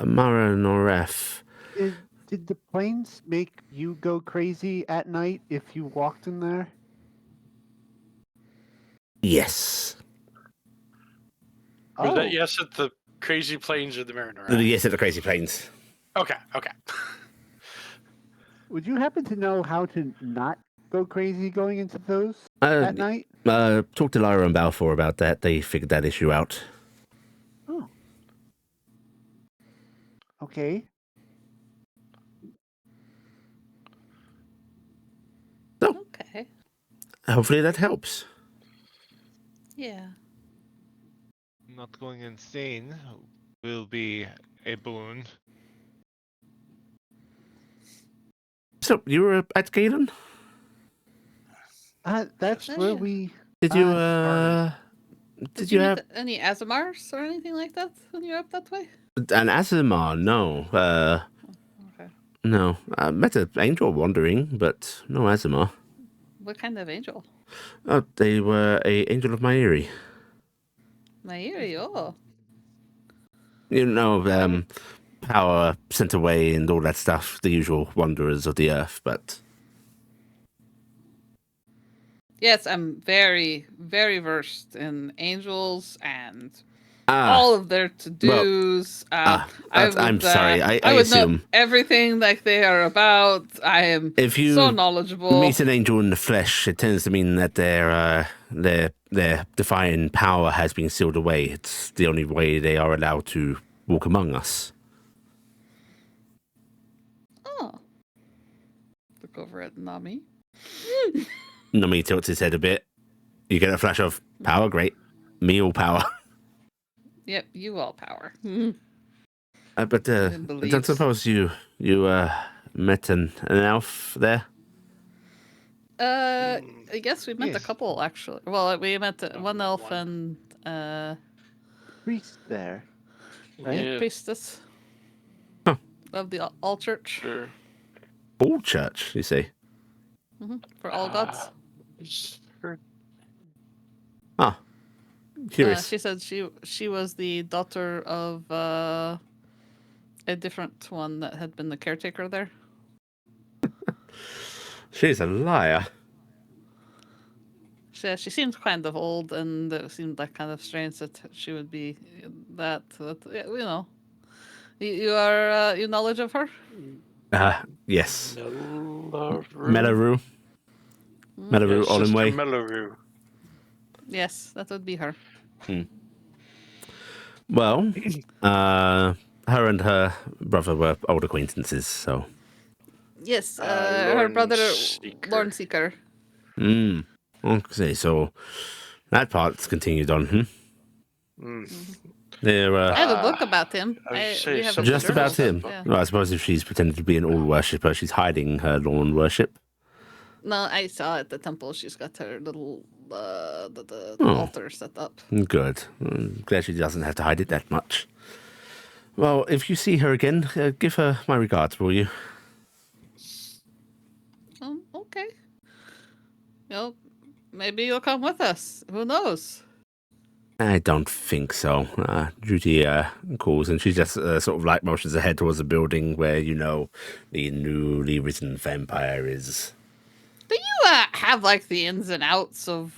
A: Mara Noref.
G: did the planes make you go crazy at night if you walked in there?
A: Yes.
C: Was
G: Oh,
C: that yes at the Crazy Plains or the Mariner?
A: Yes, at the Crazy Plains.
C: Okay.
G: would you happen to know how to not go crazy going into those
A: Uh,
G: at night?
A: Talked to Lyra and Balfour about that. They figured that issue out.
G: Oh. Okay.
D: Okay.
A: Hopefully that helps.
D: Yeah.
E: Not going insane will be a boon.
A: So, you were at Galen?
G: That's
D: Oh,
G: where
D: yeah.
G: we.
A: Did you,
G: started.
A: did you have
D: any Azamars or anything like that when you're up that way?
A: an Azimar? No.
D: Okay.
A: No. I met an angel wandering, but no Azimar.
D: What kind of angel?
A: Oh, they were a angel of Mairi.
D: Mairi, oh.
A: You know, power sent away and all that stuff, the usual wanderers of the earth, but...
D: Yes, I'm very, very versed in angels and all of their to-dos.
A: I'm sorry, I
D: would know
A: assume.
D: everything like they are about. I am
A: If you
D: so knowledgeable.
A: meet an angel in the flesh, it tends to mean that their divine power has been sealed away. It's the only way they are allowed to walk among us.
D: Oh. Look over at Nami.
A: Nami tilts his head a bit. You get a flash of power, great. Me all power.
D: Yep, you all power.
A: But I don't
D: beliefs.
A: suppose you met an elf there?
D: I guess we met
E: Yes.
D: a couple actually. Well, we met one elf and
G: Priest there. Right?
C: Yeah,
D: priestess
A: Huh.
D: of the All Church.
C: sure.
A: All church, you say?
D: For all gods.
A: Ah, curious.
D: She said she was the daughter of a different one that had been the caretaker there.
A: She's a liar.
D: She seems kind of old, and it seemed like kind of strange that she would be that. Yeah, you know, you are you knowledge of her?
A: Yes.
C: Mellaroo.
A: Melaroo. Melaroo
C: Yes,
A: all in
C: Sister
A: way.
C: Mellaroo.
D: Yes, that would be her.
A: Well, her and her brother were old acquaintances, so.
D: Yes, her brother,
C: Lornseeker.
D: Lornseeker.
A: Okay, so that part's continued on,
C: Mm.
A: They're
D: I have a book about him.
C: I was
D: We have
C: some
D: a
A: just
C: journal
A: about
D: journal.
A: him.
C: stuff.
D: Yeah.
A: Well, I suppose if she's pretending to be an all worshipper, she's hiding her Lorn worship.
D: No, I saw at the temple. She's got her little the
A: Oh.
D: altar set up.
A: Good. Glad she doesn't have to hide it that much. Well, if you see her again, give her my regards, will you?
D: Okay. Maybe you'll come with us. Who knows?
A: I don't think so. Judy calls, and she just sort of like motions her head towards the building where, the newly risen vampire is.
D: Do you have like the ins and outs of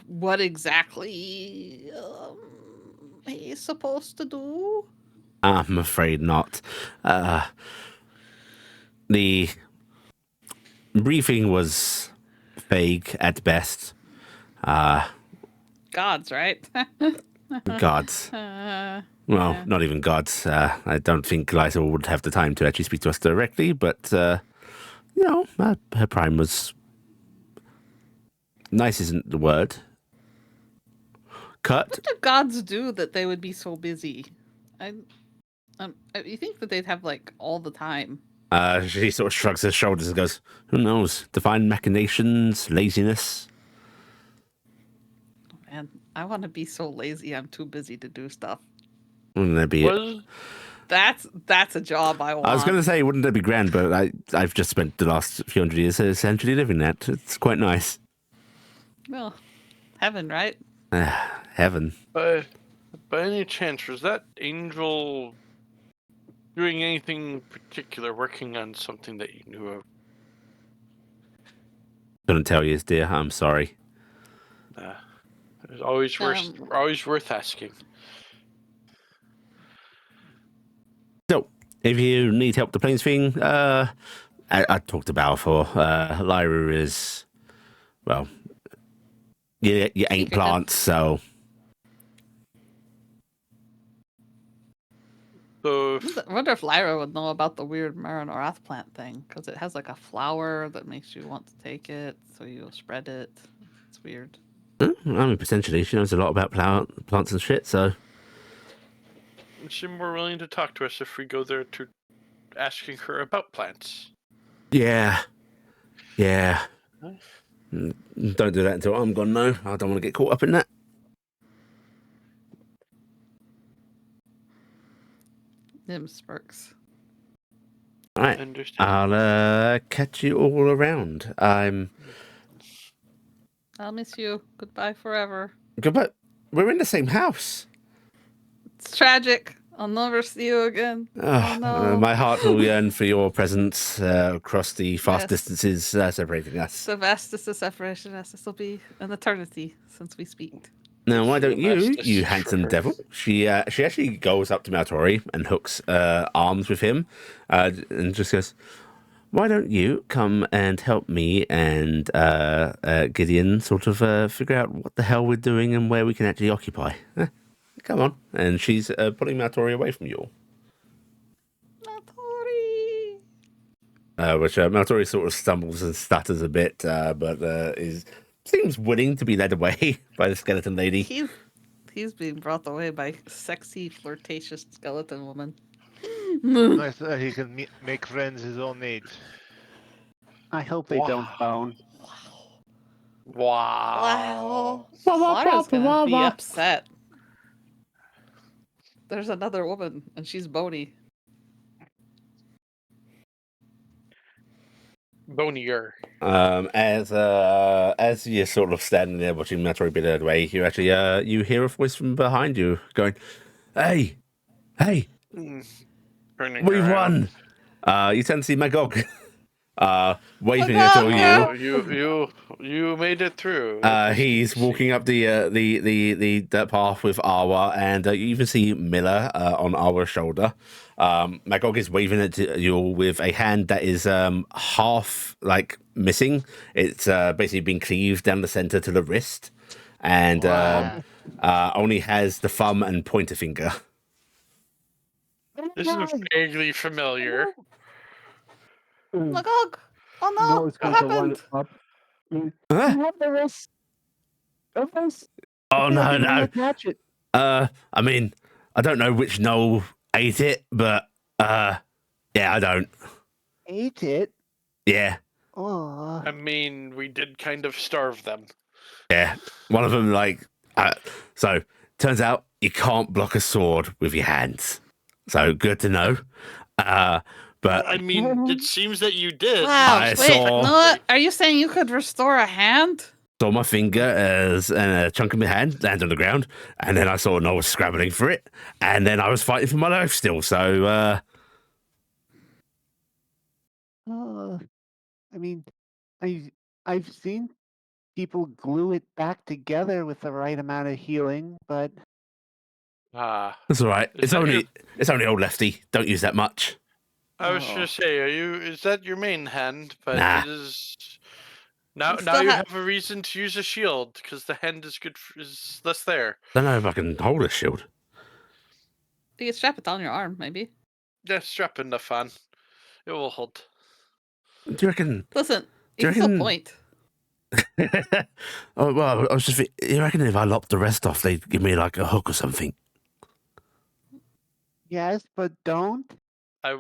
D: what exactly he's supposed to do?
A: I'm afraid not. The briefing was vague at best.
D: Gods, right?
A: Gods. Well, not even gods. I don't think Lysa would have the time to actually speak to us directly, but, her prime was... Nice isn't the word. Cut.
D: What do gods do that they would be so busy? You think that they'd have like all the time?
A: She sort of shrugs her shoulders and goes, who knows? Divine machinations, laziness.
D: Man, I want to be so lazy. I'm too busy to do stuff.
A: Wouldn't that be it?
D: That's a job I want.
A: I was going to say, wouldn't that be grand, but I've just spent the last few hundred years essentially living that. It's quite nice.
D: Well, heaven, right?
A: Heaven.
C: By any chance, was that angel doing anything particular, working on something that you knew of?
A: Couldn't tell you, dear. I'm sorry.
C: It's always worth asking.
A: So, if you need help with the planes thing, I talked to Balfour. Lyra is, well, you ain't plants, so.
C: So,
D: I wonder if Lyra would know about the weird Marinorath plant thing, because it has like a flower that makes you want to take it, so you spread it. It's weird.
A: I mean, potentially, she knows a lot about plants and shit, so.
C: she's more willing to talk to us if we go there to asking her about plants.
A: Yeah. Don't do that until I'm gone, no. I don't want to get caught up in that.
D: Nim smirks.
A: All right.
C: Understand.
A: I'll catch you all around.
D: I'll miss you. Goodbye forever.
A: Goodbye. We're in the same house.
D: It's tragic. I'll never see you again.
A: Oh,
D: no.
A: My heart will yearn for your presence across the vast distances separating us.
D: The vastest of separation us. This will be an eternity since we speak.
A: Now, why don't you handsome devil? She actually goes up to Maltori and hooks arms with him and just goes, why don't you come and help me and Gideon sort of figure out what the hell we're doing and where we can actually occupy? Come on. And she's pulling Maltori away from you all.
D: Maltori!
A: Which Maltori sort of stumbles and stutters a bit, but seems willing to be led away by the skeleton lady.
D: He's being brought away by sexy, flirtatious skeleton woman.
E: Nice that he can make friends his own age.
G: I hope they don't bone.
C: Wow.
D: Clara's gonna be upset. There's another woman, and she's bony.
C: Bonier.
A: As you're sort of standing there watching Metroid be led away, you actually you hear a voice from behind you going, "Hey, hey,
C: Turning
A: we've
C: around.
A: won!" You tend to see Magog waving
D: Magog,
A: at all
D: yeah.
A: you.
C: You made it through. That was good
A: He's
C: to
A: walking
C: see.
A: up the path with Awa, and you even see Miller on Awa's shoulder. Magog is waving at you all with a hand that is half like missing. It's basically been cleaved down the center to the wrist, and only has the thumb and pointer finger.
C: This is vaguely familiar.
D: Magog! Oh no!
B: Noah's
D: What
B: going to run
D: happened?
B: up. You
A: Huh?
B: have the rest of this?
A: Oh
B: I feel like
A: no,
B: you
A: no.
B: reattach it.
A: I mean, I don't know which Noel ate it, but yeah, I don't.
G: Ate it.
A: Yeah.
G: Oh.
C: I mean, we did kind of starve them.
A: Yeah, one of them so turns out you can't block a sword with your hands. So good to know. But
C: I mean, it seems that you did.
D: Wow,
A: I
D: wait,
A: saw-
D: Noah, are you saying you could restore a hand?
A: saw my finger and a chunk of my hand land on the ground, and then I saw Noel scrabbling for it, and then I was fighting for my life still. So
G: I mean, I've seen people glue it back together with the right amount of healing, but
A: that's all right.
C: Is that
A: It's only old Lefty. Don't use that much.
C: I was
G: Oh.
C: gonna say, is that your main hand? But
A: Nah.
C: it is. Now
D: Still
C: you
D: ha-
C: have a reason to use a shield because the hand is is less there.
A: Don't know if I can hold a shield.
D: You could strap it on your arm, maybe.
C: Yeah, strap in the fan. It will hold.
A: Do you reckon?
D: Listen,
A: Do
D: you
A: you
D: can still
A: reckon-
D: point.
A: Oh well, I was just. You reckon if I lopped the rest off, they'd give me like a hook or something?
G: yes, but don't.
C: I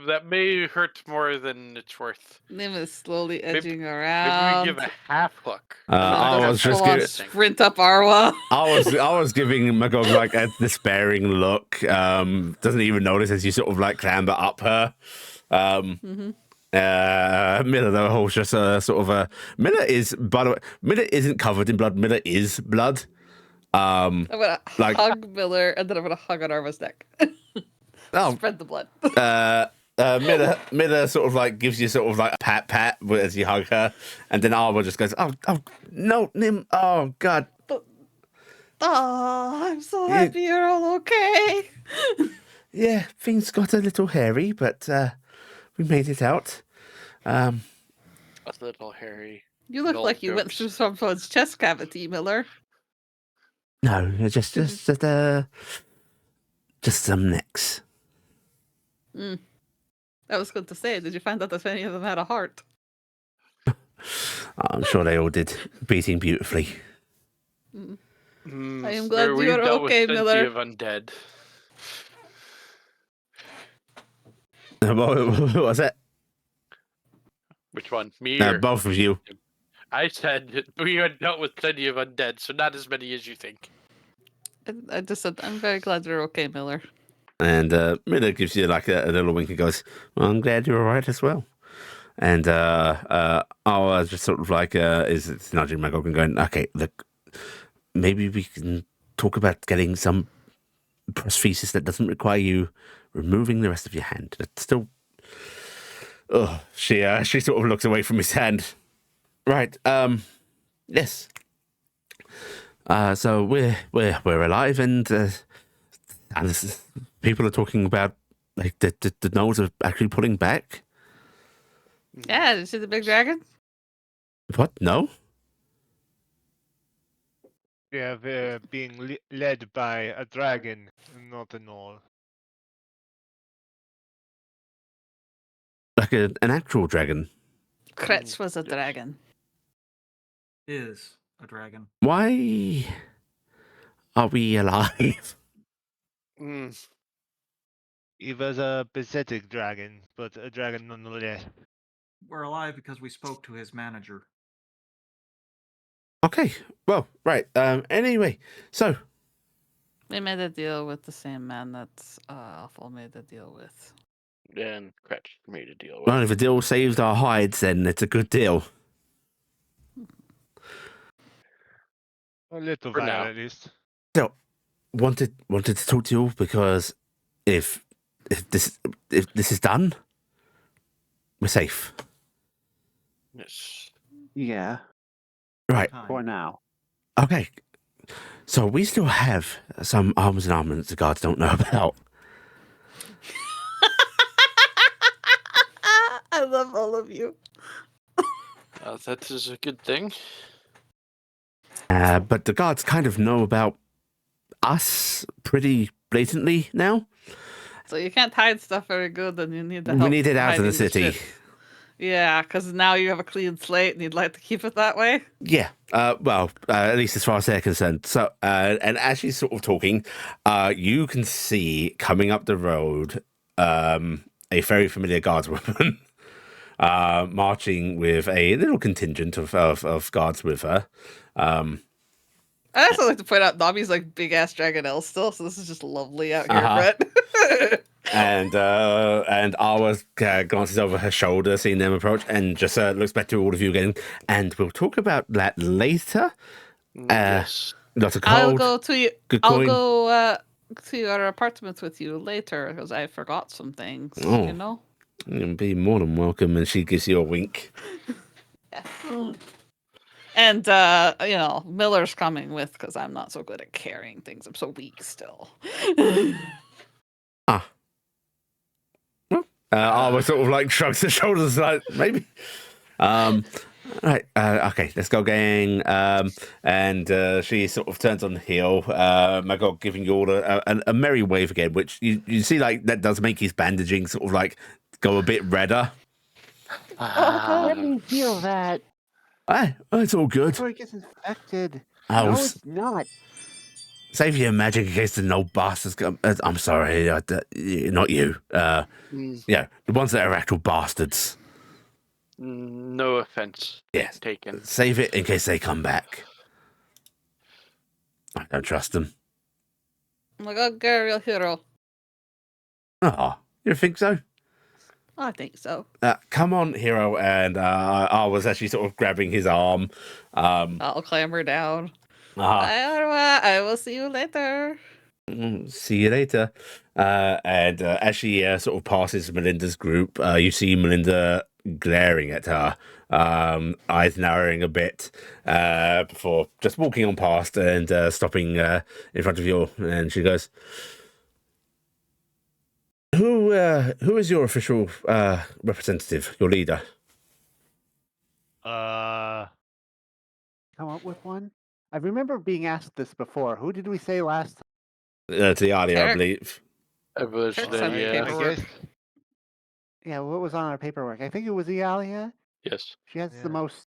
C: that may hurt more than it's worth.
D: Nim is slowly
C: Maybe-
D: edging
C: Maybe
D: around.
C: we give a half hook.
A: I was just
D: full on
A: giving.
D: sprint up Arwa.
A: I was giving Magog like a despairing look. Doesn't even notice as you sort of like clamber up her. Miller though was just a sort of a Miller is, by the way, Miller isn't covered in blood. Miller is blood.
D: I'm gonna
A: Like-
D: hug Miller and then I'm gonna hug on Arwa's neck.
A: Oh,
D: Spread the blood.
A: Miller sort of like gives you sort of like a pat as you hug her, and then Arwa just goes, oh no, Nim, oh god.
D: Oh, I'm so
A: Yeah.
D: happy you're all okay.
A: Yeah, things got a little hairy, but we made it out.
C: A little hairy.
D: You look
C: No
D: like you went
C: jokes.
D: through someone's chest cavity, Miller.
A: No, just some necks.
D: I was going to say, did you find out if any of them had a heart?
A: I'm sure they all did, beating beautifully.
D: I am glad you
C: we've
D: are
C: dealt
D: okay,
C: with plenty
D: Miller.
C: of undead.
A: What was that?
C: Which one? Me or
A: Both of you.
C: I said we had dealt with plenty of undead, so not as many as you think.
D: I just said, I'm very glad you're okay, Miller.
A: And Miller gives you like a little wink and goes, well, I'm glad you're all right as well. And I'll just sort of like is nudging Magog and going, okay, look, maybe we can talk about getting some prosthesis that doesn't require you removing the rest of your hand. It's still. Oh, she sort of looks away from his hand. Right. Yes. So we're alive, and people are talking about like the gnolls are actually pulling back.
D: Yeah, did you see the big dragon?
A: What? No.
E: Yeah, they're being led by a dragon, not a gnoll.
A: Like an actual dragon.
D: Kretz was a dragon.
F: Is a dragon.
A: Why are we alive?
E: He was a pathetic dragon, but a dragon nonetheless.
F: We're alive because we spoke to his manager.
A: Okay. Well, right. Anyway, so
D: We made a deal with the same man that Awful made a deal with.
C: and Cratch for me to deal with.
A: Well, if a deal saves our hides, then it's a good deal.
E: A little
C: For
E: while
C: now.
E: at least.
A: So, wanted to talk to you because if this is done, we're safe.
C: Yes.
G: Yeah,
A: Right.
F: Time.
G: for now.
A: Okay. So we still have some arms and armaments the guards don't know about.
D: I love all of you.
C: That is a good thing.
A: But the guards kind of know about us pretty blatantly now.
D: So you can't hide stuff very good, and you need the
A: We
D: help
A: need it out of the
D: hiding
A: city.
D: shit. Yeah, because now you have a clean slate, and you'd like to keep it that way.
A: Yeah. Well, at least as far as they're concerned. So, and as she's sort of talking, you can see coming up the road a very familiar guardswoman marching with a little contingent of guards with her.
D: I also like to point out Nami's like big ass dragonelle still, so this is just lovely out here,
A: Uh-huh.
D: Brett.
A: And Arwa glances over her shoulder, seeing them approach, and just looks back to all of you again. And we'll talk about that later.
C: Yes.
A: Not a
D: I'll
A: cold.
D: go to you.
A: Good
D: I'll
A: coin.
D: go to your apartment with you later because I forgot some things.
A: Oh.
D: You know.
A: You'll be more than welcome. And she gives you a wink.
D: And you know, Miller's coming with because I'm not so good at carrying things. I'm so weak still.
A: Arwa sort of like shrugs her shoulders, like maybe. Right. Okay. Let's go, gang. And she sort of turns on the heel. Magog giving you all a merry wave again, which you see like that does make his bandaging sort of like go a bit redder.
G: Oh, let me heal that
A: It's all good.
G: before it gets infected.
A: I
G: No,
A: was
G: it's not.
A: save your magic in case the no bastards come. I'm sorry, not you. Yeah, the ones that are actual bastards.
C: No offense
A: Yes.
C: taken.
A: Save it in case they come back. I don't trust them.
D: I'm like, oh, girl, real hero.
A: Oh, you think so?
D: I think so.
A: Come on, hero. And I was actually sort of grabbing his arm.
D: I'll clamber down.
A: Uh-huh.
D: I will see you later.
A: See you later. And as she sort of passes Melinda's group, you see Melinda glaring at her, eyes narrowing a bit before just walking on past and stopping in front of you. And she goes, "Who is your official representative, your leader?"
G: Come up with one? I remember being asked this before. Who did we say last time?
A: Talia, I
D: Taryc.
A: believe.
C: I was
D: Taryc
C: the,
D: sent me
E: I
D: paperwork.
E: guess.
G: Yeah, what was on our paperwork? I think it was Iala.
C: yes.
G: She has
E: Yeah.
G: the most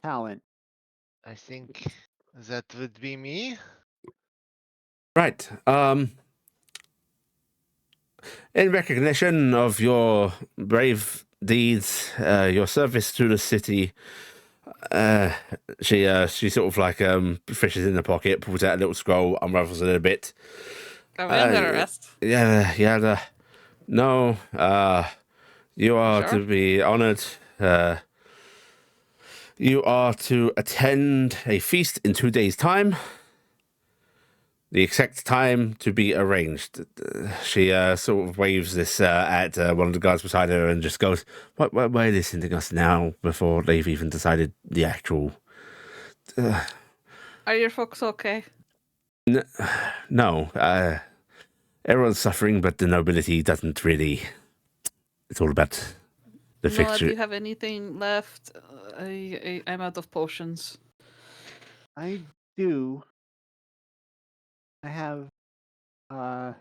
G: talent.
E: I think that would be me.
A: Right. In recognition of your brave deeds, your service to the city, she sort of like fishes in the pocket, pulls out a little scroll, unravels it a bit.
D: Are we under
A: Uh,
D: arrest?
A: Yeah. No, you are
D: Sure.
A: to be honored. You are to attend a feast in 2 days' time. The exact time to be arranged. She sort of waves this at one of the guards beside her and just goes, why are they listening to us now before they've even decided the actual...
D: Are your folks okay?
A: No, everyone's suffering, but the nobility doesn't really... It's all about the
D: Noah, do
A: fixture.
D: you have anything left? I'm out of potions.
G: I do. I have a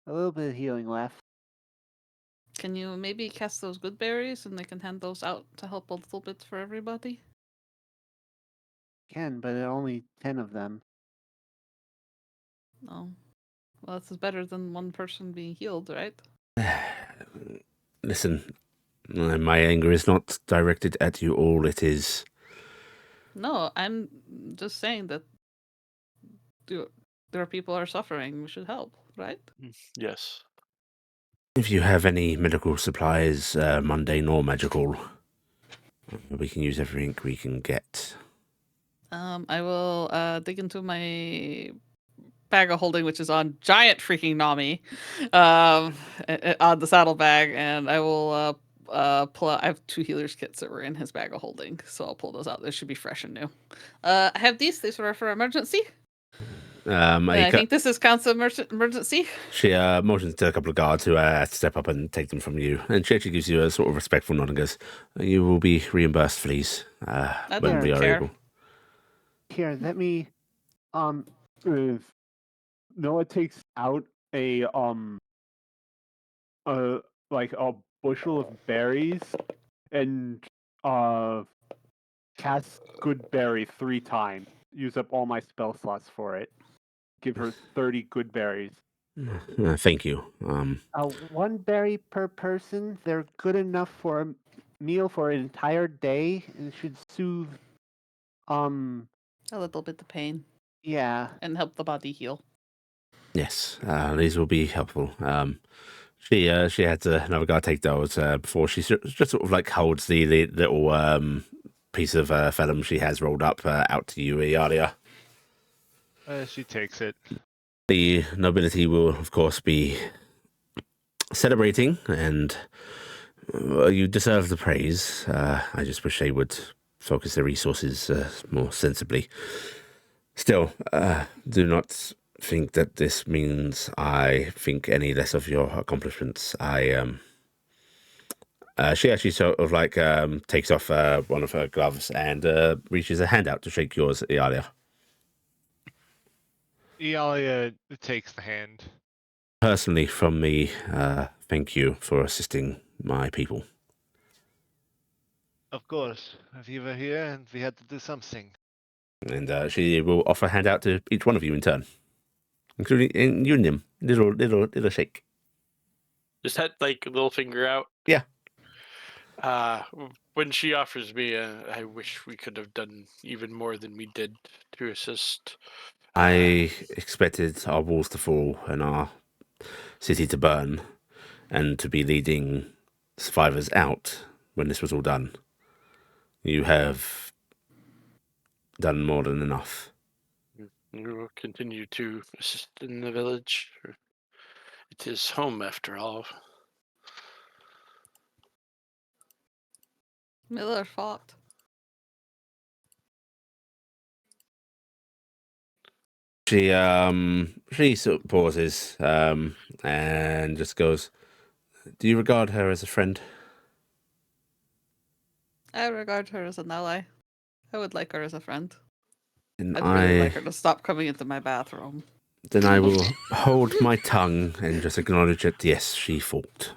G: little bit of healing left.
D: Can you maybe cast those good berries and they can hand those out to help a little bit for everybody?
G: Can, but only 10 of them.
D: No. Well, this is better than one person being healed, right?
A: Listen, my anger is not directed at you all. It is...
D: No, I'm just saying that there are people who are suffering. We should help, right?
C: Yes.
A: If you have any medical supplies, mundane or magical, we can use everything we can get.
D: I will dig into my bag of holding, which is on giant freaking Nami, on the saddlebag, and I will pull out. I have 2 healers kits that were in his bag of holding, so I'll pull those out. They should be fresh and new. I have these. These are for emergency. I think this is counts as emergency.
A: She motions to a couple of guards who step up and take them from you, and she actually gives you a sort of respectful nod and goes, "You will be reimbursed for these when we are able."
G: Here, let me.
B: Noah takes out a like a bushel of berries and cast good berry 3 times. Use up all my spell slots for it. Give her 30 good berries.
A: Thank you.
G: 1 berry per person. They're good enough for a meal for an entire day, and should soothe.
D: A little bit of pain.
G: Yeah.
D: And help the body heal.
A: Yes, these will be helpful. She had another guy take those before she just sort of like holds the little piece of vellum she has rolled up out to you, Iala.
E: She takes it.
A: The nobility will, of course, be celebrating, and you deserve the praise. I just wish they would focus their resources more sensibly. Still, do not think that this means I think any less of your accomplishments. She actually sort of like takes off one of her gloves and reaches a hand out to shake yours, Iala.
E: Iala takes the hand.
A: Personally, from me, thank you for assisting my people.
E: Of course, we were here and we had to do something.
A: And she will offer a hand out to each one of you in turn, including you and him. Little shake.
C: Just had like little finger out.
A: Yeah.
C: When she offers me, I wish we could have done even more than we did to assist.
A: I expected our walls to fall and our city to burn, and to be leading survivors out when this was all done. You have done more than enough.
C: We will continue to assist in the village. It is home, after all.
D: Miller fought.
A: She sort of pauses and just goes, "Do you regard her as a friend?"
D: I regard her as an ally. I would like her as a friend.
A: And
D: I'd really like her to stop coming into my bathroom.
A: Then I will hold my tongue and just acknowledge that, yes, she fought.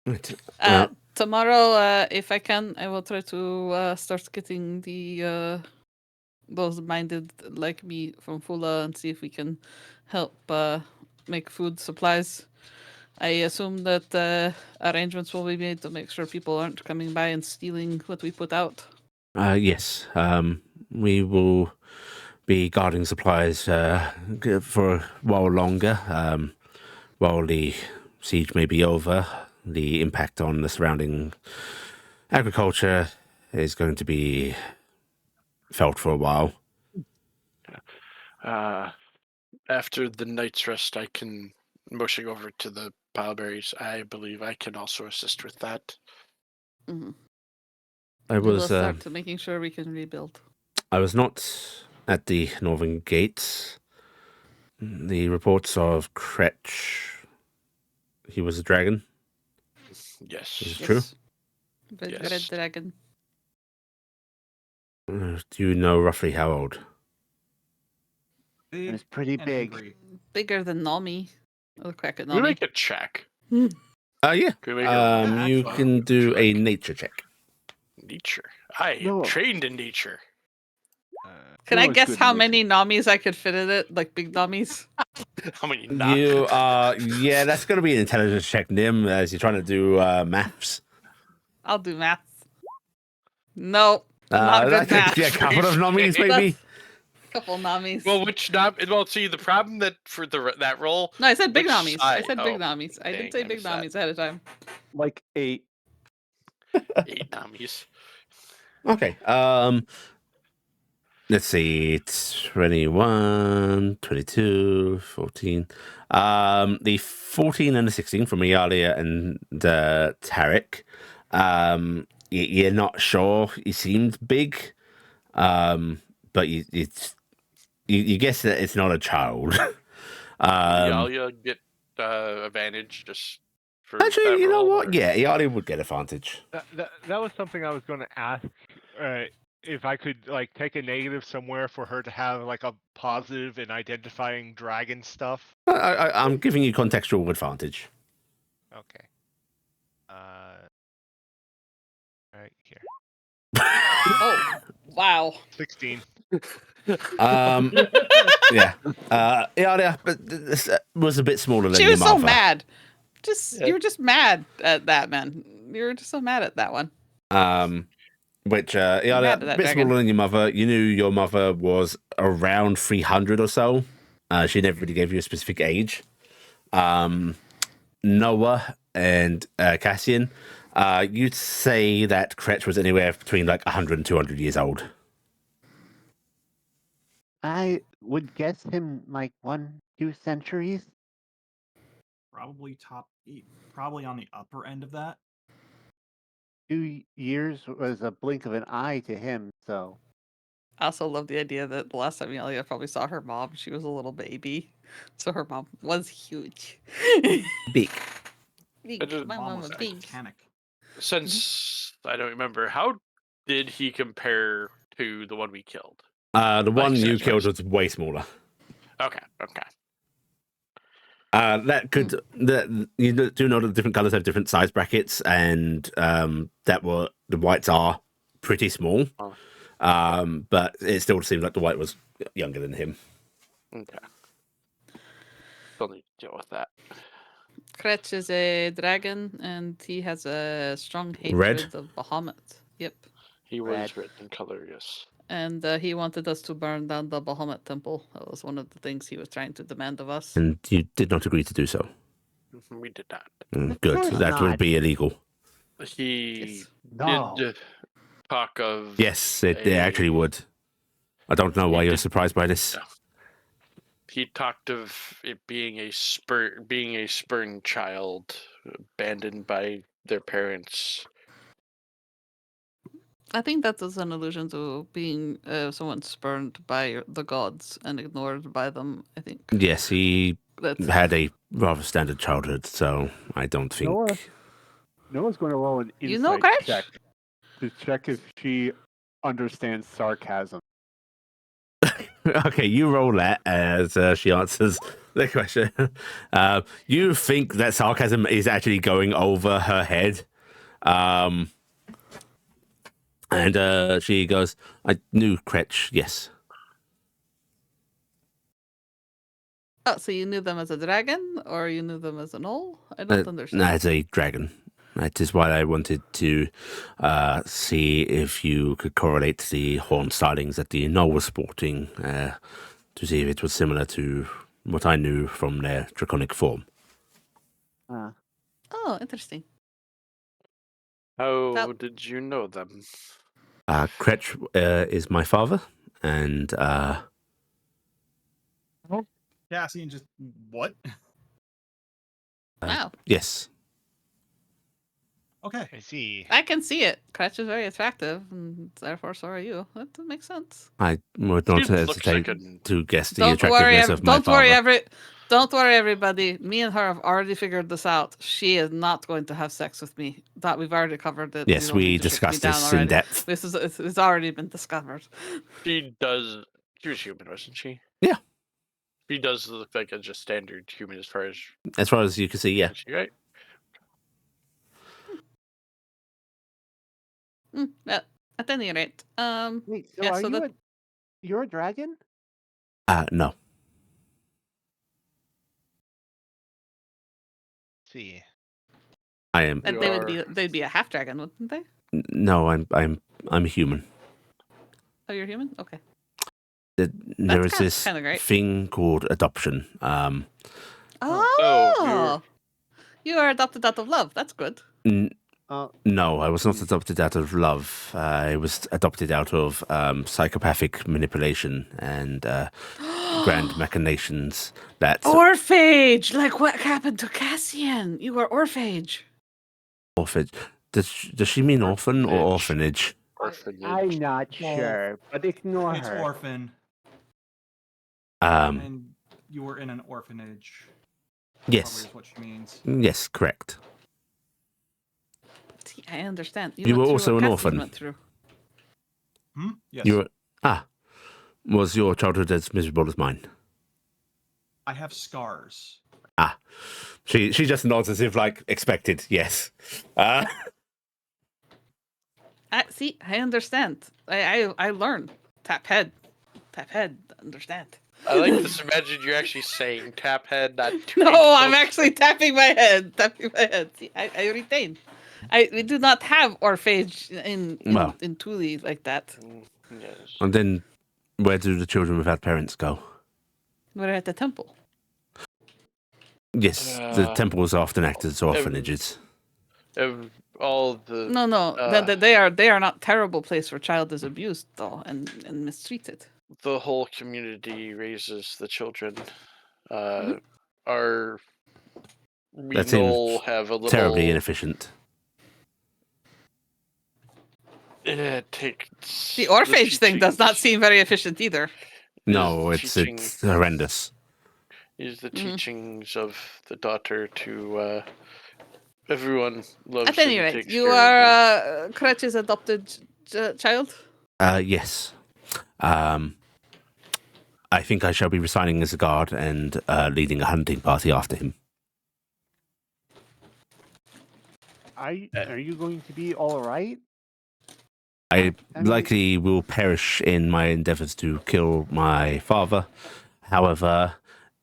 A: Right.
D: Tomorrow, if I can, I will try to start getting the those minded like me from Fula and see if we can help make food supplies. I assume that arrangements will be made to make sure people aren't coming by and stealing what we put out.
A: Yes. We will be guarding supplies for a while longer. While the siege may be over, the impact on the surrounding agriculture is going to be felt for a while.
C: After the night's rest, I can, motion over to the pileberries, I believe I can also assist with that.
D: Mm-hmm.
A: I was
D: start to making sure we can rebuild.
A: I was not at the northern gates. The reports of Kretch, he was a dragon.
C: Yes.
A: Is it true?
D: Red
C: Yes.
D: dragon.
A: Do you know roughly how old?
F: Big
G: It's pretty
F: and
G: big.
F: angry.
D: Bigger than Nami. I'll crack it,
C: Can we
D: Nami.
C: make a check?
A: Yeah.
C: Can we make a
A: You can do a nature check.
C: nature? I am
G: No.
C: trained in nature.
D: Can I
B: Noah's
D: guess
B: good
D: how
B: in
D: many Namis I could fit in it? Like big Namis?
C: How many not?
A: You are, yeah, that's going to be an intelligence check, Nim, as you're trying to do maths.
D: I'll do math. Nope. Not good
A: that could
D: math.
A: be a couple of Namis, maybe.
D: Couple namis.
C: Well, which not? Well, see, the problem that for that role.
D: No, I said big
C: which
D: namis. I
C: side?
D: said big
C: Oh,
D: namis. I
C: dang,
D: did say
C: I
D: big
C: missed that.
D: namis ahead of time.
B: Like 8.
C: 8 namis.
A: Okay. Let's see. 21, 22, 14. The 14 and the 16 from Iala and Taryc. You're not sure. He seemed big. But you guess that it's not a child.
C: Iala get advantage just for
A: Actually,
C: that
A: you know
C: role,
A: what?
C: or-
A: Yeah, Iala would get advantage.
E: That was something I was going to ask. If I could like take a negative somewhere for her to have like a positive in identifying dragon stuff.
A: I'm giving you contextual advantage.
E: Okay. Right here.
D: Oh, wow.
E: 16.
A: Yeah. Iala, but this was a bit smaller than
D: She
A: your
D: was so
A: mother.
D: mad.
C: Yeah.
D: You were just mad at that, man. You were just so mad at that one.
A: Which
D: Mad
A: Iala,
D: at
A: a
D: that
A: bit
D: dragon.
A: smaller than your mother. You knew your mother was around 300 or so. She never really gave you a specific age. Noah and Cassian, you'd say that Kretch was anywhere between like 100 and 200 years old.
G: I would guess him like 1-2 centuries.
F: Probably probably on the upper end of that.
G: 2 years was a blink of an eye to him, so
D: I also love the idea that the last time Yalia probably saw her mom, she was a little baby. So her mom was huge.
A: Big.
D: Big.
C: just-
D: My mom
F: Almost
D: was big.
F: Titanic.
C: Since I don't remember, how did he compare to the one we killed?
A: The one you
C: size-wise.
A: killed was way smaller.
C: Okay.
A: That could that you do know that different colors have different size brackets, and the whites are pretty small.
C: Oh.
A: But it still seems like the white was younger than him.
C: Okay. Still need to deal with that.
D: Kretch is a dragon, and he has a strong hatred
A: Red?
D: of Bahamut. Yep.
C: He
G: Red.
C: was red in color, yes.
D: And he wanted us to burn down the Bahamut temple. That was one of the things he was trying to demand of us.
A: And you did not agree to do so.
C: We did not.
G: Of
A: Good.
G: course
A: That would
G: not.
A: be illegal.
C: He
D: Yes.
G: no.
C: did talk of.
A: Yes, it actually would. I don't know why you're surprised by this.
C: No. He talked of it being a spurned child, abandoned by their parents.
D: I think that is an allusion to being someone spurned by the gods and ignored by them. I think
A: Yes, he
D: that's
A: had a rather standard childhood, so I don't think.
B: Noah's going to roll an
D: You know,
B: insight
D: Kretch?
B: check to check if she understands sarcasm.
A: Okay, you roll that as she answers the question. You think that sarcasm is actually going over her head. And she goes, I knew Kretch, yes.
D: Oh, so you knew them as a dragon, or you knew them as a knoll? I don't understand.
A: As a dragon. That is why I wanted to see if you could correlate the horn startings that the Knoll was sporting to see if it was similar to what I knew from their draconic form.
D: Oh, interesting.
C: How did you know them?
A: Kretch is my father, and
F: Cassian just what?
D: Wow.
A: yes.
F: Okay.
E: I see.
D: I can see it. Kretch is very attractive, and therefore so are you. That makes sense.
A: I would not
C: She looks
A: hesitate
C: like a-
A: to guess the
D: Don't worry,
A: attractiveness of my
D: don't
A: father.
D: worry, don't worry, everybody. Me and her have already figured this out. She is not going to have sex with me. That we've already covered it.
A: Yes,
D: You don't
A: we
D: need to shoot me
A: discussed
D: down
A: this in
D: already.
A: depth.
D: It's already been discovered.
C: She does. She was human, wasn't she?
A: Yeah.
C: She does look like a just standard human as far
A: As you can see, yeah.
C: Is she right?
D: At any rate,
G: Wait, so
D: yeah,
G: are
D: so
G: you
D: that-
G: you're a dragon?
A: No.
E: See.
A: I am.
D: and they'd be a half dragon, wouldn't they?
A: No, I'm a human.
D: Oh, you're human. Okay.
A: There is
D: That's
A: this
D: kinda great.
A: thing called adoption.
D: Oh, you are adopted out of love. That's good.
A: No, I was not adopted out of love. I was adopted out of psychopathic manipulation and grand machinations. That
D: Orphage, like what happened to Cassian. You were orphage.
A: orphanage. Does she mean orphan or orphanage?
G: I'm not
F: Well,
G: sure, but ignore
F: It's
G: her.
F: orphan,
A: Um,
F: and you were in an orphanage.
A: yes,
F: Probably is what she means.
A: yes, correct.
D: See, I understand.
A: You
D: went
A: were
D: through
A: also
D: what
A: an
D: Cassian
A: orphan.
D: went through.
F: Yes.
A: You were was your childhood as miserable as mine?
F: I have scars.
A: She just nods as if like expected. Yes.
D: See, I understand. I learn. Tap head. Understand.
C: I like this. Imagine you're actually saying tap head, not
D: No,
C: tweet.
D: I'm actually tapping my head. See, I retain. We do not have orphage in Thule like that.
C: Yes.
A: And then, where do the children without parents go?
D: We're at the temple.
A: Yes, the temples often act as orphanages.
C: All the
D: No. They are not terrible place where child is abused though and mistreated.
C: the whole community raises the children.
D: Mhm.
C: Our
A: That seems
C: have a little
A: terribly inefficient.
C: It takes
D: The orphage thing does not seem very efficient either.
A: No, it's horrendous.
C: Is the teachings of the daughter to everyone loves.
D: At any rate, you are Kretch's adopted child.
A: Yes. I think I shall be resigning as a guard and leading a hunting party after him.
G: Are you going to be all right?
A: I likely will perish in my endeavors to kill my father. However,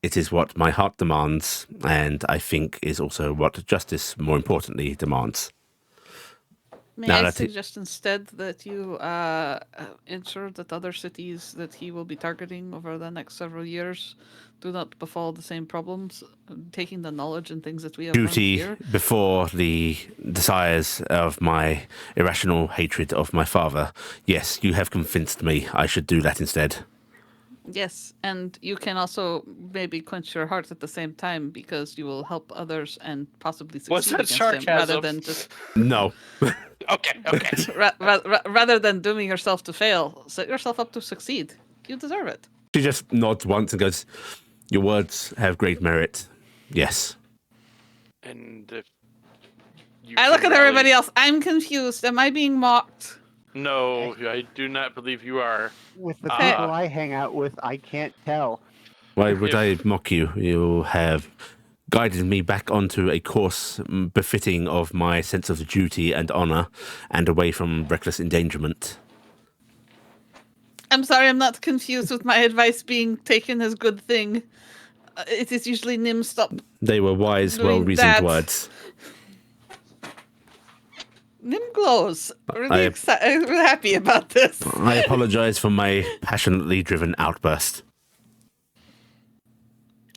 A: it is what my heart demands, and I think is also what justice, more importantly, demands.
D: May I suggest instead that you ensure that other cities that he will be targeting over the next several years do not befall the same problems, taking the knowledge and things that we have learned
A: Duty
D: here.
A: before the desires of my irrational hatred of my father. Yes, you have convinced me I should do that instead.
D: Yes, and you can also maybe quench your heart at the same time because you will help others and possibly succeed against him rather than just
A: No.
C: Okay.
D: rather than dooming yourself to fail. Set yourself up to succeed. You deserve it.
A: She just nods once and goes, "Your words have great merit. Yes."
C: And
D: I look at everybody else. I'm confused. Am I being mocked?
C: No, I do not believe you are.
G: With the people I hang out with, I can't tell.
A: Why would I mock you? You have guided me back onto a course befitting of my sense of duty and honor and away from reckless endangerment.
D: I'm sorry, I'm not confused with my advice being taken as good thing. It is usually Nim stop.
A: They were wise, well-reasoned words.
D: Nim glows. Really excited, happy about this.
A: I apologize for my passionately driven outburst.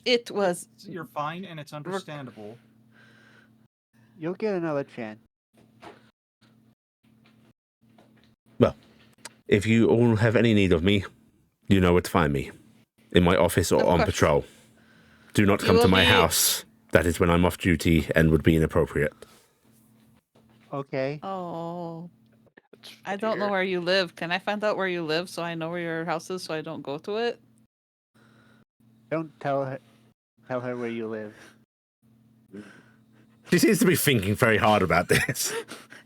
D: It was.
F: You're fine, and it's understandable.
G: You'll get another chance.
A: Well, if you all have any need of me, you know where to find me. In my office or on patrol. Do not come to my house. That is when I'm off duty and would be inappropriate.
G: Okay.
D: Oh. I don't know where you live. Can I find out where you live so I know where your house is so I don't go to it?
G: Don't tell her where you live.
A: She seems to be thinking very hard about this.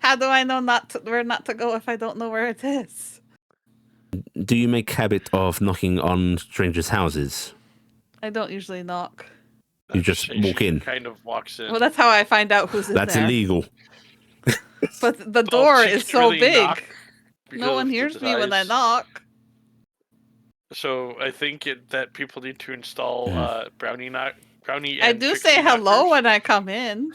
D: How do I know where not to go if I don't know where it is?
A: Do you make habit of knocking on strangers' houses?
D: I don't usually knock.
A: You just walk in.
C: Kind of walks in.
D: Well, that's how I find out who's in there.
A: That's illegal.
D: But the door is so
C: really
D: big. No one hears me when I knock.
C: So I think that people need to install brownie.
D: I do say hello when I come in.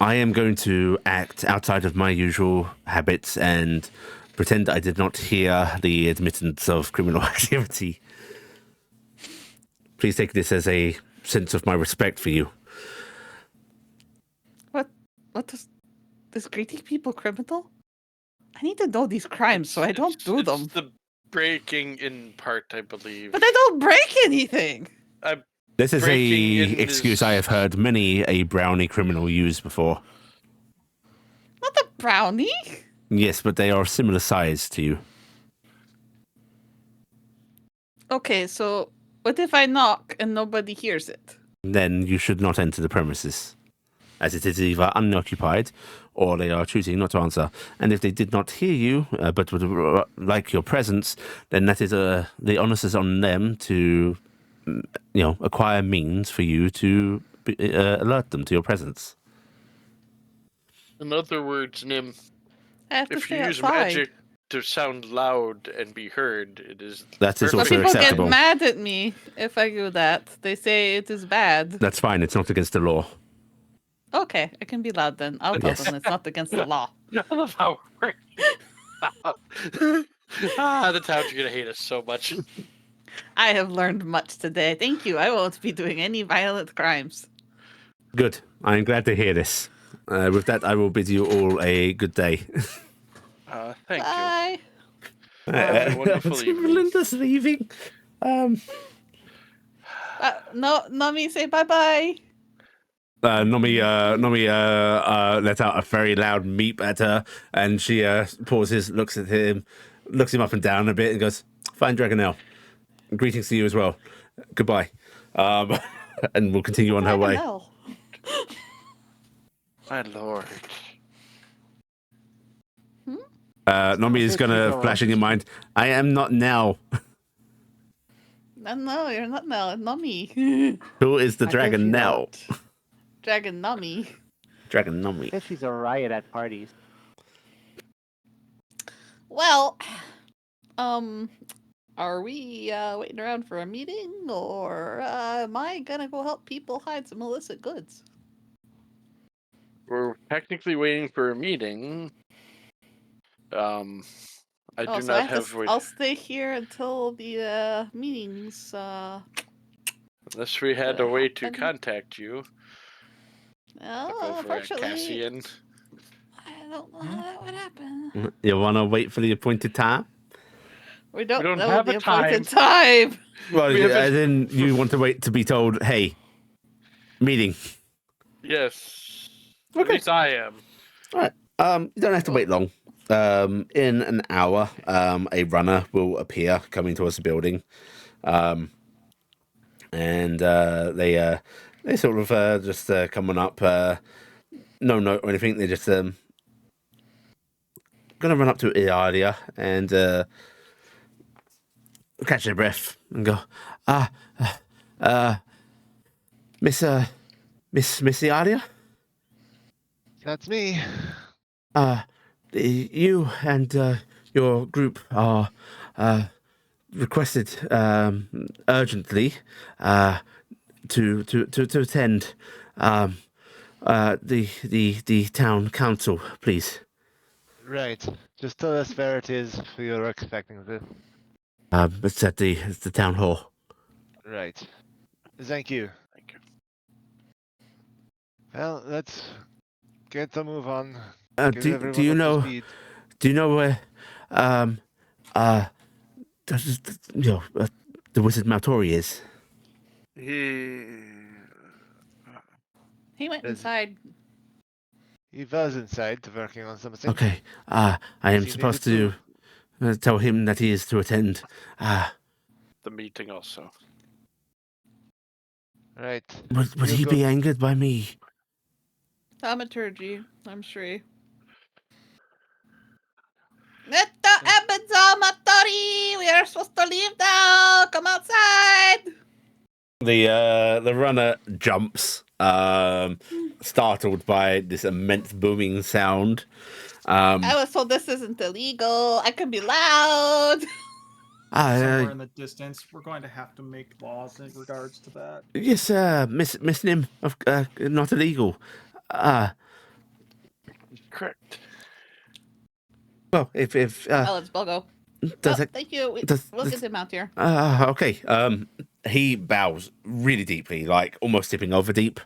A: I am going to act outside of my usual habits and pretend I did not hear the admittance of criminal activity. Please take this as a sense of my respect for you.
D: What does greeting people criminal? I need to know these crimes so I don't do them.
C: It's the breaking in part, I believe.
D: But I don't break anything.
A: This is
C: Breaking
A: a
C: in
A: excuse
C: is-
A: I have heard many a brownie criminal use before.
D: Not a brownie.
A: Yes, but they are similar size to you.
D: Okay, so what if I knock and nobody hears it?
A: Then you should not enter the premises, as it is either unoccupied or they are choosing not to answer. And if they did not hear you, but would like your presence, then that is the onus is on them to, acquire means for you to alert them to your presence.
C: In other words, Nim,
D: I have to
C: if you
D: stay
C: use
D: outside.
C: magic to sound loud and be heard, it is
A: That is
D: But
A: also
D: people
A: acceptable.
D: get mad at me if I do that. They say it is bad.
A: That's fine. It's not against the law.
D: Okay, I can be loud then. I'll tell
A: Yes.
D: them it's not against the law.
C: I love how we're the towns are gonna hate us so much.
D: I have learned much today. Thank you. I won't be doing any violent crimes.
A: Good. I am glad to hear this. With that, I will bid you all a good day.
C: Thank you.
D: Bye.
C: Have a wonderful evening.
A: Melinda's leaving.
D: No, Nami, say bye-bye.
A: Nomi let out a very loud meep at her, and she pauses, looks at him, looks him up and down a bit, and goes, "Fine, Dragonel. Greetings to you as well. Goodbye." And we'll continue on her way.
D: Dragonel.
C: My lord.
A: Nomi is gonna flash in your mind. I am not now.
D: No, you're not Nell. Nami.
A: Who is the
G: I guess
A: dragon
G: you
A: now?
D: Dragon Nami.
A: Dragon Nomi.
G: I guess she's a riot at parties.
D: Well, are we waiting around for a meeting, or am I gonna go help people hide some illicit goods?
C: We're technically waiting for a meeting. I do
D: So
C: not have.
D: I'll stay here until the meetings.
C: Unless we had a way to
D: happen.
C: contact you. Look over at
D: Unfortunately,
C: Cassian.
D: I don't know how that would happen.
A: You wanna wait for the appointed time?
D: We don't know
C: have
D: the
C: a time.
D: appointed time.
A: Well,
C: We haven't-
A: then you want to wait to be told, "Hey, meeting."
C: Yes. At
A: Okay.
C: least I am.
A: All right. You don't have to wait long. In an hour, a runner will appear coming towards the building, and they sort of just coming up. No note or anything. They're just gonna run up to Iala and catch their breath and go, Miss Iala?
E: That's me.
A: You and your group are requested urgently to attend the town council, please.
E: Right. Just tell us where it is you're expecting this.
A: It's at the town hall.
E: Right. Thank you.
C: Thank you.
E: Well, let's get a move on. Get
A: Do
E: everyone
A: you
E: up to
A: know?
E: speed.
A: Do you know where the wizard Maltori is?
D: He went
E: Is-
D: inside.
E: He was inside working on something.
A: Okay. I am
E: He
A: supposed
E: needed
A: to tell him that he is to attend.
C: The meeting also.
E: Right.
A: Would
E: We'll
A: he
E: go-
A: be angered by me?
D: Thaumaturgy, I'm sure. Metta Thaumaturgy! We are supposed to leave now! Come outside!
A: The runner jumps, startled by this immense booming sound.
D: I was told this isn't illegal. I can be loud.
F: Somewhere in the distance, we're going to have to make laws in regards to that.
A: Yes, Miss Nim, not illegal.
C: Correct.
A: Well, if
D: I'll let Spell go.
A: does
D: Oh,
A: it
D: thank you.
A: does-
D: We'll
A: does-
D: get him out here.
A: okay. He bows really deeply, like almost tipping over deep.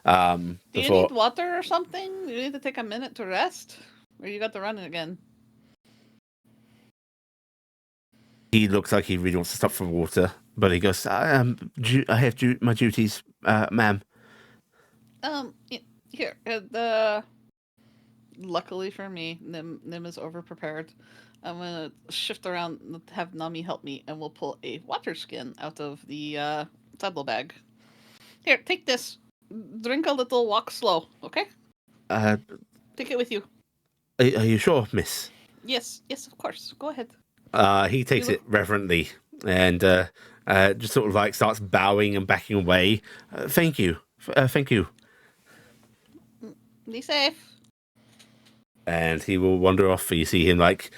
D: Do you
A: Before
D: need water or something? You need to take a minute to rest? Or you got to run again?
A: he looks like he really wants to stop for water, but he goes, I have my duties, ma'am.
D: Here. Luckily for me, Nim is overprepared. I'm gonna shift around and have Nami help me, and we'll pull a water skin out of the saddle bag. Here, take this. Drink a little, walk slow, okay? Take it with you.
A: Are you sure, miss?
D: Yes, of course. Go ahead.
A: He takes it reverently and just sort of like starts bowing and backing away. Thank you. Thank you.
D: Be safe.
A: And he will wander off. You see him like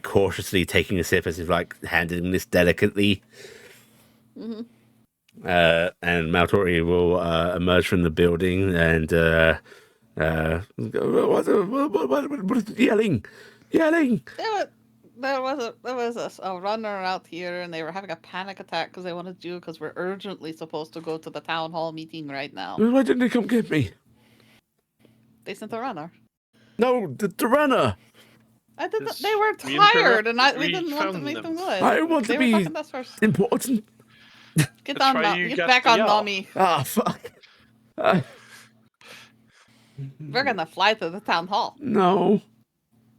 A: cautiously taking a sip as if like handling this delicately.
D: Mm-hmm.
A: And Maltori will emerge from the building and what is yelling?
D: There was a runner out here, and they were having a panic attack because they wanted you, because we're urgently supposed to go to the town hall meeting right now.
A: Why didn't they come get me?
D: They sent a runner.
A: No, the runner.
D: I did.
C: This-
D: They were
C: we
D: tired,
C: interrupt-
D: and we
C: we
D: didn't want to
C: found
D: make
C: them.
D: them go ahead.
A: I want
D: They
A: to
D: were
A: be
D: talking to us first.
A: important.
D: Get
C: That's
D: on,
C: why you
D: get
C: got
D: back
C: to
D: on
C: yell.
D: Nami.
A: Ah, fuck.
D: We're gonna fly to the town hall.
A: No.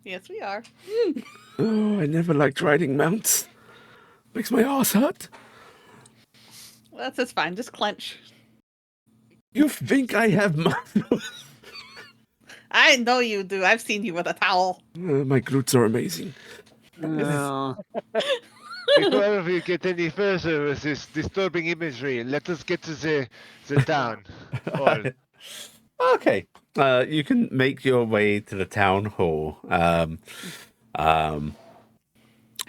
D: Yes, we are.
A: Oh, I never liked riding mounts. Makes my ass hurt.
D: That's fine. Just clench.
A: You think I have muscles?
D: I know you do. I've seen you with a towel.
A: My glutes are amazing.
G: No.
E: Before we get any further with this disturbing imagery, let us get to the town. Or
A: Okay. You can make your way to the town hall.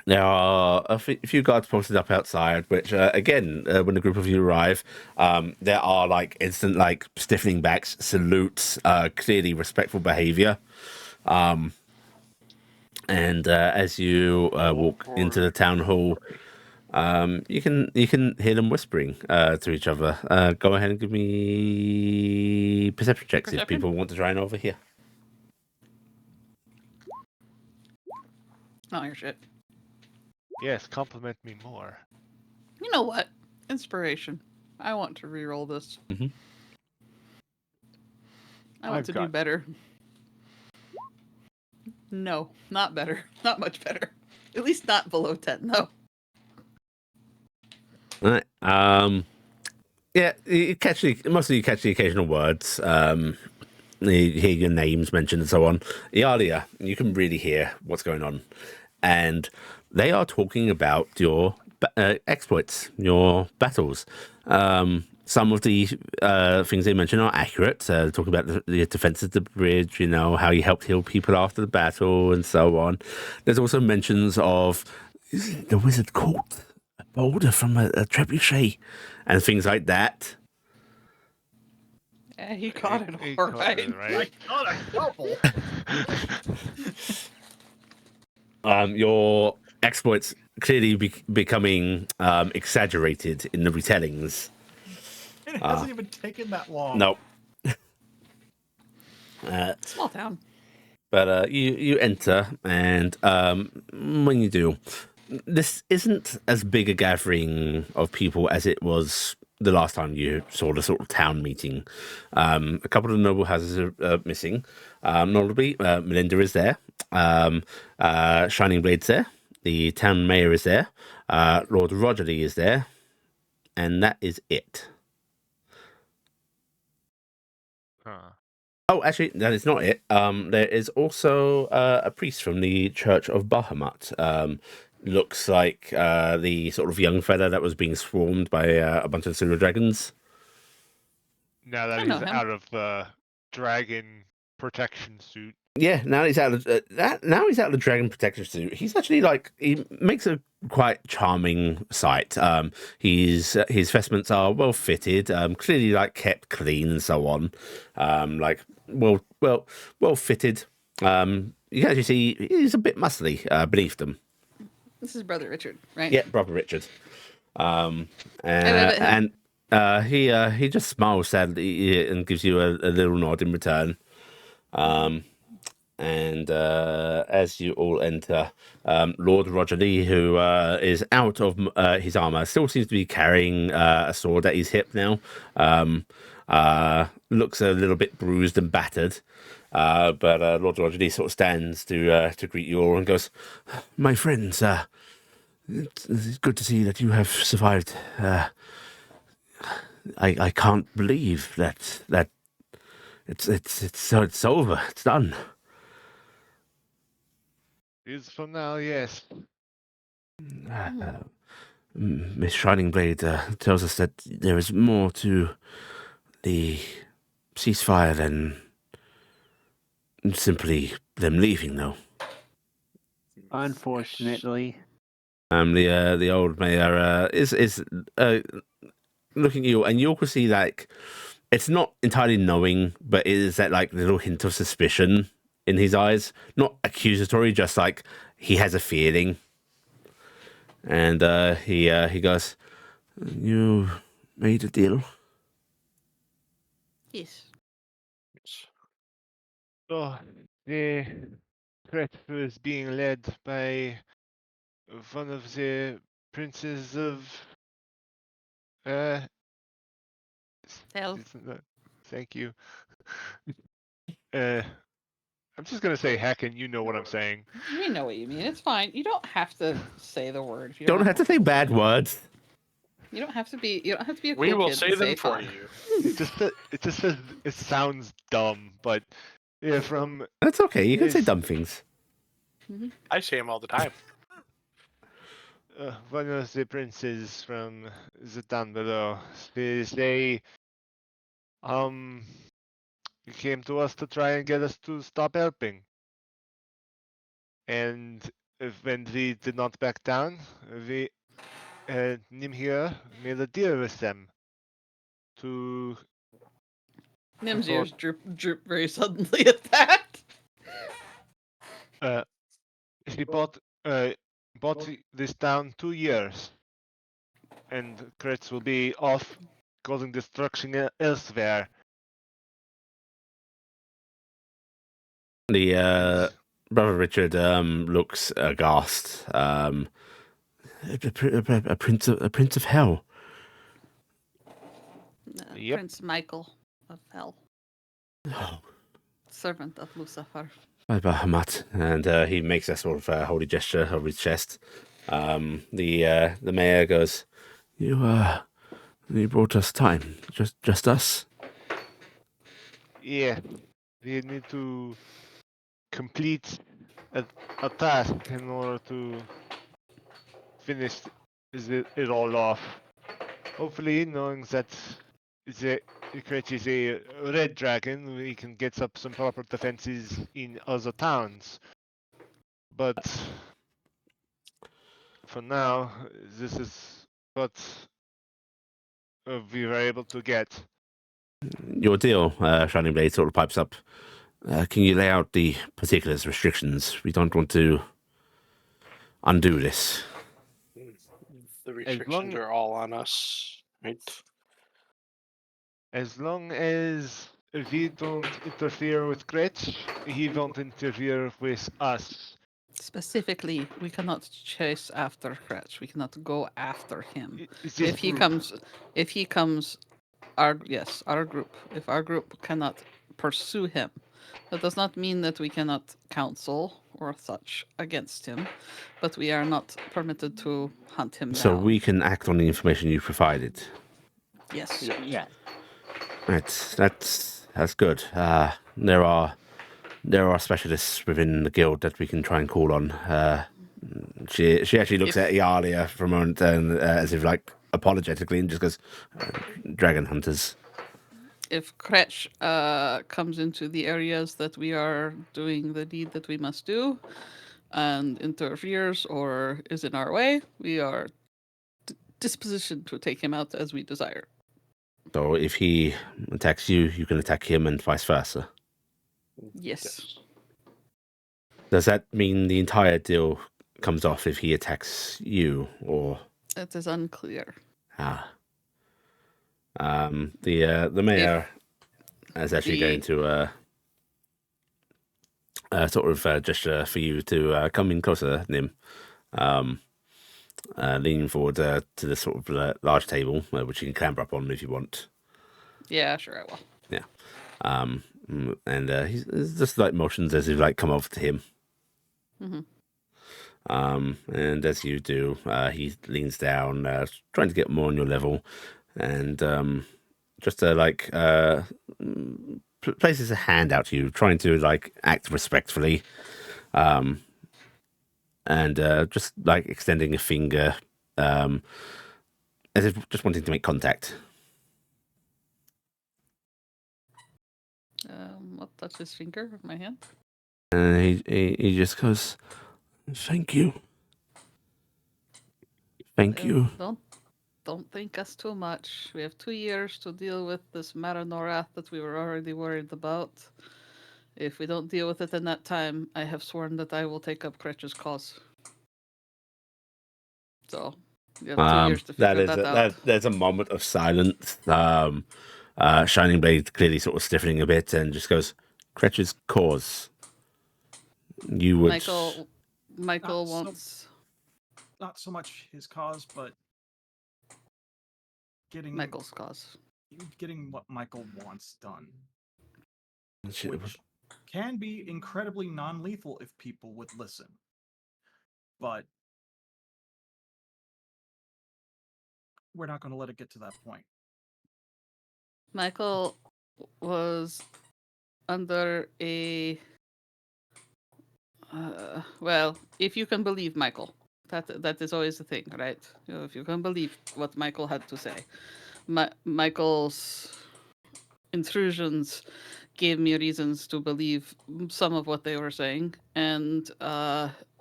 A: There are a few guards posted up outside, which, again, when a group of you arrive, there are, like, instant, like, stiffening backs, salutes, clearly respectful behavior. And as you walk into the town hall, you can hear them whispering to each other. Go ahead and give me perception checks if
D: Perception?
A: people want to try and overhear.
D: Oh, your shit.
E: yes, compliment me more.
D: You know what? Inspiration. I want to re-roll this.
A: Mhm.
D: I want
B: I've
D: to do
B: got-
D: better. No, not better. Not much better. At least not below 10. No.
A: All right. Yeah, you mostly catch the occasional words. You hear your names mentioned and so on. Iala, you can really hear what's going on. And they are talking about your exploits, your battles. Some of the things they mention are accurate. Talking about the defense of the bridge, you know, how you helped heal people after the battle and so on. There's also mentions of the wizard caught a boulder from a trebuchet and things like that.
D: Yeah, he caught it
E: He
D: all
E: caught
D: right.
E: it, right?
F: got a couple.
A: Your exploits clearly becoming exaggerated in the retellings.
F: It hasn't even taken that long.
A: Nope.
D: Small town.
A: But you enter, and when you do, this isn't as big a gathering of people as it was the last time you saw the sort of town meeting. A couple of noble houses are missing. Notably, Melinda is there. Shining Blade's there. The town mayor is there. Lord Rogerly is there. And that is it.
E: Huh.
A: Oh, actually, that is not it. There is also a priest from the Church of Bahamut. Looks like the sort of young fella that was being swarmed by a bunch of silver dragons.
E: Now
D: I
E: that
D: know
E: he's
D: him.
E: out of the dragon protection suit.
A: Yeah, now he's out of now he's out of the dragon protection suit. He's actually like he makes a quite charming sight. His vestments are well fitted, clearly like kept clean and so on. Like well fitted, You actually see he's a bit muscly beneath them.
D: This is Brother Richard, right?
A: Yeah, brother Richard.
D: I wave at him.
A: And he just smiles sadly and gives you a little nod in return. And as you all enter, Lord Roger Lee, who is out of his armor, still seems to be carrying a sword at his hip now. Looks a little bit bruised and battered. But Lord Roger Lee sort of stands to greet you all and goes, "My friends, it's good to see that you have survived. I can't believe that it's over. It's done."
E: Is for now, yes.
A: Miss Shining Blade tells us that there is more to the ceasefire than simply them leaving, though.
G: Unfortunately.
A: The old mayor is looking at you, and you can see like it's not entirely knowing, but it is that like little hint of suspicion in his eyes, not accusatory, just like he has a feeling. And he goes, "You made a deal?"
D: Yes.
E: So the threat was being led by one of the princes of
D: Hell.
E: thank you. I'm just gonna say heck, and you know what I'm saying.
D: We know what you mean. It's fine. You don't have to say the word. If you
A: Don't have to say bad words.
D: You don't have to be. You don't have to be a cool
C: We will
D: kid
C: say
D: to
C: them
D: say
C: for
D: fine.
C: you.
E: It just says it sounds dumb, but yeah, from
A: That's okay. You can say
E: Yes.
A: dumb things.
C: I say them all the time.
E: one of the princes from the town below, they came to us to try and get us to stop helping. And when we did not back down, we Nim here made a deal with them to
D: Nim's
E: for-
D: ears droop very suddenly at that.
E: he bought this town 2 years, and Kretz will be off causing destruction elsewhere.
A: The brother Richard looks aghast. A prince of hell.
E: Yep.
D: Prince Michael of Hell,
A: Oh,
D: servant of Lucifer.
A: by Bahamut, and he makes a sort of holy gesture of his chest. The mayor goes, "You brought us time, just us."
E: Yeah, we need to complete a task in order to finish it all off. Hopefully, knowing that the Kretz is a red dragon, we can get up some proper defenses in other towns. But for now, this is what we were able to get.
A: Your deal, Shining Blade sort of pipes up. Can you lay out the particulars, restrictions? We don't want to undo this.
C: The restrictions are all on us, right?
E: As long as we don't interfere with Kretz, he won't interfere with us.
D: Specifically, we cannot chase after Kretsch. We cannot go after him.
E: It's this
D: If he
E: group.
D: comes, our group. If our group cannot pursue him, that does not mean that we cannot counsel or such against him, but we are not permitted to hunt him
A: So
D: down.
A: we can act on the information you provided.
D: Yes.
B: Yeah.
A: That's good. There are specialists within the guild that we can try and call on. She actually looks at Iala for a moment and as if like apologetically and just goes, "Dragon hunters."
D: If Kretsch comes into the areas that we are doing the deed that we must do and interferes or is in our way, we are dispositioned to take him out as we desire.
A: So if he attacks you, you can attack him and vice versa.
D: Yes.
A: Does that mean the entire deal comes off if he attacks you, or
D: It is unclear.
A: the mayor is actually going to sort of gesture for you to come in closer, Nim. Leaning forward to the sort of large table, which you can clamber up on if you want.
D: Yeah, sure, I will.
A: Yeah. And he's just like motions as if like come over to him.
D: Mm-hmm.
A: And as you do, he leans down, trying to get more on your level, and just like places a hand out to you, trying to like act respectfully, and just like extending a finger, as if just wanting to make contact.
D: I'll touch his finger with my hand.
A: And he just goes, "Thank you, thank you."
D: Don't think us too much. We have 2 years to deal with this Maranorath that we were already worried about. If we don't deal with it in that time, I have sworn that I will take up Kretch's cause. So, you have 2 years to figure that out.
A: There's a moment of silence. Shining Blade clearly sort of stiffening a bit and just goes, "Kretch's cause. You would."
D: Michael wants...
F: Not so much his cause, but getting
D: Michael's cause.
F: Getting what Michael wants done.
A: Which
F: can be incredibly non-lethal if people would listen. But we're not going to let it get to that point.
D: Michael was under a... well, if you can believe Michael. That is always the thing, right? If you can believe what Michael had to say. Michael's intrusions gave me reasons to believe some of what they were saying, and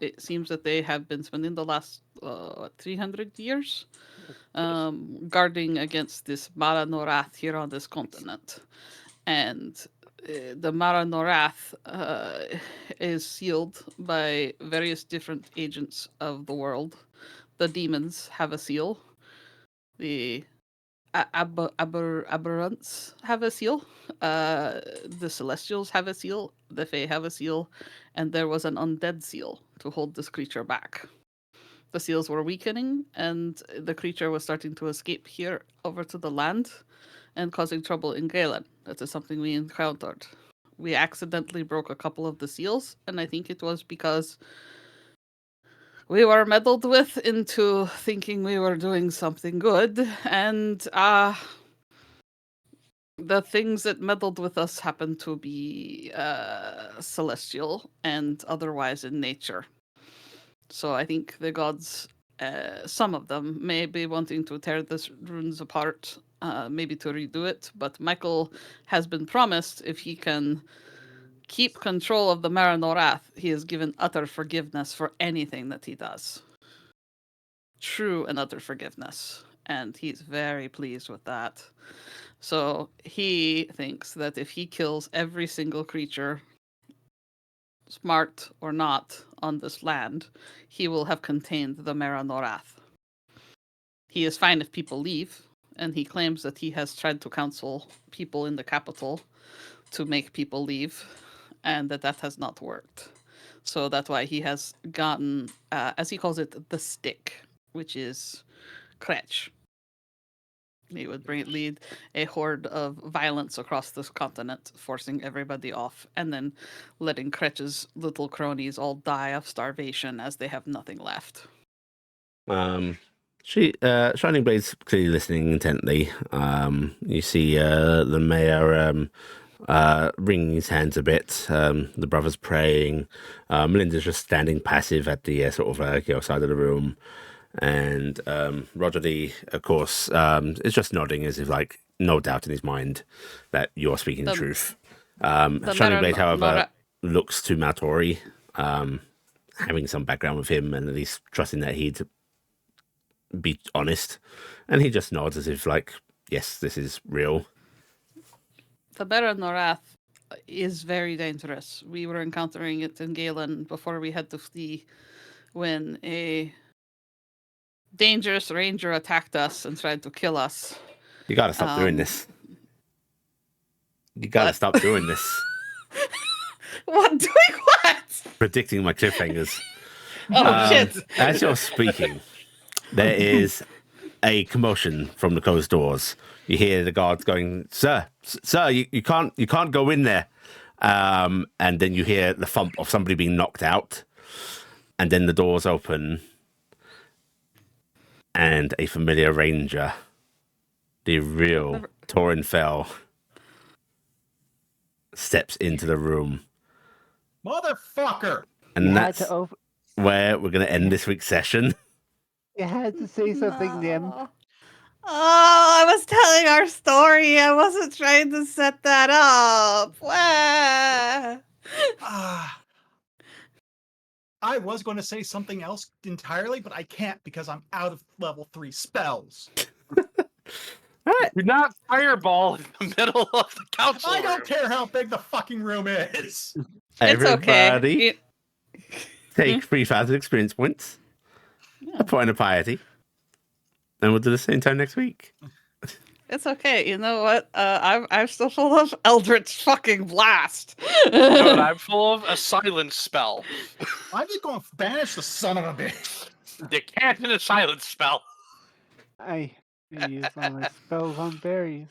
D: it seems that they have been spending the last 300 years guarding against this Maranorath here on this continent. And the Maranorath is sealed by various different agents of the world. The demons have a seal. The aberrants have a seal. The celestials have a seal. The fae have a seal. And there was an undead seal to hold this creature back. The seals were weakening, and the creature was starting to escape here over to the land and causing trouble in Galen. That is something we encountered. We accidentally broke a couple of the seals, and I think it was because we were meddled with into thinking we were doing something good, and the things that meddled with us happened to be celestial and otherwise in nature. So I think the gods, some of them, may be wanting to tear this runes apart, maybe to redo it. But Michael has been promised if he can keep control of the Maranorath, he is given utter forgiveness for anything that he does. True and utter forgiveness. And he's very pleased with that. So he thinks that if he kills every single creature, smart or not, on this land, he will have contained the Maranorath. He is fine if people leave, and he claims that he has tried to counsel people in the capital to make people leave, and that has not worked. So that's why he has gotten, as he calls it, the stick, which is Kretch. He would lead a horde of violence across this continent, forcing everybody off, and then letting Kretch's little cronies all die of starvation as they have nothing left.
A: Shining Blade's clearly listening intently. You see the mayor wringing his hands a bit. The brothers praying. Melinda's just standing passive at the sort of side of the room. And Roger Lee, of course, is just nodding as if, like, no doubt in his mind that you're speaking the truth. Shining Blade, however, looks to Maltori, having some background with him and at least trusting that he'd be honest. And he just nods as if, like, yes, this is real.
D: The Maranorath is very dangerous. We were encountering it in Galen before we had to flee when a dangerous ranger attacked us and tried to kill us.
A: You gotta stop doing this. You gotta
D: what?
A: stop doing this.
D: What? Doing what?
A: Predicting my cliffhangers.
D: Oh, shit.
A: As you're speaking, there is a commotion from the closed doors. You hear the guards going, "Sir, sir, you can't go in there." And then you hear the thump of somebody being knocked out, and then the doors open, and a familiar ranger, the real Torin Fell, steps into the room.
F: Motherfucker!
A: And
G: You had
A: that's
G: to
A: where we're going to end this week's session.
G: You had to say something, Nim.
D: No. Oh, I was telling our story. I wasn't trying to set that up. Wah.
F: I was going to say something else entirely, but I can't because I'm out of level 3 spells.
C: Do not fireball in the middle of the council
F: I
C: room.
F: don't care how big the fucking room is.
D: It's okay.
A: Everybody take 3,000 experience points, a point of piety, and we'll do the same time next week.
D: It's okay. You know what? I'm still full of Eldritch fucking Blast.
C: No, and I'm full of a silence spell.
F: I'm just going to banish the son of a bitch.
C: You can't in a silence spell.
G: I use all my spells on berries.